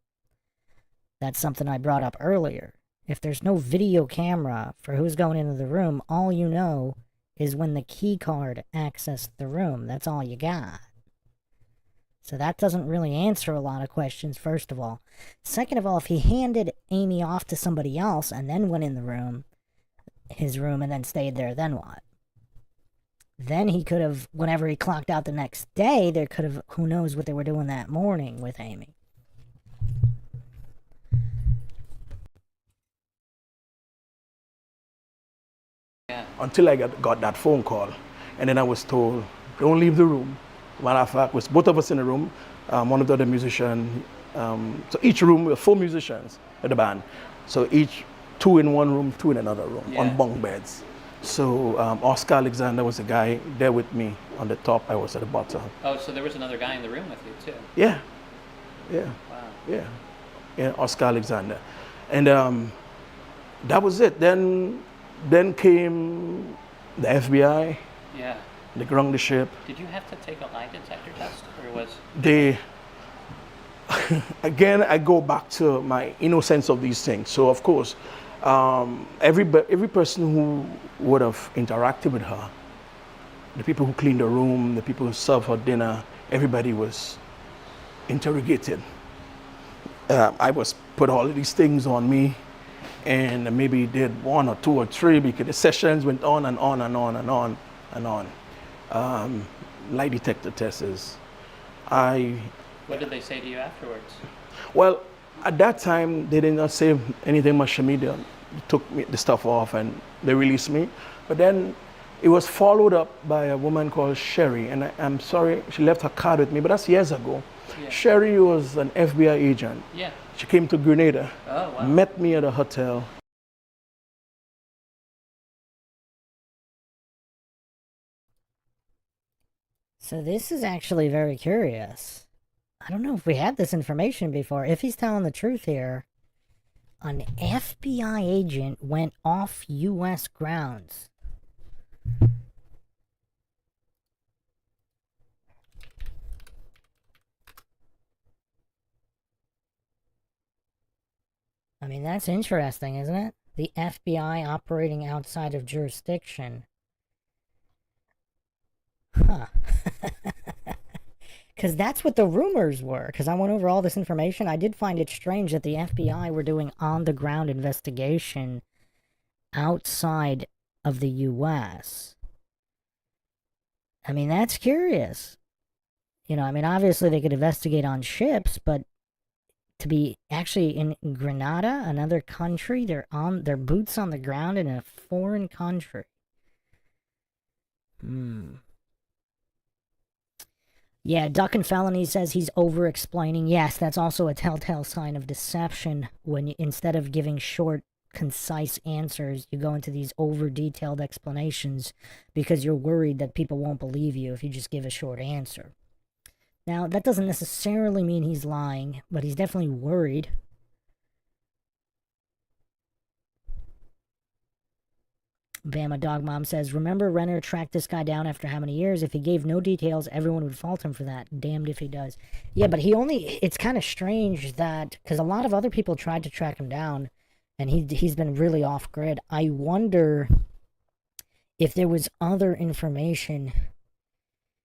That's something I brought up earlier. If there's no video camera for who's going into the room, all you know is when the key card accessed the room. That's all you got. So that doesn't really answer a lot of questions, first of all. Second of all, if he handed Amy off to somebody else and then went in the room, his room, and then stayed there, then what? Then he could have, whenever he clocked out the next day, there could have, who knows what they were doing that morning with Amy. Yeah. Until I got that phone call. And then I was told, don't leave the room. Matter of fact, was both of us in the room, one of the other musicians. So each room, we were 4 musicians at the band. So each 2 in one room, 2 in another room, on bunk beds. So Oscar Alexander was the guy there with me on the top. I was at the bottom. Oh, so there was another guy in the room with you too? Yeah. Wow. Yeah, Oscar Alexander. And that was it. Then came the FBI. Yeah. They ground the ship. Did you have to take a lie detector test, or was They, again, I go back to my innocence of these things. So of course, every person who would have interacted with her, the people who cleaned the room, the people who served her dinner, everybody was interrogated. I was put all of these things on me, and maybe did 1 or 2 or 3 because the sessions went on and on and on and on and on. Lie detector tests. What did they say to you afterwards? Well, at that time, they did not say anything much to me. They took the stuff off and they released me. But then it was followed up by a woman called Sherry. And I'm sorry, she left her card with me, but that's years ago. Yeah. Sherry was an FBI agent. Yeah. She came to Grenada, wow. Met me at a hotel. So this is actually very curious. I don't know if we had this information before. If he's telling the truth here, an FBI agent went off U.S. grounds. I mean, that's interesting, isn't it? The FBI operating outside of jurisdiction. Huh. Because that's what the rumors were. Because I went over all this information. I did find it strange that the FBI were doing on-the-ground investigation outside of the U.S. I mean, that's curious. You know, I mean, obviously they could investigate on ships, but to be actually in Grenada, another country, they're boots on the ground in a foreign country. Yeah, Duck and Felony says he's over-explaining. Yes, that's also a telltale sign of deception when instead of giving short, concise answers, you go into these over-detailed explanations because you're worried that people won't believe you if you just give a short answer. Now, that doesn't necessarily mean he's lying, but he's definitely worried. Bama Dog Mom says, remember Renner tracked this guy down after how many years? If he gave no details, everyone would fault him for that. Damned if he does. Yeah, but it's kind of strange that, because a lot of other people tried to track him down, and he's been really off grid. I wonder if there was other information,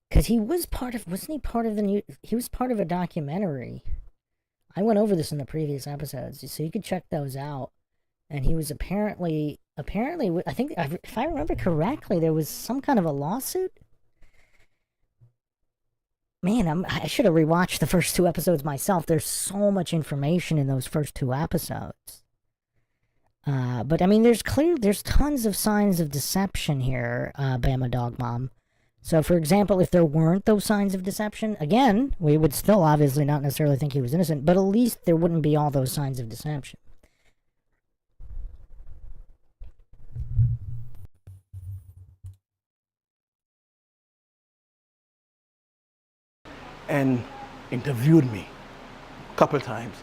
because he was wasn't he part of he was part of a documentary. I went over this in the previous episodes, so you could check those out. And he was apparently, I think, if I remember correctly, there was some kind of a lawsuit. Man, I should have rewatched the first 2 episodes myself. There's so much information in those first 2 episodes. But I mean, there's tons of signs of deception here, Bama Dog Mom. So, for example, if there weren't those signs of deception, again, we would still obviously not necessarily think he was innocent, but at least there wouldn't be all those signs of deception. And interviewed me a couple times.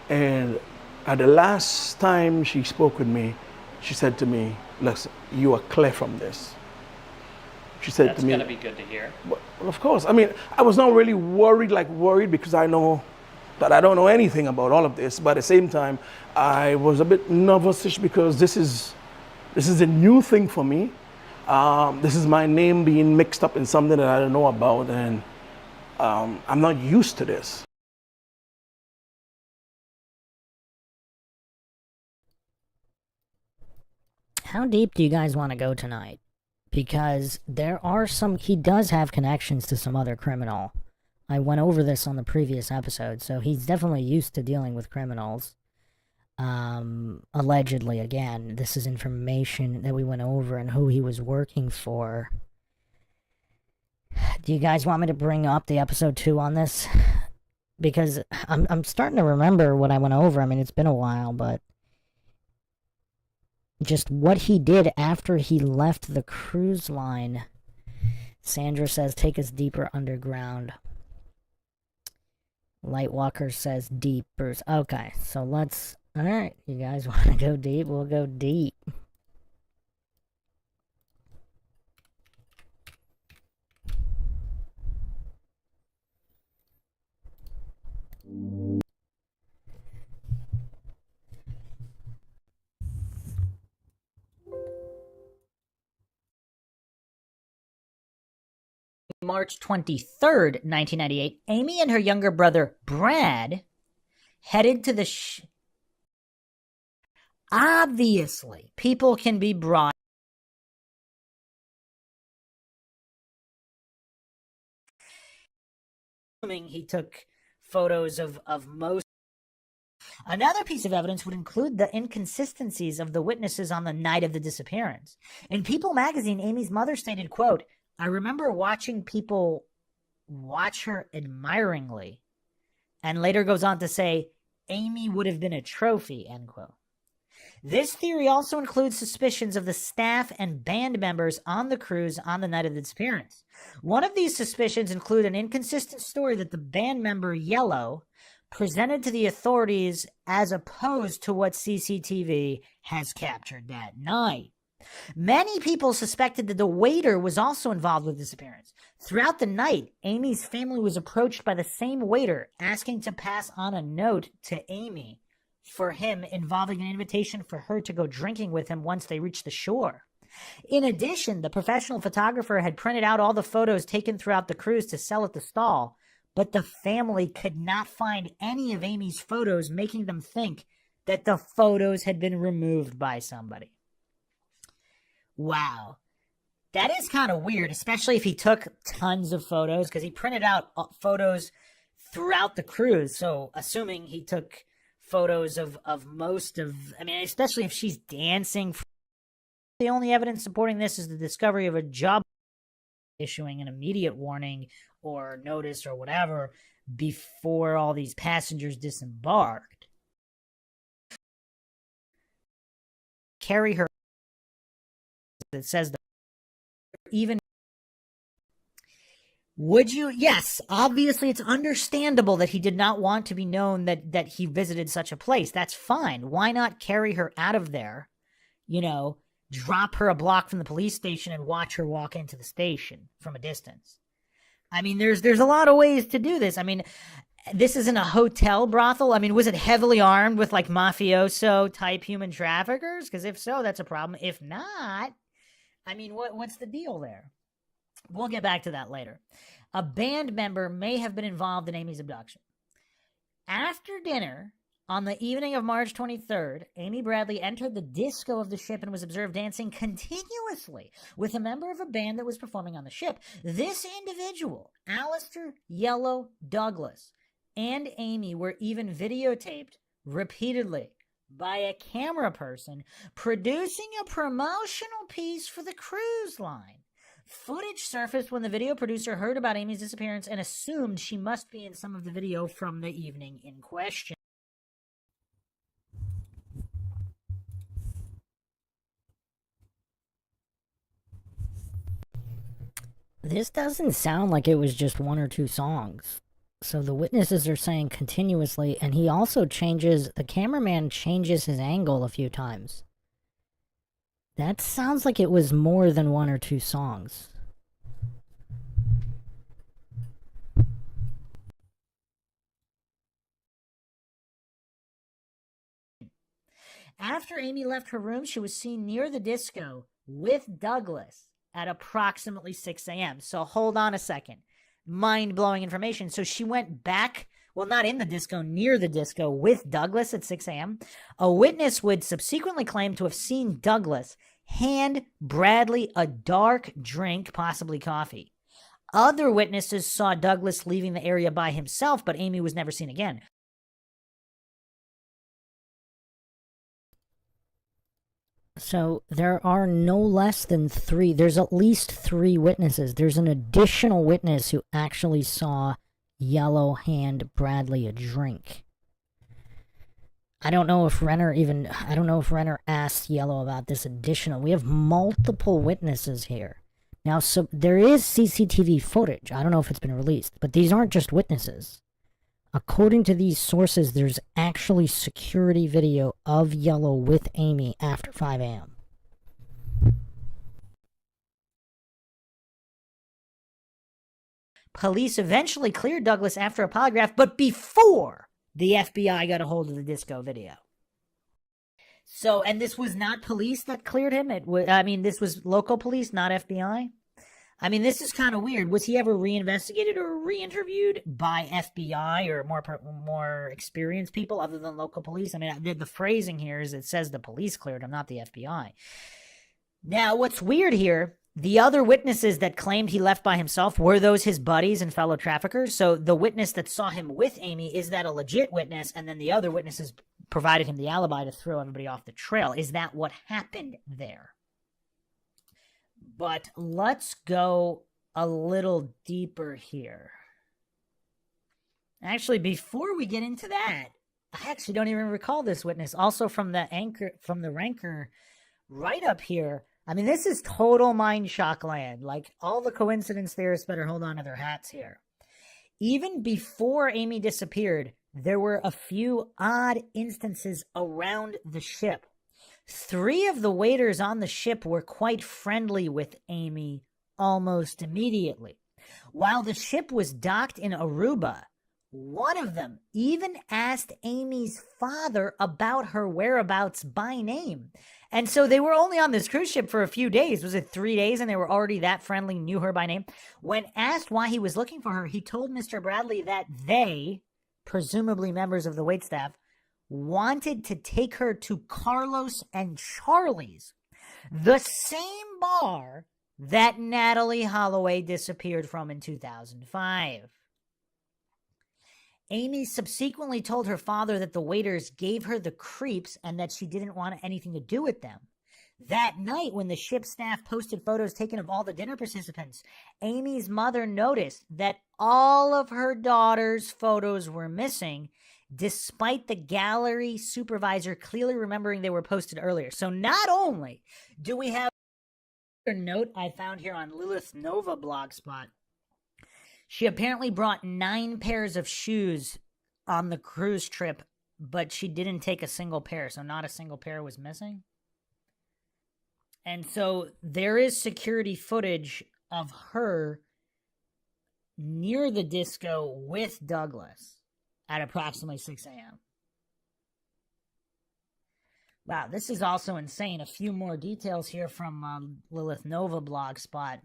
And at the last time she spoke with me, she said to me, listen, you are clear from this. She said to me, that's going to be good to hear. Well, of course. I mean, I was not really worried because I know that I don't know anything about all of this. But at the same time, I was a bit nervous because this is a new thing for me. This is my name being mixed up in something that I don't know about, and I'm not used to this. How deep do you guys want to go tonight? Because he does have connections to some other criminal. I went over this on the previous episode, so he's definitely used to dealing with criminals. Allegedly, again, this is information that we went over and who he was working for. Do you guys want me to bring up the episode 2 on this? Because I'm starting to remember what I went over. I mean, it's been a while, but just what he did after he left the cruise line. Sandra says, take us deeper underground. Lightwalker says, deepers. Okay, so alright, you guys want to go deep? We'll go deep. March 23rd, 1998, Amy and her younger brother, Brad, headed to the Obviously, people can be brought. He took photos of most. Another piece of evidence would include the inconsistencies of the witnesses on the night of the disappearance. In People magazine, Amy's mother stated, quote, I remember watching people watch her admiringly, and later goes on to say, Amy would have been a trophy, end quote. This theory also includes suspicions of the staff and band members on the cruise on the night of the disappearance. One of these suspicions include an inconsistent story that the band member Yellow presented to the authorities as opposed to what CCTV has captured that night. Many people suspected that the waiter was also involved with the disappearance. Throughout the night, Amy's family was approached by the same waiter asking to pass on a note to Amy for him involving an invitation for her to go drinking with him once they reached the shore. In addition, the professional photographer had printed out all the photos taken throughout the cruise to sell at the stall, but the family could not find any of Amy's photos, making them think that the photos had been removed by somebody. Wow. That is kind of weird, especially if he took tons of photos, because he printed out photos throughout the cruise. So assuming he took photos of most of, I mean, especially if she's dancing. The only evidence supporting this is the discovery of a job issuing an immediate warning or notice or whatever before all these passengers disembarked. Carry her. It says that even would you? Yes, obviously it's understandable that he did not want to be known that he visited such a place. That's fine. Why not carry her out of there? You know, drop her a block from the police station and watch her walk into the station from a distance. I mean, there's a lot of ways to do this. I mean, this isn't a hotel brothel. I mean, was it heavily armed with like mafioso type human traffickers? Because if so, that's a problem. If not, I mean, what's the deal there? We'll get back to that later. A band member may have been involved in Amy's abduction. After dinner, on the evening of March 23rd, Amy Bradley entered the disco of the ship and was observed dancing continuously with a member of a band that was performing on the ship. This individual, Alistair Yellow Douglas, and Amy were even videotaped repeatedly by a camera person producing a promotional piece for the cruise line. Footage surfaced when the video producer heard about Amy's disappearance and assumed she must be in some of the video from the evening in question. This doesn't sound like it was just one or two songs. So the witnesses are saying continuously, and he also the cameraman changes his angle a few times. That sounds like it was more than one or two songs. After Amy left her room, she was seen near the disco with Douglas at approximately 6 a.m. So hold on a second. Mind-blowing information. So she went back, well, not in the disco, near the disco with Douglas at 6 a.m. A witness would subsequently claim to have seen Douglas hand Bradley a dark drink, possibly coffee. Other witnesses saw Douglas leaving the area by himself, but Amy was never seen again. So there are no less than there's at least 3 witnesses. There's an additional witness who actually saw Yellow hand Bradley a drink. I don't know if Renner asked Yellow about this additional. We have multiple witnesses here. Now, so there is CCTV footage. I don't know if it's been released, but these aren't just witnesses. According to these sources, there's actually security video of Yellow with Amy after 5 a.m. Police eventually cleared Douglas after a polygraph, but before the FBI got a hold of the disco video. So, and this was not police that cleared him? This was local police, not FBI? I mean, this is kind of weird. Was he ever reinvestigated or re-interviewed by FBI or more experienced people other than local police? I mean, the phrasing here is it says the police cleared him, not the FBI. Now, what's weird here, the other witnesses that claimed he left by himself, were those his buddies and fellow traffickers? So the witness that saw him with Amy, is that a legit witness? And then the other witnesses provided him the alibi to throw everybody off the trail. Is that what happened there? But let's go a little deeper here. Actually, before we get into that, I actually don't even recall this witness. Also from the Ranker right up here. I mean, this is total mind shock land. Like, all the coincidence theorists better hold on to their hats here. Even before Amy disappeared, there were a few odd instances around the ship. 3 of the waiters on the ship were quite friendly with Amy almost immediately. While the ship was docked in Aruba, one of them even asked Amy's father about her whereabouts by name. And so they were only on this cruise ship for a few days. Was it 3 days and they were already that friendly, knew her by name? When asked why he was looking for her, he told Mr. Bradley that they, presumably members of the waitstaff, wanted to take her to Carlos and Charlie's, the same bar that Natalie Holloway disappeared from in 2005. Amy subsequently told her father that the waiters gave her the creeps and that she didn't want anything to do with them. That night, when the ship staff posted photos taken of all the dinner participants, Amy's mother noticed that all of her daughter's photos were missing, despite the gallery supervisor clearly remembering they were posted earlier. So not only do we have a note I found here on Lilith Nova Blogspot, she apparently brought 9 pairs of shoes on the cruise trip, but she didn't take a single pair, so not a single pair was missing. And so there is security footage of her near the disco with Douglas at approximately 6 a.m. Wow, this is also insane. A few more details here from Lilith Nova Blogspot.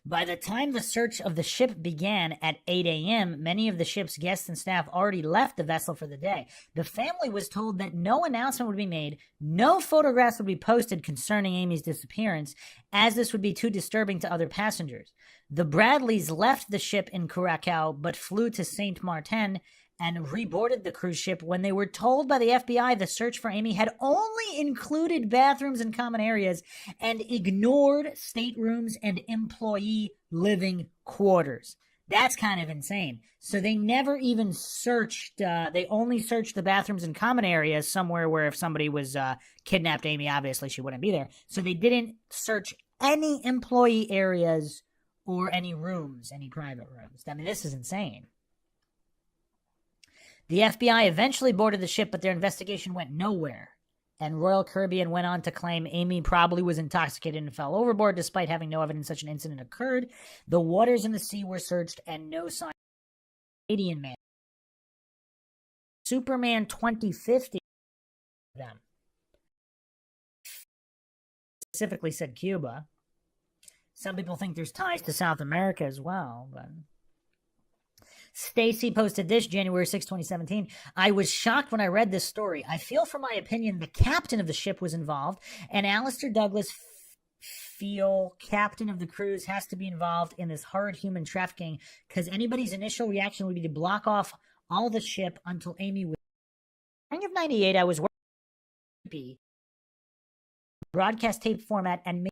By the time the search of the ship began at 8 a.m., many of the ship's guests and staff already left the vessel for the day. The family was told that no announcement would be made, no photographs would be posted concerning Amy's disappearance, as this would be too disturbing to other passengers. The Bradleys left the ship in Curacao, but flew to Saint Martin and reboarded the cruise ship when they were told by the FBI the search for Amy had only included bathrooms and common areas and ignored staterooms and employee living quarters. That's kind of insane. So they never even searched, they only searched the bathrooms and common areas somewhere where if somebody was kidnapped Amy, obviously she wouldn't be there. So they didn't search any employee areas or any rooms, any private rooms. I mean, this is insane. The FBI eventually boarded the ship, but their investigation went nowhere. And Royal Caribbean went on to claim Amy probably was intoxicated and fell overboard, despite having no evidence such an incident occurred. The waters in the sea were searched, and no sign of a Canadian man. Superman 2050 them. Specifically said Cuba. Some people think there's ties to South America as well, but... Stacy posted this January 6, 2017. I was shocked when I read this story. I feel for my opinion the captain of the ship was involved, and Alistair Douglas feel captain of the cruise has to be involved in this horrid human trafficking because anybody's initial reaction would be to block off all the ship until Amy was... In the spring of 98, I was working broadcast tape format and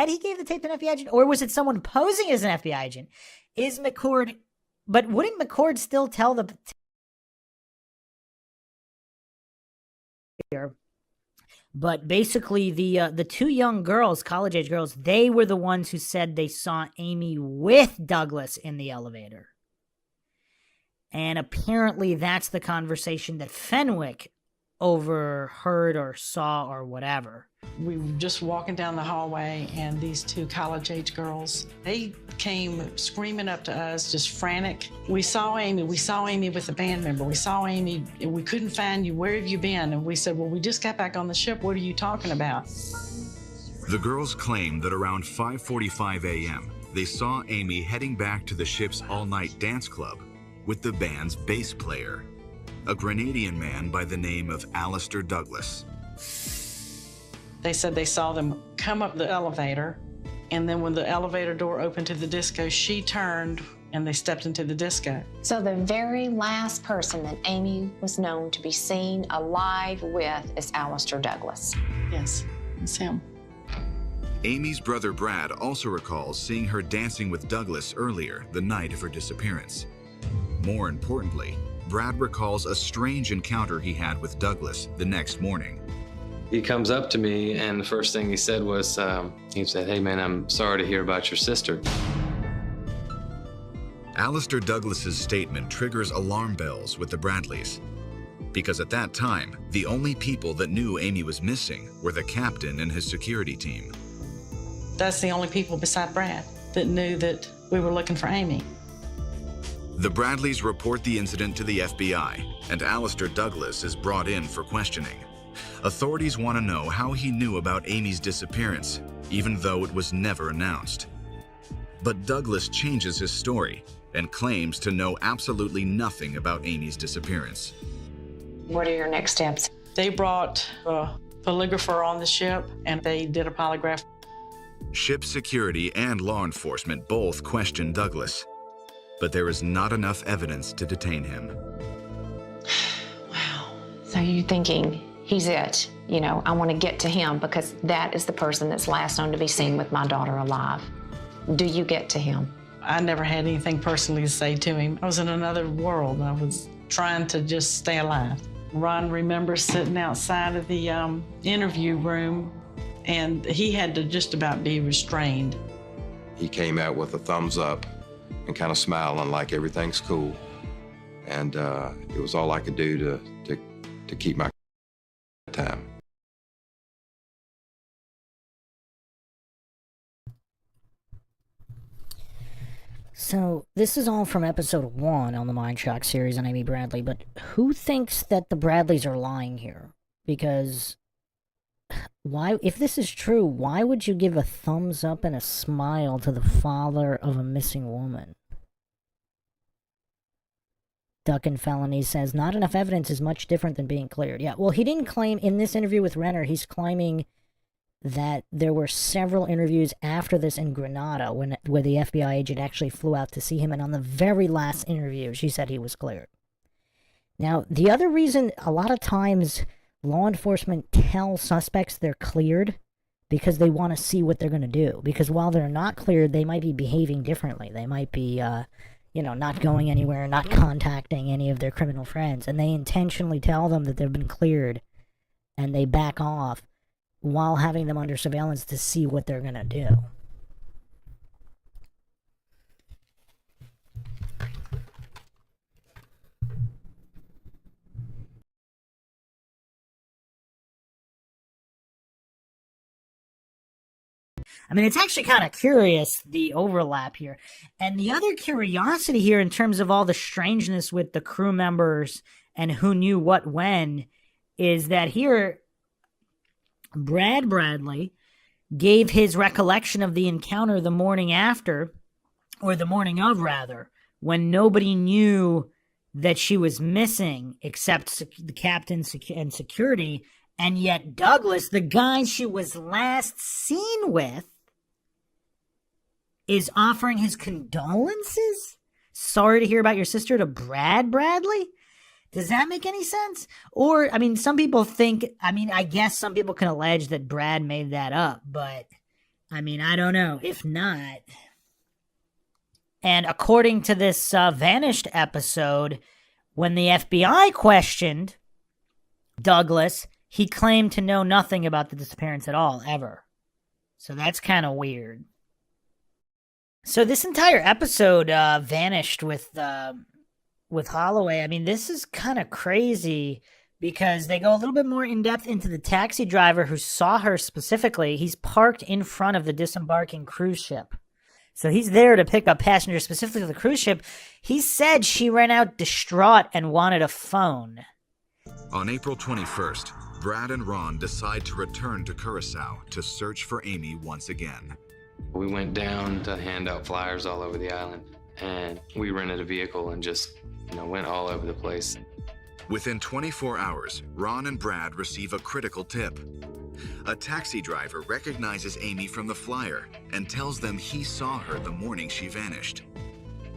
he gave the tape to an FBI agent, or was it someone posing as an FBI agent? Is McCord... But wouldn't McCord still tell the... But basically, the two young girls, college-age girls, they were the ones who said they saw Amy with Douglas in the elevator. And apparently that's the conversation that Fenwick overheard or saw or whatever. We were just walking down the hallway, and these two college-age girls, they came screaming up to us, just frantic. We saw Amy with a band member. We saw Amy, and we couldn't find you. Where have you been? And we said, well, we just got back on the ship. What are you talking about? The girls claimed that around 5:45 a.m., they saw Amy heading back to the ship's all-night dance club with the band's bass player, a Grenadian man by the name of Alistair Douglas. They said they saw them come up the elevator, and then when the elevator door opened to the disco, she turned and they stepped into the disco. So the very last person that Amy was known to be seen alive with is Alistair Douglas. Yes, it's him. Amy's brother Brad also recalls seeing her dancing with Douglas earlier the night of her disappearance. More importantly, Brad recalls a strange encounter he had with Douglas the next morning. He comes up to me, and the first thing he said was, he said, "Hey man, I'm sorry to hear about your sister." Alistair Douglas's statement triggers alarm bells with the Bradleys, because at that time, the only people that knew Amy was missing were the captain and his security team. That's the only people beside Brad that knew that we were looking for Amy. The Bradleys report the incident to the FBI, and Alistair Douglas is brought in for questioning. Authorities want to know how he knew about Amy's disappearance, even though it was never announced. But Douglas changes his story and claims to know absolutely nothing about Amy's disappearance. What are your next steps? They brought a polygrapher on the ship, and they did a polygraph. Ship security and law enforcement both question Douglas, but there is not enough evidence to detain him. Wow. So you're thinking, he's it. You know, I want to get to him because that is the person that's last known to be seen with my daughter alive. Do you get to him? I never had anything personally to say to him. I was in another world. I was trying to just stay alive. Ron remembers sitting outside of the interview room, and he had to just about be restrained. He came out with a thumbs up and kind of smiling like everything's cool. And it was all I could do to keep my time. So, this is all from episode 1 on the MINDSHOCK series on Amy Bradley, but who thinks that the Bradleys are lying here? Because, why, if this is true, why would you give a thumbs up and a smile to the father of a missing woman? Duck and Felony says, not enough evidence is much different than being cleared. Yeah, well, he didn't claim, in this interview with Renner, he's claiming that there were several interviews after this in Grenada where the FBI agent actually flew out to see him, and on the very last interview, she said he was cleared. Now, the other reason a lot of times law enforcement tell suspects they're cleared because they want to see what they're going to do. Because while they're not cleared, they might be behaving differently. They might be, not going anywhere, not contacting any of their criminal friends, and they intentionally tell them that they've been cleared, and they back off while having them under surveillance to see what they're going to do. I mean, it's actually kind of curious, the overlap here. And the other curiosity here in terms of all the strangeness with the crew members and who knew what when is that here Brad Bradley gave his recollection of the encounter the morning after, or the morning of rather, when nobody knew that she was missing except the captain and security, and yet Douglas, the guy she was last seen with, is offering his condolences? Sorry to hear about your sister to Brad Bradley? Does that make any sense? Or, I mean, some people think, I guess some people can allege that Brad made that up, but, I don't know. If not. And according to this Vanished episode, when the FBI questioned Douglas, he claimed to know nothing about the disappearance at all, ever. So that's kind of weird. So this entire episode, Vanished with Holloway, this is kind of crazy because they go a little bit more in depth into the taxi driver who saw her specifically. He's parked in front of the disembarking cruise ship. So he's there to pick up passengers specifically to the cruise ship. He said she ran out distraught and wanted a phone. On April 21st, Brad and Ron decide to return to Curacao to search for Amy once again. We went down to hand out flyers all over the island, and we rented a vehicle and just, went all over the place. Within 24 hours, Ron and Brad receive a critical tip. A taxi driver recognizes Amy from the flyer and tells them he saw her the morning she vanished.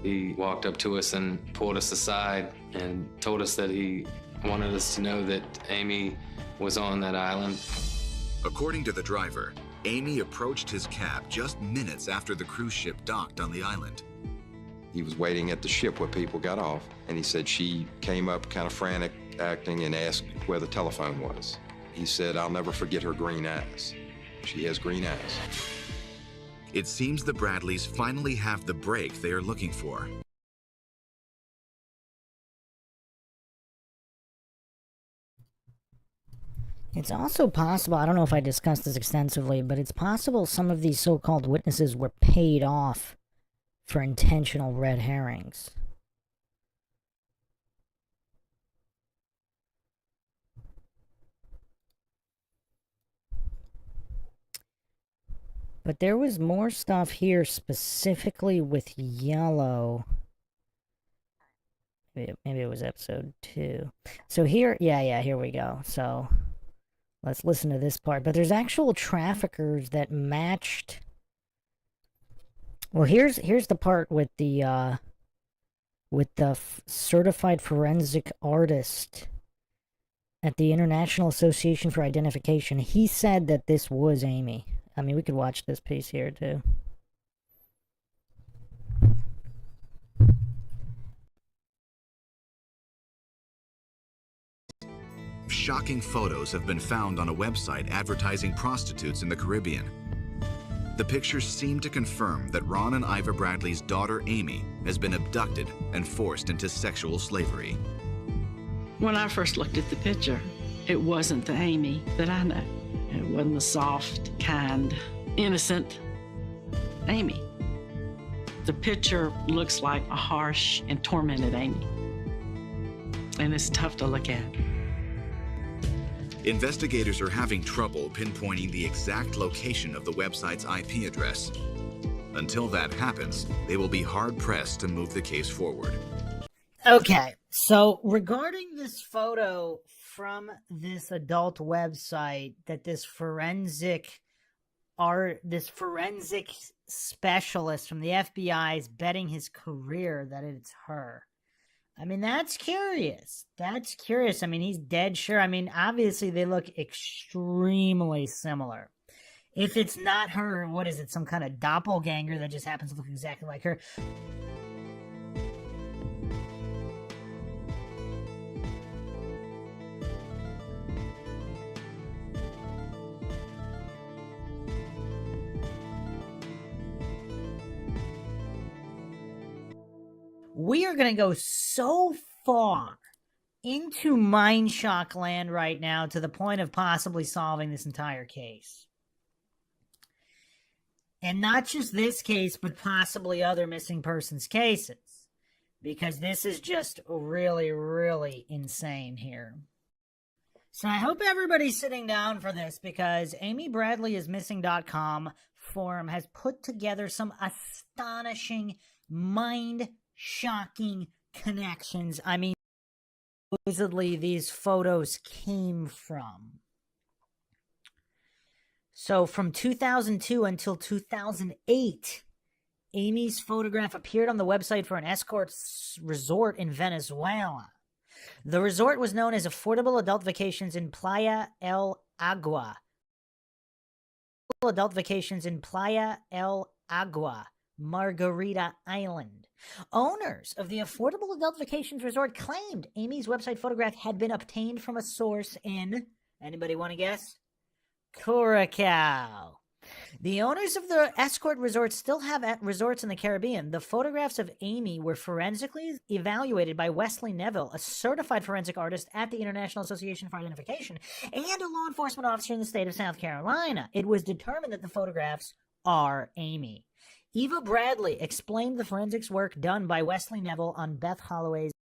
He walked up to us and pulled us aside and told us that he wanted us to know that Amy was on that island. According to the driver, Amy approached his cab just minutes after the cruise ship docked on the island. He was waiting at the ship where people got off, and he said she came up kind of frantic, acting, and asked where the telephone was. He said, "I'll never forget her green eyes. She has green eyes." It seems the Bradleys finally have the break they are looking for. It's also possible, I don't know if I discussed this extensively, but it's possible some of these so-called witnesses were paid off for intentional red herrings. But there was more stuff here specifically with yellow. Maybe it was episode 2. So here, yeah, here we go. So let's listen to this part. But there's actual traffickers that matched. Well, here's the part with the certified forensic artist at the International Association for Identification. He said that this was Amy. We could watch this piece here too. Shocking photos have been found on a website advertising prostitutes in the Caribbean. The pictures seem to confirm that Ron and Iva Bradley's daughter Amy has been abducted and forced into sexual slavery. When I first looked at the picture, it wasn't the Amy that I know. It wasn't the soft, kind, innocent Amy. The picture looks like a harsh and tormented Amy. And it's tough to look at. Investigators are having trouble pinpointing the exact location of the website's IP address. Until that happens, they will be hard-pressed to move the case forward. Okay, so regarding this photo from this adult website that this forensic specialist from the FBI is betting his career that it's her. I mean, that's curious. That's curious. I mean, he's dead sure. I mean, obviously they look extremely similar. If it's not her, what is it? Some kind of doppelganger that just happens to look exactly like her. We are going to go so far into MINDSHOCK land right now to the point of possibly solving this entire case. And not just this case, but possibly other missing persons cases. Because this is just really, really insane here. So I hope everybody's sitting down for this, because Amy Bradley is missing.com forum has put together some astonishing, mind-shocking connections. I mean, supposedly these photos came from. So from 2002 until 2008, Amy's photograph appeared on the website for an Escort resort in Venezuela. The resort was known as Affordable Adult Vacations in Playa El Agua. Adult Vacations in Playa El Agua, Margarita Island. Owners of the Affordable Adult Vacations Resort claimed Amy's website photograph had been obtained from a source in, anybody want to guess? Curacao. The owners of the Escort resort still have resorts in the Caribbean. The photographs of Amy were forensically evaluated by Wesley Neville, a certified forensic artist at the International Association for Identification, and a law enforcement officer in the state of South Carolina. It was determined that the photographs are Amy. Eva Bradley explained the forensics work done by Wesley Neville on Beth Holloway's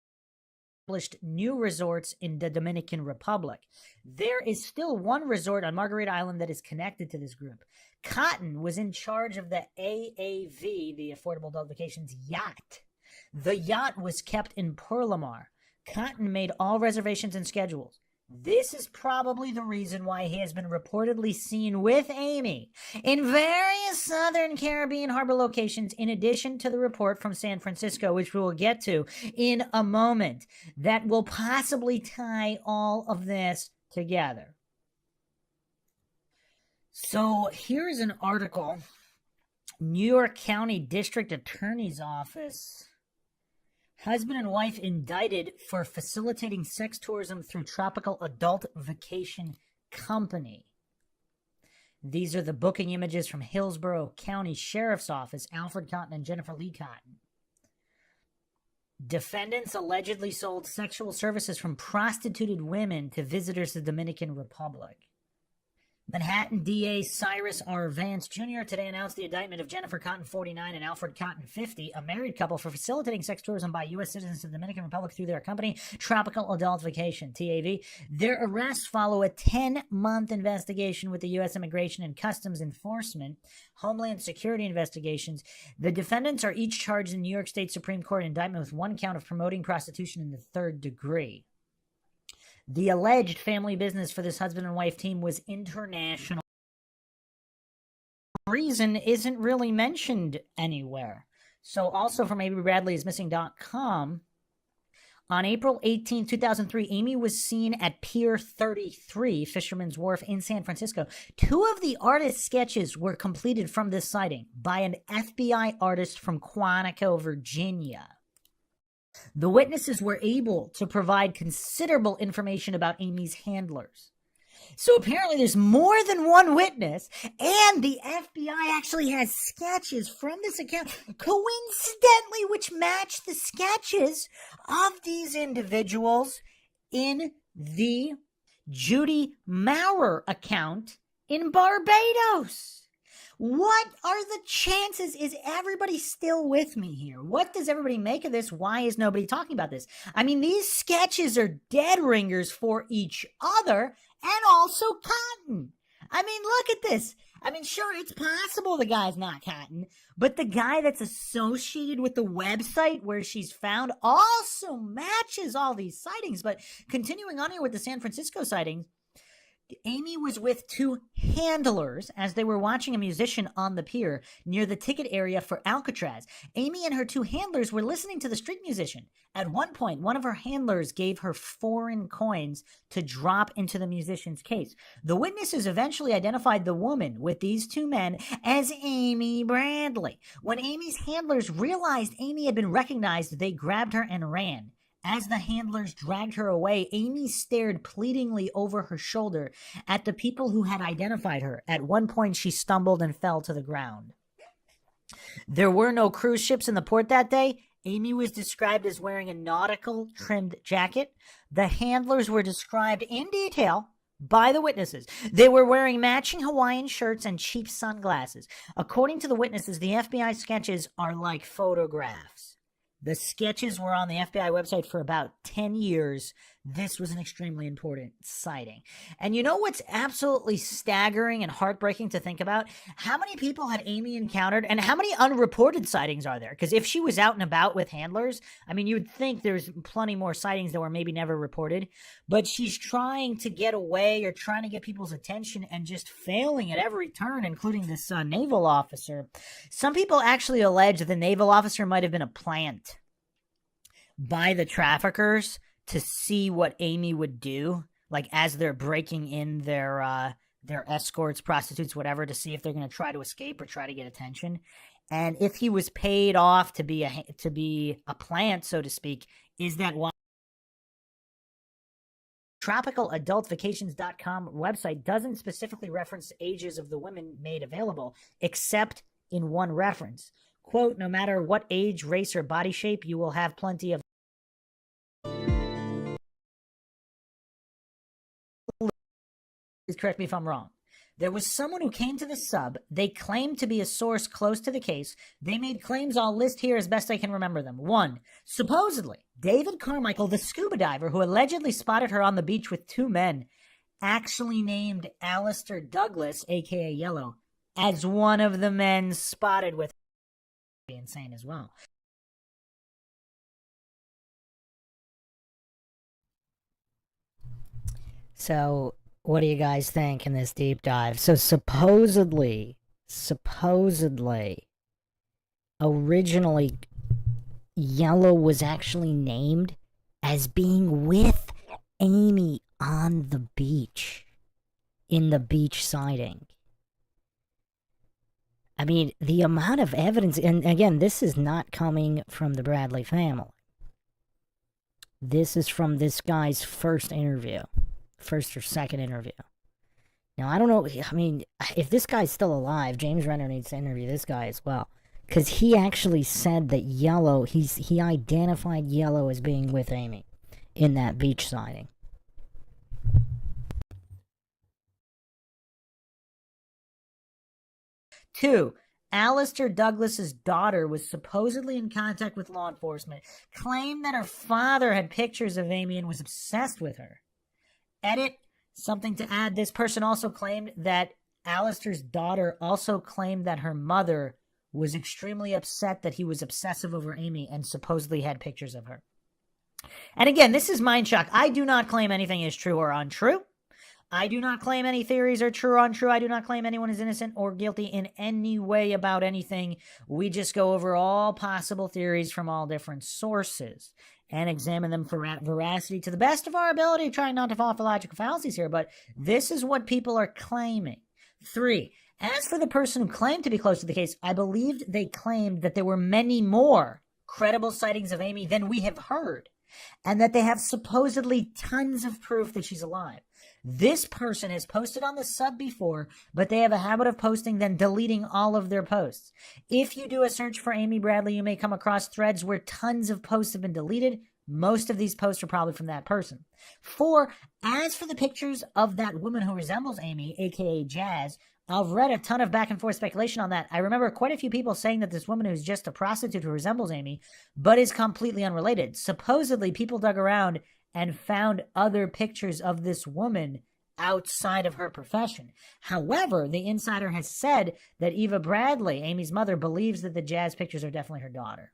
established new resorts in the Dominican Republic. There is still one resort on Margarita Island that is connected to this group. Cotton was in charge of the AAV, the Affordable Adult Vacations yacht. The yacht was kept in Perlamar. Cotton made all reservations and schedules. This is probably the reason why he has been reportedly seen with Amy in various Southern Caribbean harbor locations, in addition to the report from San Francisco, which we will get to in a moment, that will possibly tie all of this together. So here's an article. New York County District Attorney's Office. Husband and wife indicted for facilitating sex tourism through Tropical Adult Vacation Company. These are the booking images from Hillsborough County Sheriff's Office, Alfred Cotton and Jennifer Lee Cotton. Defendants allegedly sold sexual services from prostituted women to visitors to the Dominican Republic. Manhattan DA Cyrus R. Vance Jr. today announced the indictment of Jennifer Cotton, 49, and Alfred Cotton, 50, a married couple, for facilitating sex tourism by U.S. citizens to the Dominican Republic through their company, Tropical Adult Vacation, TAV. Their arrests follow a 10-month investigation with the U.S. Immigration and Customs Enforcement, Homeland Security investigations. The defendants are each charged in New York State Supreme Court indictment with one count of promoting prostitution in the third degree. The alleged family business for this husband and wife team was international. The reason isn't really mentioned anywhere. So also from Amy Bradley is missing.com, on April 18, 2003, Amy was seen at Pier 33, Fisherman's Wharf in San Francisco. Two of the artist's sketches were completed from this sighting by an FBI artist from Quantico, Virginia. The witnesses were able to provide considerable information about Amy's handlers. So apparently there's more than one witness, and the FBI actually has sketches from this account, coincidentally, which match the sketches of these individuals in the Judy Maurer account in Barbados. What are the chances? Is everybody still with me here? What does everybody make of this? Why is nobody talking about this? I mean, these sketches are dead ringers for each other and also Cotton. I mean, look at this. I mean, sure, it's possible the guy's not Cotton, but the guy that's associated with the website where she's found also matches all these sightings. But continuing on here with the San Francisco sightings, Amy was with two handlers as they were watching a musician on the pier near the ticket area for Alcatraz. Amy and her two handlers were listening to the street musician. At one point, one of her handlers gave her foreign coins to drop into the musician's case. The witnesses eventually identified the woman with these two men as Amy Bradley. When Amy's handlers realized Amy had been recognized, they grabbed her and ran. As the handlers dragged her away, Amy stared pleadingly over her shoulder at the people who had identified her. At one point, she stumbled and fell to the ground. There were no cruise ships in the port that day. Amy was described as wearing a nautical trimmed jacket. The handlers were described in detail by the witnesses. They were wearing matching Hawaiian shirts and cheap sunglasses. According to the witnesses, the FBI sketches are like photographs. The sketches were on the FBI website for about 10 years. This was an extremely important sighting. And you know what's absolutely staggering and heartbreaking to think about? How many people had Amy encountered and how many unreported sightings are there? Because if she was out and about with handlers, I mean, you would think there's plenty more sightings that were maybe never reported. But she's trying to get away or trying to get people's attention and just failing at every turn, including this naval officer. Some people actually allege that the naval officer might have been a plant by the traffickers to see what Amy would do, like as they're breaking in their escorts, prostitutes, whatever, to see if they're going to try to escape or try to get attention. And if he was paid off to be a plant, so to speak, is that why? TropicalAdultVacations.com website doesn't specifically reference ages of the women made available, except in one reference. Quote, no matter what age, race, or body shape, you will have plenty of. Please correct me if I'm wrong. There was someone who came to the sub. They claimed to be a source close to the case. They made claims I'll list here as best I can remember them. 1. Supposedly, David Carmichael, the scuba diver who allegedly spotted her on the beach with two men, actually named Alistair Douglas, a.k.a. Yellow, as one of the men spotted with her. Insane as well. So, what do you guys think in this deep dive? So supposedly, originally, Yellow was actually named as being with Amy on the beach, in the beach sighting. I mean, the amount of evidence, and again, this is not coming from the Bradley family. This is from this guy's first or second interview. Now, I don't know, I mean, if this guy's still alive, James Renner needs to interview this guy as well. Because he actually said that Yellow, he identified Yellow as being with Amy in that beach sighting. Two, Alistair Douglas's daughter was supposedly in contact with law enforcement, claimed that her father had pictures of Amy and was obsessed with her. Edit, something to add, this person also claimed that Alistair's daughter also claimed that her mother was extremely upset that he was obsessive over Amy and supposedly had pictures of her. And again, this is MINDSHOCK. I do not claim anything is true or untrue. I do not claim any theories are true or untrue. I do not claim anyone is innocent or guilty in any way about anything. We just go over all possible theories from all different sources and examine them for veracity to the best of our ability, trying not to fall for logical fallacies here, but this is what people are claiming. 3, as for the person who claimed to be close to the case, I believed they claimed that there were many more credible sightings of Amy than we have heard, and that they have supposedly tons of proof that she's alive. This person has posted on the sub before, but they have a habit of posting then deleting all of their posts. If you do a search for Amy Bradley, you may come across threads where tons of posts have been deleted. Most of these posts are probably from that person. 4, as for the pictures of that woman who resembles Amy, aka Jazz, I've read a ton of back and forth speculation on that. I remember quite a few people saying that this woman who's just a prostitute who resembles Amy, but is completely unrelated. Supposedly, people dug around and found other pictures of this woman outside of her profession. However, the insider has said that Eva Bradley, Amy's mother, believes that the jazz pictures are definitely her daughter.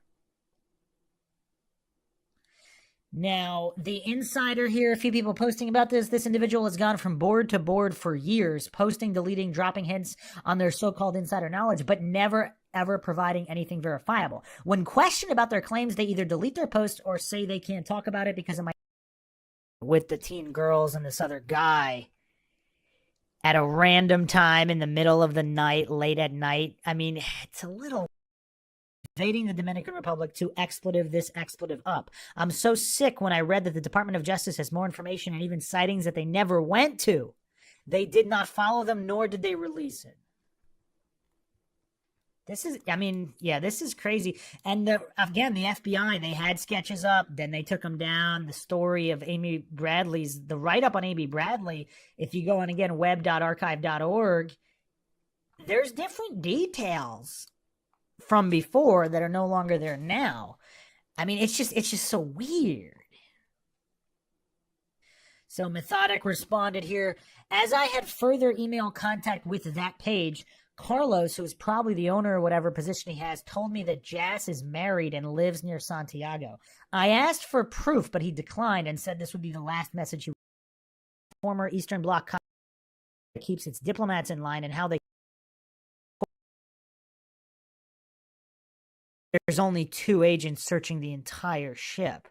Now, the insider here, a few people posting about this. This individual has gone from board to board for years, posting, deleting, dropping hints on their so-called insider knowledge, but never, ever providing anything verifiable. When questioned about their claims, they either delete their post or say they can't talk about it because it might with the teen girls and this other guy at a random time in the middle of the night, late at night. I mean, it's a little invading the Dominican Republic to expletive this, expletive up. I'm so sick when I read that the Department of Justice has more information and even sightings that they never went to. They did not follow them, nor did they release it. This is, I mean, yeah, this is crazy. And again, the FBI, they had sketches up, then they took them down. The story of Amy Bradley's, the write-up on Amy Bradley, if you go on, again, web.archive.org, there's different details from before that are no longer there now. I mean, it's just so weird. So Methodic responded here, as I had further email contact with that page, Carlos, who is probably the owner or whatever position he has, told me that Jazz is married and lives near Santiago. I asked for proof, but he declined and said this would be the last message he would. Former Eastern Bloc keeps its diplomats in line and how they. There's only 2 agents searching the entire ship.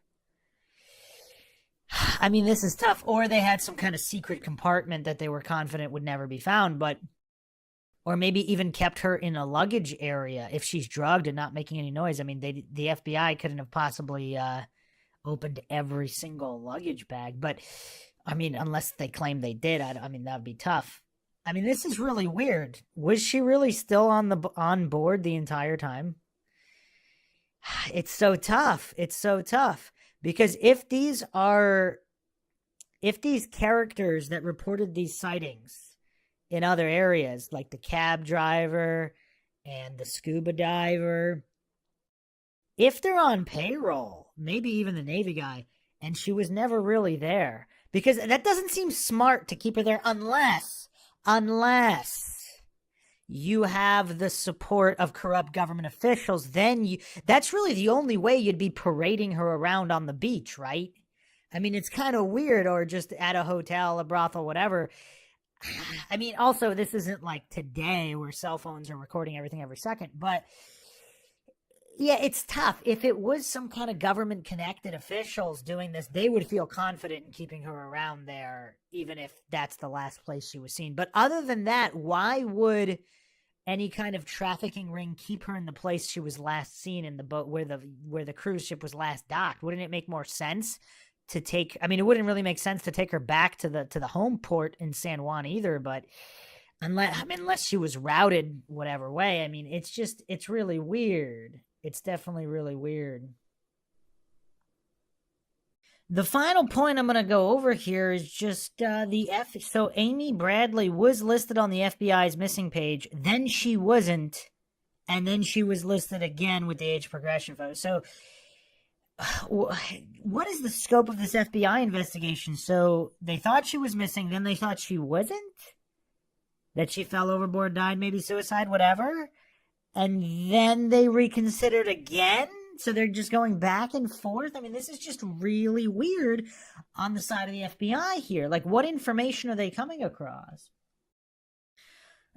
I mean, this is tough. Or they had some kind of secret compartment that they were confident would never be found, but or maybe even kept her in a luggage area if she's drugged and not making any noise. I mean, the FBI couldn't have possibly opened every single luggage bag, but I mean, unless they claim they did, I mean, that would be tough. I mean, this is really weird. Was she really still on board the entire time? It's so tough. It's so tough because if these characters that reported these sightings in other areas, like the cab driver and the scuba diver, if they're on payroll, maybe even the Navy guy, and she was never really there, because that doesn't seem smart to keep her there unless you have the support of corrupt government officials, then that's really the only way you'd be parading her around on the beach, right? I mean, it's kind of weird, or just at a hotel, a brothel, whatever. I mean, also, this isn't like today where cell phones are recording everything every second, but yeah, it's tough. If it was some kind of government-connected officials doing this, they would feel confident in keeping her around there, even if that's the last place she was seen. But other than that, why would any kind of trafficking ring keep her in the place she was last seen in the boat where the cruise ship was last docked? Wouldn't it make more sense to take? I mean, it wouldn't really make sense to take her back to the home port in San Juan either. But unless she was routed whatever way, I mean, it's really weird. It's definitely really weird. The final point I'm going to go over here is just so Amy Bradley was listed on the FBI's missing page, then she wasn't, and then she was listed again with the age progression photo. So what is the scope of this FBI investigation? So they thought she was missing, then they thought she wasn't? That she fell overboard, died, maybe suicide, whatever? And then they reconsidered again? So they're just going back and forth? I mean, this is just really weird on the side of the FBI here. Like, what information are they coming across?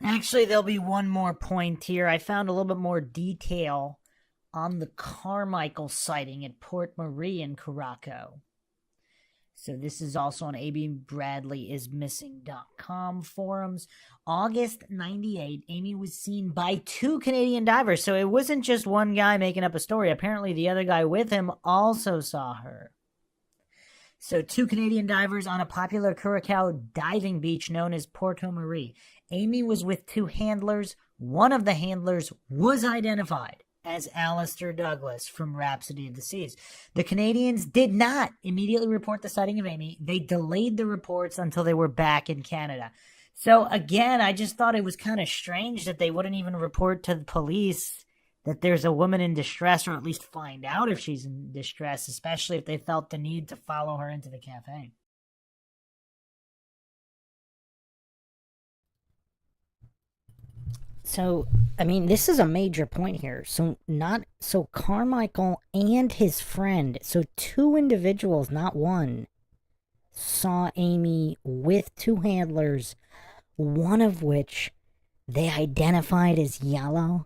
Actually, there'll be one more point here. I found a little bit more detail on the Carmichael sighting at Port Marie in Curaçao. So this is also on amybradleyismissing.com forums. August 98, Amy was seen by 2 Canadian divers. So it wasn't just one guy making up a story. Apparently the other guy with him also saw her. So 2 Canadian divers on a popular Curaçao diving beach known as Porto Marie. Amy was with 2 handlers. One of the handlers was identified as Alistair Douglas from Rhapsody of the Seas. The Canadians did not immediately report the sighting of Amy. They delayed the reports until they were back in Canada. So again, I just thought it was kind of strange that they wouldn't even report to the police that there's a woman in distress, or at least find out if she's in distress, especially if they felt the need to follow her into the cafe. So, I mean, this is a major point here. So Carmichael and his friend, so two individuals, not one, saw Amy with two handlers, one of which they identified as Yellow.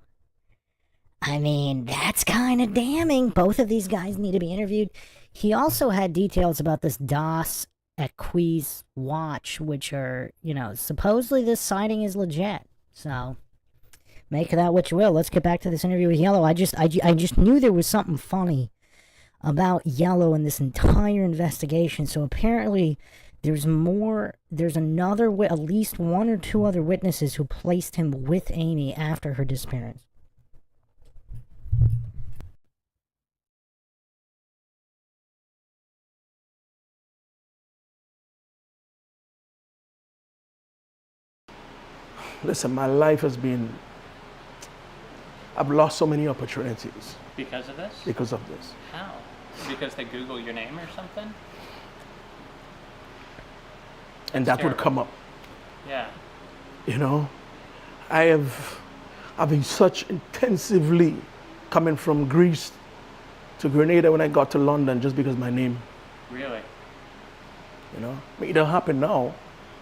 I mean, that's kind of damning. Both of these guys need to be interviewed. He also had details about this Das Equis watch, which are, supposedly this sighting is legit. So, make of that what you will. Let's get back to this interview with Yellow. I just knew there was something funny about Yellow in this entire investigation. So apparently there's at least one or two other witnesses who placed him with Amy after her disappearance. Listen, my life has been, I've lost so many opportunities Because of this? because of this. How? Because they Google your name or something? And that would terrible. come up. Yeah. I've been such intensively coming from Greece to Grenada when I got to London just because my name, Really? It don't happen now.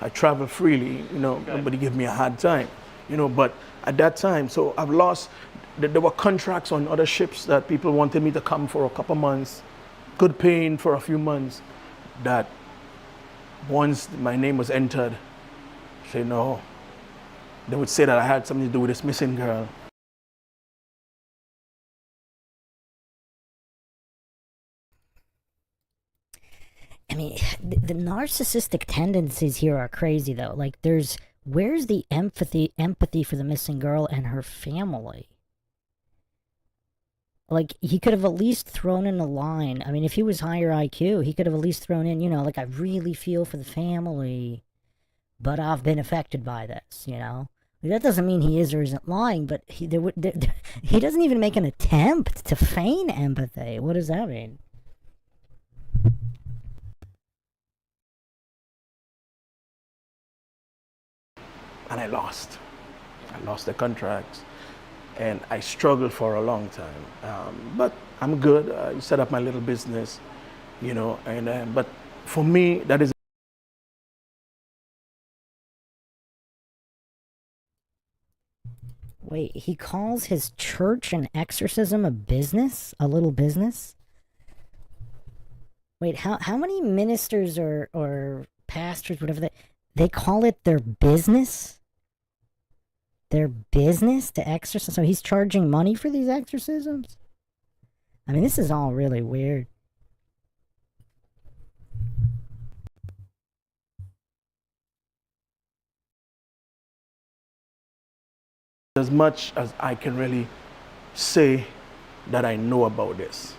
I travel freely, nobody give me a hard time, but at that time, so I've lost, there were contracts on other ships that people wanted me to come for a couple months, good paying for a few months, that once my name was entered, say no, they would say that I had something to do with this missing girl. I mean, the narcissistic tendencies here are crazy, though. Like, where's the empathy for the missing girl and her family? Like, he could have at least thrown in a line. I mean, if he was higher IQ, he could have at least thrown in, like, I really feel for the family, but I've been affected by this, That doesn't mean he is or isn't lying, but he doesn't even make an attempt to feign empathy. What does that mean? And I lost. I lost the contracts, and I struggled for a long time. But I'm good. I set up my little business, but for me, that is. Wait, he calls his church and exorcism a business? A little business? Wait, how many ministers or pastors, whatever they call it their business? Their business to exorcise? So he's charging money for these exorcisms? I mean, this is all really weird. As much as I can really say that I know about this.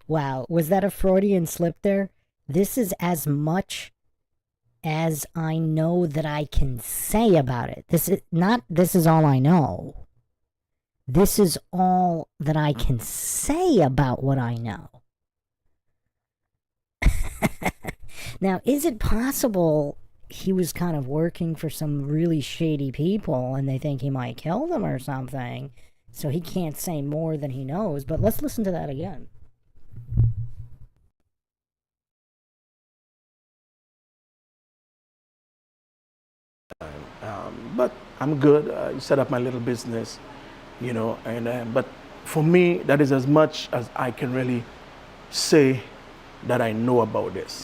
Wow, was that a Freudian slip there? This is as much as I know that I can say about it. This is all I know. This is all that I can say about what I know. Now, is it possible he was kind of working for some really shady people and they think he might kill them or something, so he can't say more than he knows? But let's listen to that again. But I'm good. I set up my little business, but for me, that is as much as I can really say that I know about this.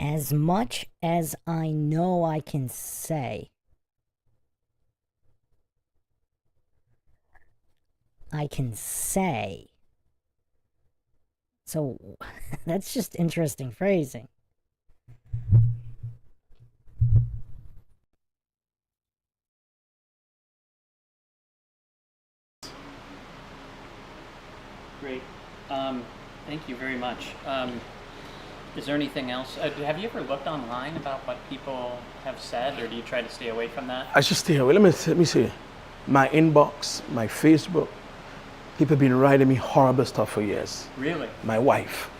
As much as I know I can say. I can say. So, that's just interesting phrasing. Great. Thank you very much. Is there anything else? Have you ever looked online about what people have said, or do you try to stay away from that? I just stay away. Let me see. My inbox, my Facebook, people have been writing me horrible stuff for years. Really? My wife,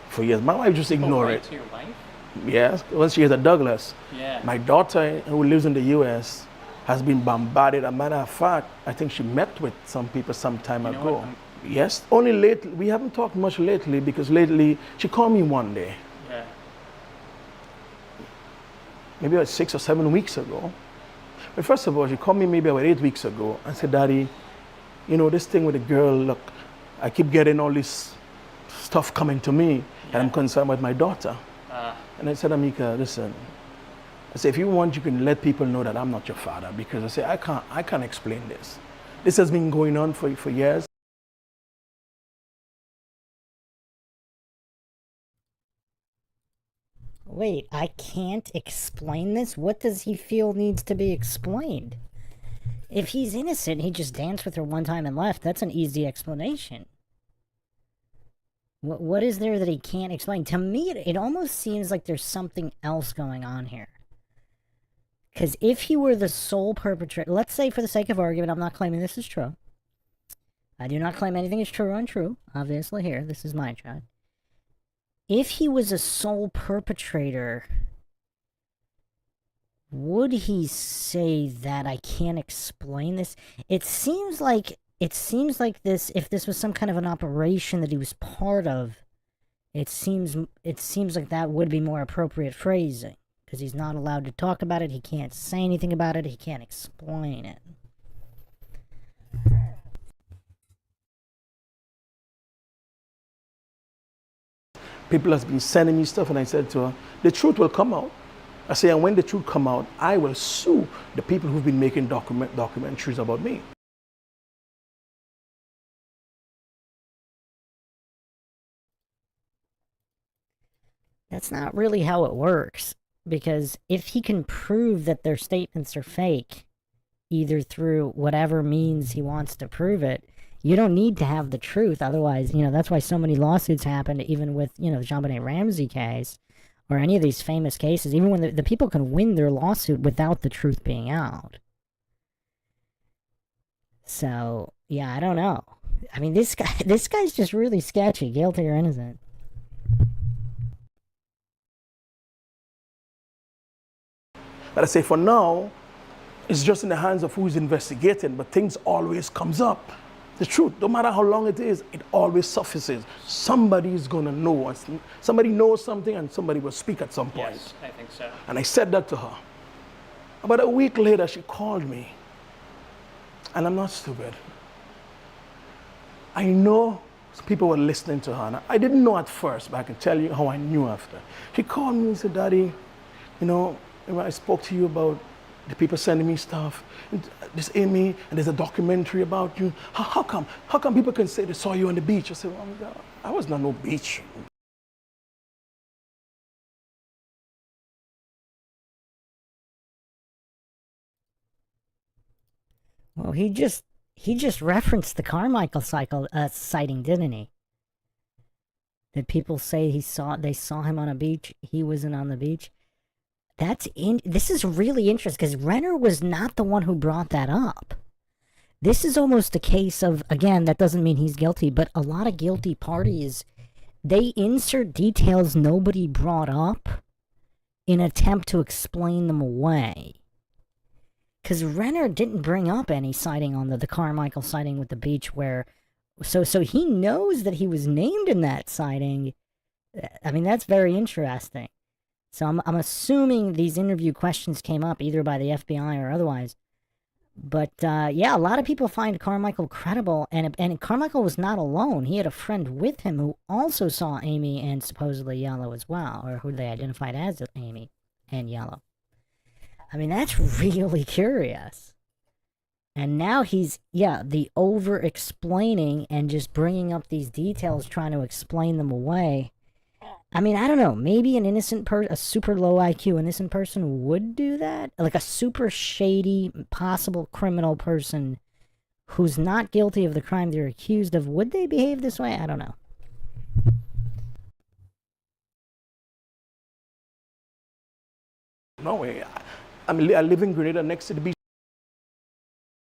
for years. My wife just ignored it. To your wife? Yes, once she is at Douglas. Yeah. My daughter, who lives in the U.S., has been bombarded. As a matter of fact, I think she met with some people some time ago. Yes, only lately. We haven't talked much lately because lately she called me one day. Yeah. Maybe about 6 or 7 weeks ago. But first of all, she called me maybe about 8 weeks ago and said, Daddy, you know, this thing with the girl, look, I keep getting all this stuff coming to me, and I'm concerned with my daughter. And I said, Amika, listen, I said, if you want, you can let people know that I'm not your father, because I said, I can't explain this. This has been going on for years. Wait, I can't explain this? What does he feel needs to be explained? If he's innocent, he just danced with her one time and left. That's an easy explanation. What is there that he can't explain? To me, it almost seems like there's something else going on here. Because if he were the sole perpetrator, let's say for the sake of argument, I'm not claiming this is true. I do not claim anything is true or untrue, obviously here. This is my job. If he was a sole perpetrator, would he say that I can't explain this? It seems like this, if this was some kind of an operation that he was part of, it seems like that would be more appropriate phrasing, because he's not allowed to talk about it, he can't say anything about it, he can't explain it. People have been sending me stuff, and I said to her, the truth will come out. I say, and when the truth come out, I will sue the people who've been making documentaries about me. That's not really how it works, because if he can prove that their statements are fake, either through whatever means he wants to prove it, you don't need to have the truth. Otherwise, you know, that's why so many lawsuits happen, even with, you know, the JonBenet Ramsey case, or any of these famous cases, even when the people can win their lawsuit without the truth being out. So, yeah, I don't know. I mean, this guy's just really sketchy, guilty or innocent. But I say, for now, it's just in the hands of who's investigating, but things always comes up. The truth, no matter how long it is, it always surfaces. Somebody's gonna know. Somebody knows something, and somebody will speak at some point. Yes, I think so. And I said that to her. About a week later, she called me. And I'm not stupid. I know people were listening to her. And I didn't know at first, but I can tell you how I knew after. She called me and said, Daddy, you know, I spoke to you about the people sending me stuff. And this Amy, and there's a documentary about you. How come people can say they saw you on the beach? I said, well, I was not no beach. Well, he just referenced the Carmichael sighting, didn't he? That people say they saw him on a beach. He wasn't on the beach. This is really interesting, because Renner was not the one who brought that up. This is almost a case of, again, that doesn't mean he's guilty, but a lot of guilty parties, they insert details nobody brought up in an attempt to explain them away. Because Renner didn't bring up any sighting on the Carmichael sighting with the beach where... So he knows that he was named in that sighting. I mean, that's very interesting. So I'm assuming these interview questions came up either by the FBI or otherwise. But, yeah, a lot of people find Carmichael credible, and Carmichael was not alone. He had a friend with him who also saw Amy and supposedly Yellow as well, or who they identified as Amy and Yellow. I mean, that's really curious. And now he's, the over-explaining and just bringing up these details, trying to explain them away. I mean, I don't know, maybe an innocent a super low IQ innocent person would do that? Like a super shady, possible criminal person who's not guilty of the crime they're accused of, would they behave this way? I don't know. No way. I live in Grenada next to the beach.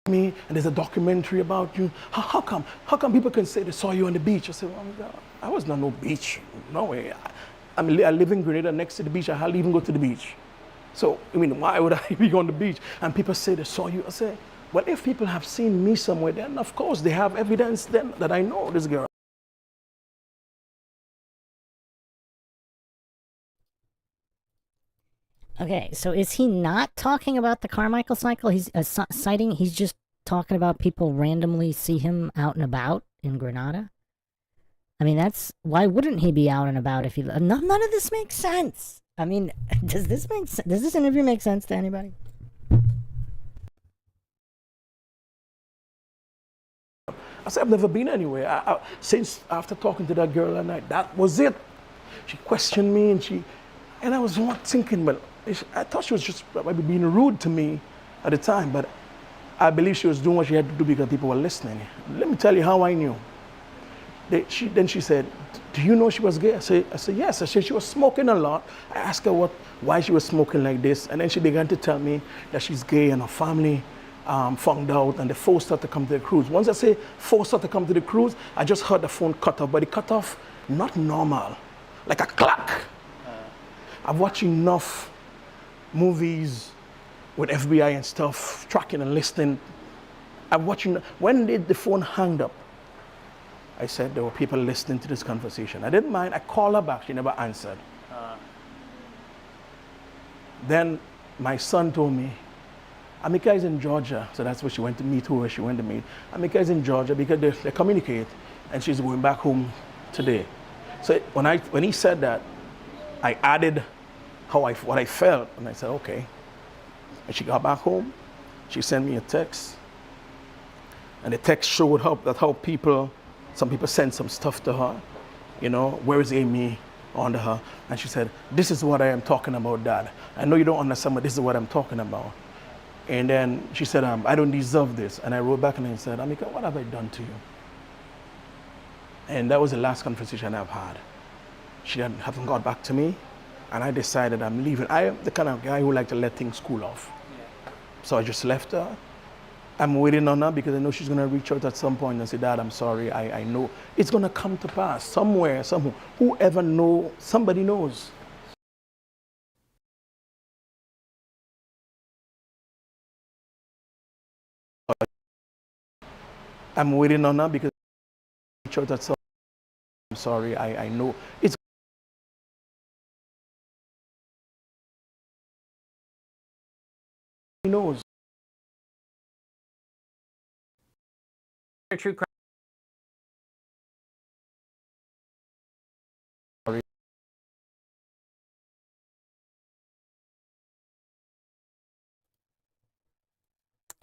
Me, and there's a documentary about you. How come people can say they saw you on the beach? I said, oh my God, I was not no beach. No way. I live in Grenada next to the beach. I hardly even go to the beach. So, I mean, why would I be on the beach? And people say they saw you. I say, well, if people have seen me somewhere, then of course they have evidence then that I know this girl. Okay, so is he not talking about the Carmichael cycle? He's citing, he's just talking about people randomly see him out and about in Grenada? I mean, that's, why wouldn't he be out and about if he, none of this makes sense. I mean, does this interview make sense to anybody? I said, I've never been anywhere. Since after talking to that girl that night, that was it. She questioned me and I was not thinking, well, I thought she was just maybe being rude to me at the time, but I believe she was doing what she had to do because people were listening. Let me tell you how I knew. Then she said, do you know she was gay? I said, yes. I said she was smoking a lot. I asked her why she was smoking like this, and then she began to tell me that she's gay and her family found out and they forced her to come to the cruise. Once I say forced her to come to the cruise, I just heard the phone cut off, but it cut off not normal, like a clock. I've watched enough movies with FBI and stuff, tracking and listening. I'm watching, when did the phone hang up? I said there were people listening to this conversation. I didn't mind, I called her back, she never answered. Then my son told me, Amika is in Georgia, so that's where she went to meet who she went to meet. Amika is in Georgia because they communicate, and she's going back home today. So when he said that, I added what I felt, and I said, okay. And she got back home, she sent me a text, and the text showed how some people sent some stuff to her, you know, where is Amy, on her, and she said, this is what I am talking about, Dad. I know you don't understand, but this is what I'm talking about. And then she said, I don't deserve this. And I wrote back and I said, Amika, what have I done to you? And that was the last conversation I've had. She hasn't got back to me, and I decided I'm leaving. I am the kind of guy who like to let things cool off. Yeah. So I just left her. I'm waiting on her because I know she's gonna reach out at some point and say, Dad, I'm sorry, I know. It's gonna come to pass somewhere, somehow. Whoever knows, somebody knows. I'm waiting on her because reach out at some point. I'm sorry, I know. It's he knows. True crime.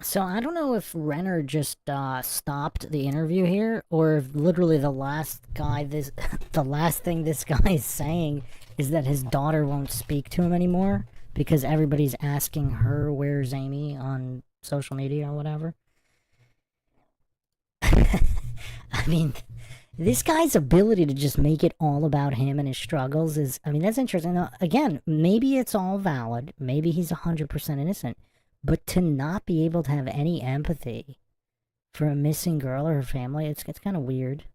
So I don't know if Renner just stopped the interview here, or if literally the last thing this guy is saying is that his daughter won't speak to him anymore because everybody's asking her where's Amy on social media or whatever. I mean, this guy's ability to just make it all about him and his struggles is, I mean, that's interesting. Now, again, maybe it's all valid. Maybe he's 100% innocent. But to not be able to have any empathy for a missing girl or her family, it's kind of weird.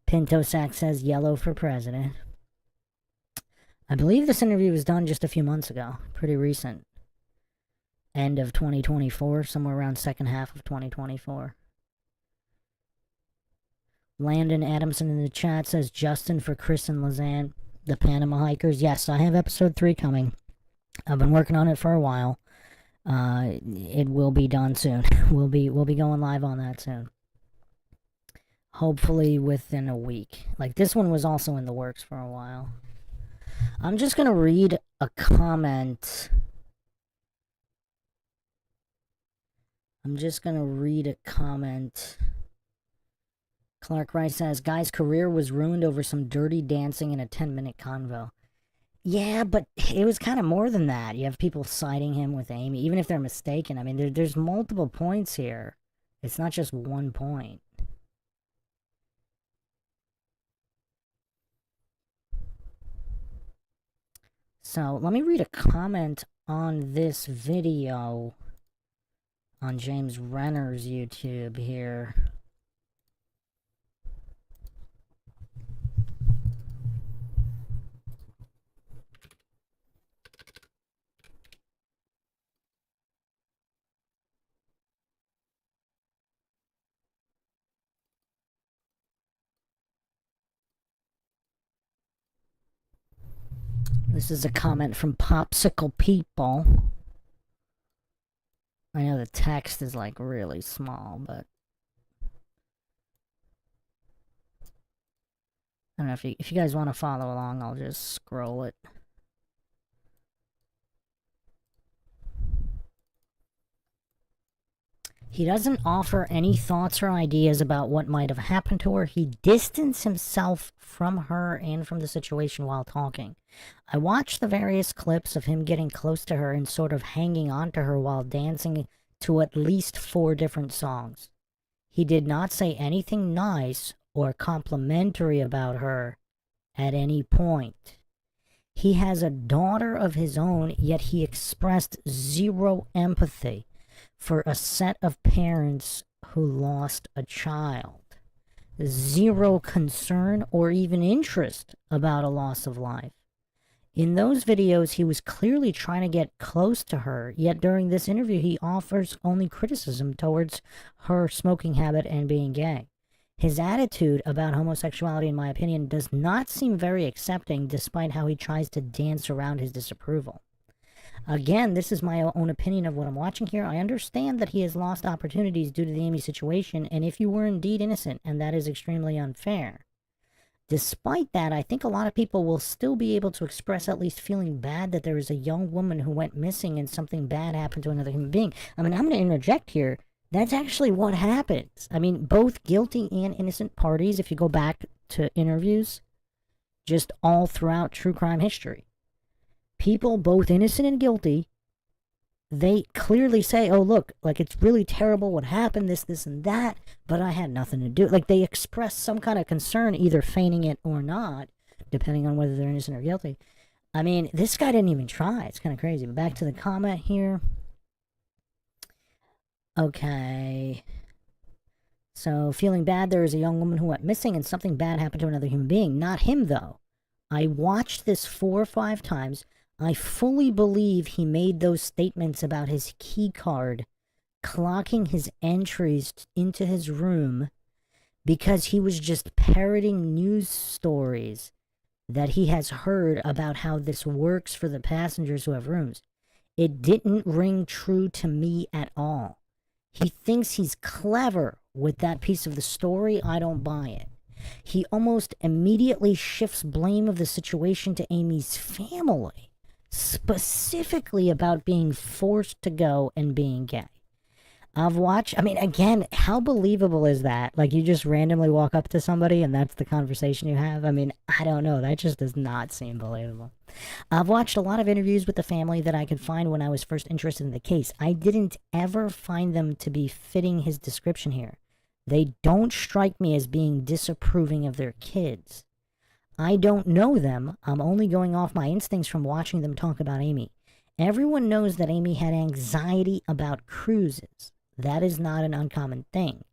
Pinto Sack says yellow for president. I believe this interview was done just a few months ago. Pretty recent. End of 2024, somewhere around second half of 2024. Landon Adamson in the chat says Justin for Chris and Lazan, the Panama Hikers. Yes, I have episode 3 coming. I've been working on it for a while. It will be done soon. We'll be going live on that soon. Hopefully within a week. Like, this one was also in the works for a while. I'm just gonna read a comment. Clark Rice says, guy's career was ruined over some dirty dancing in a 10-minute convo. Yeah, but it was kind of more than that. You have people citing him with Amy, even if they're mistaken. I mean, there's multiple points here. It's not just one point. So let me read a comment on this video on James Renner's YouTube here. This is a comment from Popsicle People. I know the text is like really small, but I don't know if you guys want to follow along, I'll just scroll it. He doesn't offer any thoughts or ideas about what might have happened to her. He distanced himself from her and from the situation while talking. I watched the various clips of him getting close to her and sort of hanging on to her while dancing to at least 4 different songs. He did not say anything nice or complimentary about her at any point. He has a daughter of his own, yet he expressed zero empathy for a set of parents who lost a child. Zero concern or even interest about a loss of life. In those videos, he was clearly trying to get close to her, yet during this interview, he offers only criticism towards her smoking habit and being gay. His attitude about homosexuality, in my opinion, does not seem very accepting, despite how he tries to dance around his disapproval. Again, this is my own opinion of what I'm watching here. I understand that he has lost opportunities due to the Amy situation, and if you were indeed innocent, and that is extremely unfair. Despite that, I think a lot of people will still be able to express at least feeling bad that there is a young woman who went missing and something bad happened to another human being. I mean, I'm going to interject here. That's actually what happens. I mean, both guilty and innocent parties, if you go back to interviews, just all throughout true crime history. People, both innocent and guilty, they clearly say, oh, look, like, it's really terrible what happened, this, and that, but I had nothing to do. Like, they express some kind of concern, either feigning it or not, depending on whether they're innocent or guilty. I mean, this guy didn't even try. It's kind of crazy. But back to the comment here. Okay. So, feeling bad, there is a young woman who went missing and something bad happened to another human being. Not him, though. I watched this 4 or 5 times. I fully believe he made those statements about his key card, clocking his entries into his room, because he was just parroting news stories that he has heard about how this works for the passengers who have rooms. It didn't ring true to me at all. He thinks he's clever with that piece of the story. I don't buy it. He almost immediately shifts blame of the situation to Amy's family, specifically about being forced to go and being gay. I've watched, I mean, again, how believable is that? Like, you just randomly walk up to somebody and that's the conversation you have? I mean, I don't know. That just does not seem believable. I've watched a lot of interviews with the family that I could find when I was first interested in the case. I didn't ever find them to be fitting his description here. They don't strike me as being disapproving of their kids. I don't know them. I'm only going off my instincts from watching them talk about Amy. Everyone knows that Amy had anxiety about cruises. That is not an uncommon thing.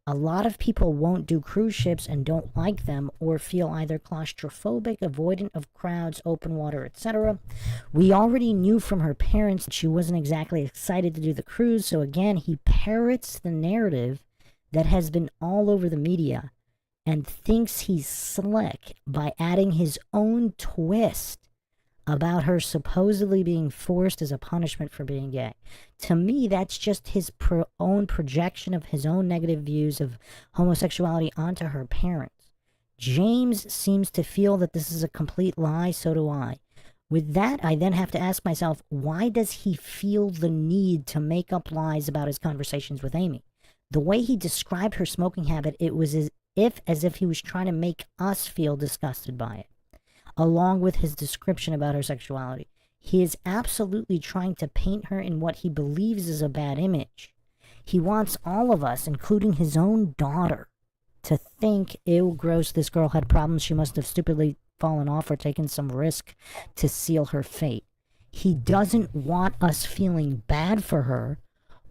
A lot of people won't do cruise ships and don't like them or feel either claustrophobic, avoidant of crowds, open water, etc. We already knew from her parents that she wasn't exactly excited to do the cruise, so again, he parrots the narrative that has been all over the media and thinks he's slick by adding his own twist about her supposedly being forced as a punishment for being gay. To me, that's just his own projection of his own negative views of homosexuality onto her parents. James seems to feel that this is a complete lie, so do I. With that, I then have to ask myself, why does he feel the need to make up lies about his conversations with Amy? The way he described her smoking habit, it was as if he was trying to make us feel disgusted by it, along with his description about her sexuality. He is absolutely trying to paint her in what he believes is a bad image. He wants all of us, including his own daughter, to think, ew, gross, this girl had problems. She must have stupidly fallen off or taken some risk to seal her fate. He doesn't want us feeling bad for her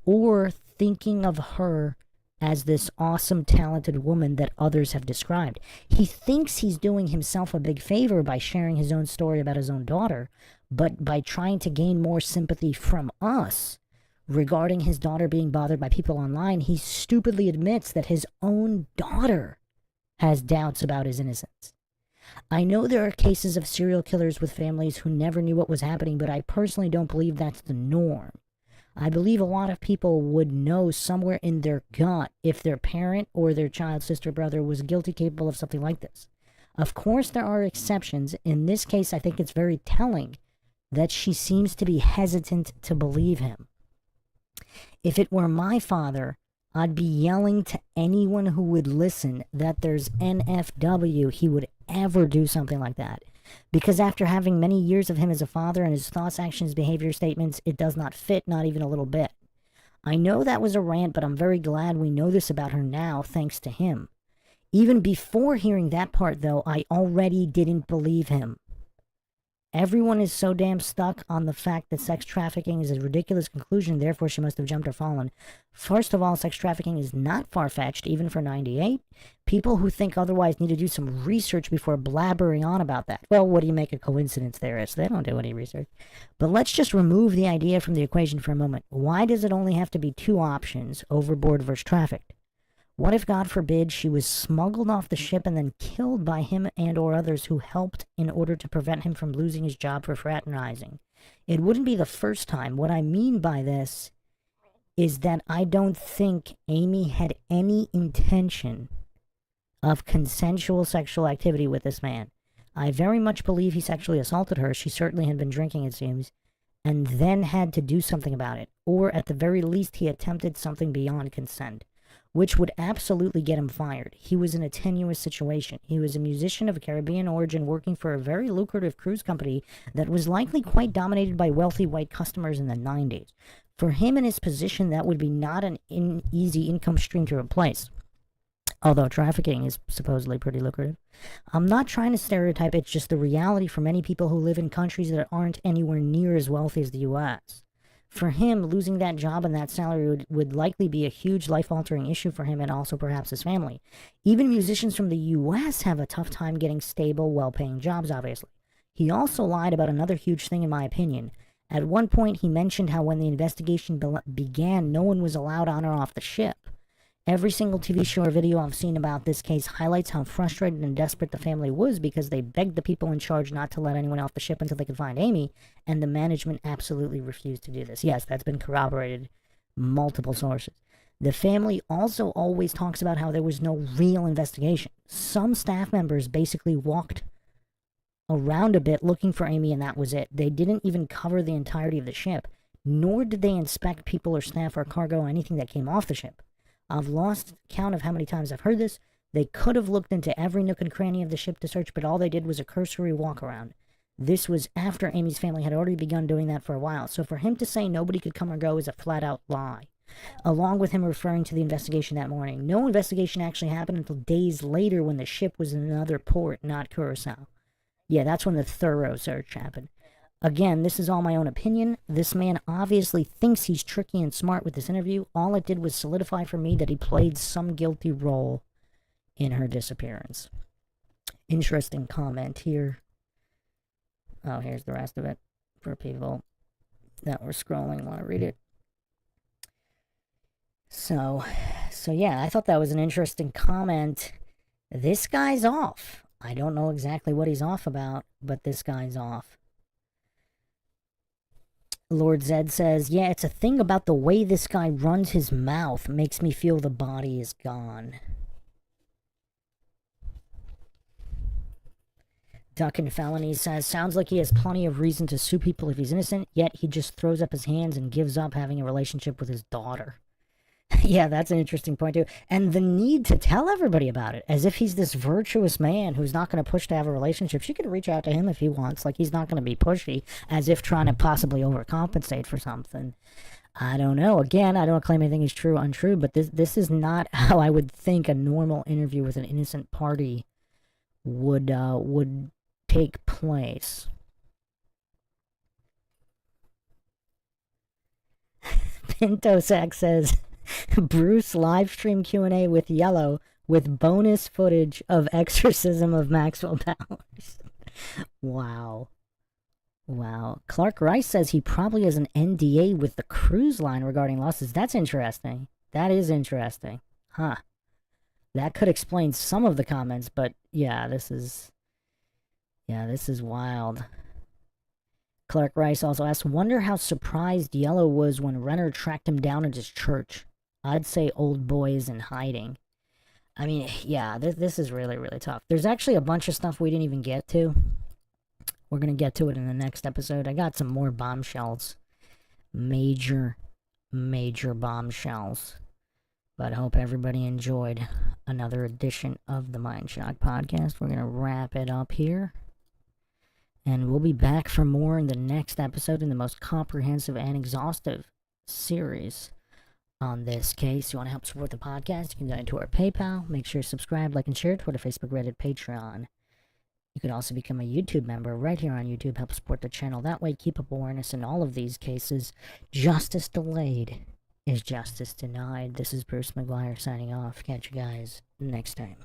or thinking of her as this awesome, talented woman that others have described. He thinks he's doing himself a big favor by sharing his own story about his own daughter, but by trying to gain more sympathy from us regarding his daughter being bothered by people online, he stupidly admits that his own daughter has doubts about his innocence. I know there are cases of serial killers with families who never knew what was happening, but I personally don't believe that's the norm. I believe a lot of people would know somewhere in their gut if their parent or their child, sister, brother was guilty, capable of something like this. Of course, there are exceptions. In this case, I think it's very telling that she seems to be hesitant to believe him. If it were my father, I'd be yelling to anyone who would listen that there's NFW he would ever do something like that. Because after having many years of him as a father and his thoughts, actions, behavior, statements, it does not fit, not even a little bit. I know that was a rant, but I'm very glad we know this about her now, thanks to him. Even before hearing that part, though, I already didn't believe him. Everyone is so damn stuck on the fact that sex trafficking is a ridiculous conclusion, therefore she must have jumped or fallen. First of all, sex trafficking is not far-fetched, even for 98. People who think otherwise need to do some research before blabbering on about that. Well, what do you make a coincidence theorist? They don't do any research. But let's just remove the idea from the equation for a moment. Why does it only have to be two options, overboard versus trafficked? What if, God forbid, she was smuggled off the ship and then killed by him and or others who helped in order to prevent him from losing his job for fraternizing? It wouldn't be the first time. What I mean by this is that I don't think Amy had any intention of consensual sexual activity with this man. I very much believe he sexually assaulted her. She certainly had been drinking, it seems, and then had to do something about it. Or at the very least, he attempted something beyond consent, which would absolutely get him fired. He was in a tenuous situation. He was a musician of Caribbean origin working for a very lucrative cruise company that was likely quite dominated by wealthy white customers in the 90s. For him in his position, that would be not an easy income stream to replace, although trafficking is supposedly pretty lucrative. I'm not trying to stereotype, it's just the reality for many people who live in countries that aren't anywhere near as wealthy as the U.S. For him, losing that job and that salary would likely be a huge life-altering issue for him and also perhaps his family. Even musicians from the U.S. have a tough time getting stable, well-paying jobs, obviously. He also lied about another huge thing, in my opinion. At one point, he mentioned how when the investigation began, no one was allowed on or off the ship. Every single TV show or video I've seen about this case highlights how frustrated and desperate the family was because they begged the people in charge not to let anyone off the ship until they could find Amy, and the management absolutely refused to do this. Yes, that's been corroborated, multiple sources. The family also always talks about how there was no real investigation. Some staff members basically walked around a bit looking for Amy, and that was it. They didn't even cover the entirety of the ship, nor did they inspect people or staff or cargo or anything that came off the ship. I've lost count of how many times I've heard this. They could have looked into every nook and cranny of the ship to search, but all they did was a cursory walk around. This was after Amy's family had already begun doing that for a while, so for him to say nobody could come or go is a flat-out lie. Along with him referring to the investigation that morning. No investigation actually happened until days later when the ship was in another port, not Curacao. Yeah, that's when the thorough search happened. Again, this is all my own opinion. This man obviously thinks he's tricky and smart with this interview. All it did was solidify for me that he played some guilty role in her disappearance. Interesting comment here. Oh, here's the rest of it for people that were scrolling and want to read it. So yeah, I thought that was an interesting comment. This guy's off. I don't know exactly what he's off about, but this guy's off. Lord Zed says, yeah, it's a thing about the way this guy runs his mouth makes me feel the body is gone. Duck and Felony says, sounds like he has plenty of reason to sue people if he's innocent, yet he just throws up his hands and gives up having a relationship with his daughter. Yeah, that's an interesting point too. And the need to tell everybody about it, as if he's this virtuous man who's not going to push to have a relationship. She could reach out to him if he wants. Like, he's not going to be pushy, as if trying to possibly overcompensate for something. I don't know. Again, I don't claim anything is true or untrue, but this is not how I would think a normal interview with an innocent party would take place. Pintosack says, Bruce livestream Q&A with Yellow with bonus footage of exorcism of Maxwell Powers. Wow. Wow. Clark Rice says he probably has an NDA with the cruise line regarding losses. That's interesting. That is interesting. Huh. That could explain some of the comments, but yeah, this is wild. Clark Rice also asks, wonder how surprised Yellow was when Renner tracked him down at his church. I'd say old boy is in hiding. I mean, yeah, this is really, really tough. There's actually a bunch of stuff we didn't even get to. We're going to get to it in the next episode. I got some more bombshells. Major, major bombshells. But I hope everybody enjoyed another edition of the MINDSHOCK podcast. We're going to wrap it up here. And we'll be back for more in the next episode in the most comprehensive and exhaustive series on this case. You want to help support the podcast? You can donate to our PayPal. Make sure to subscribe, like, and share. Twitter, Facebook, Reddit, Patreon. You can also become a YouTube member right here on YouTube. Help support the channel. That way, keep up awareness in all of these cases. Justice delayed is justice denied. This is Bruce McGuire signing off. Catch you guys next time.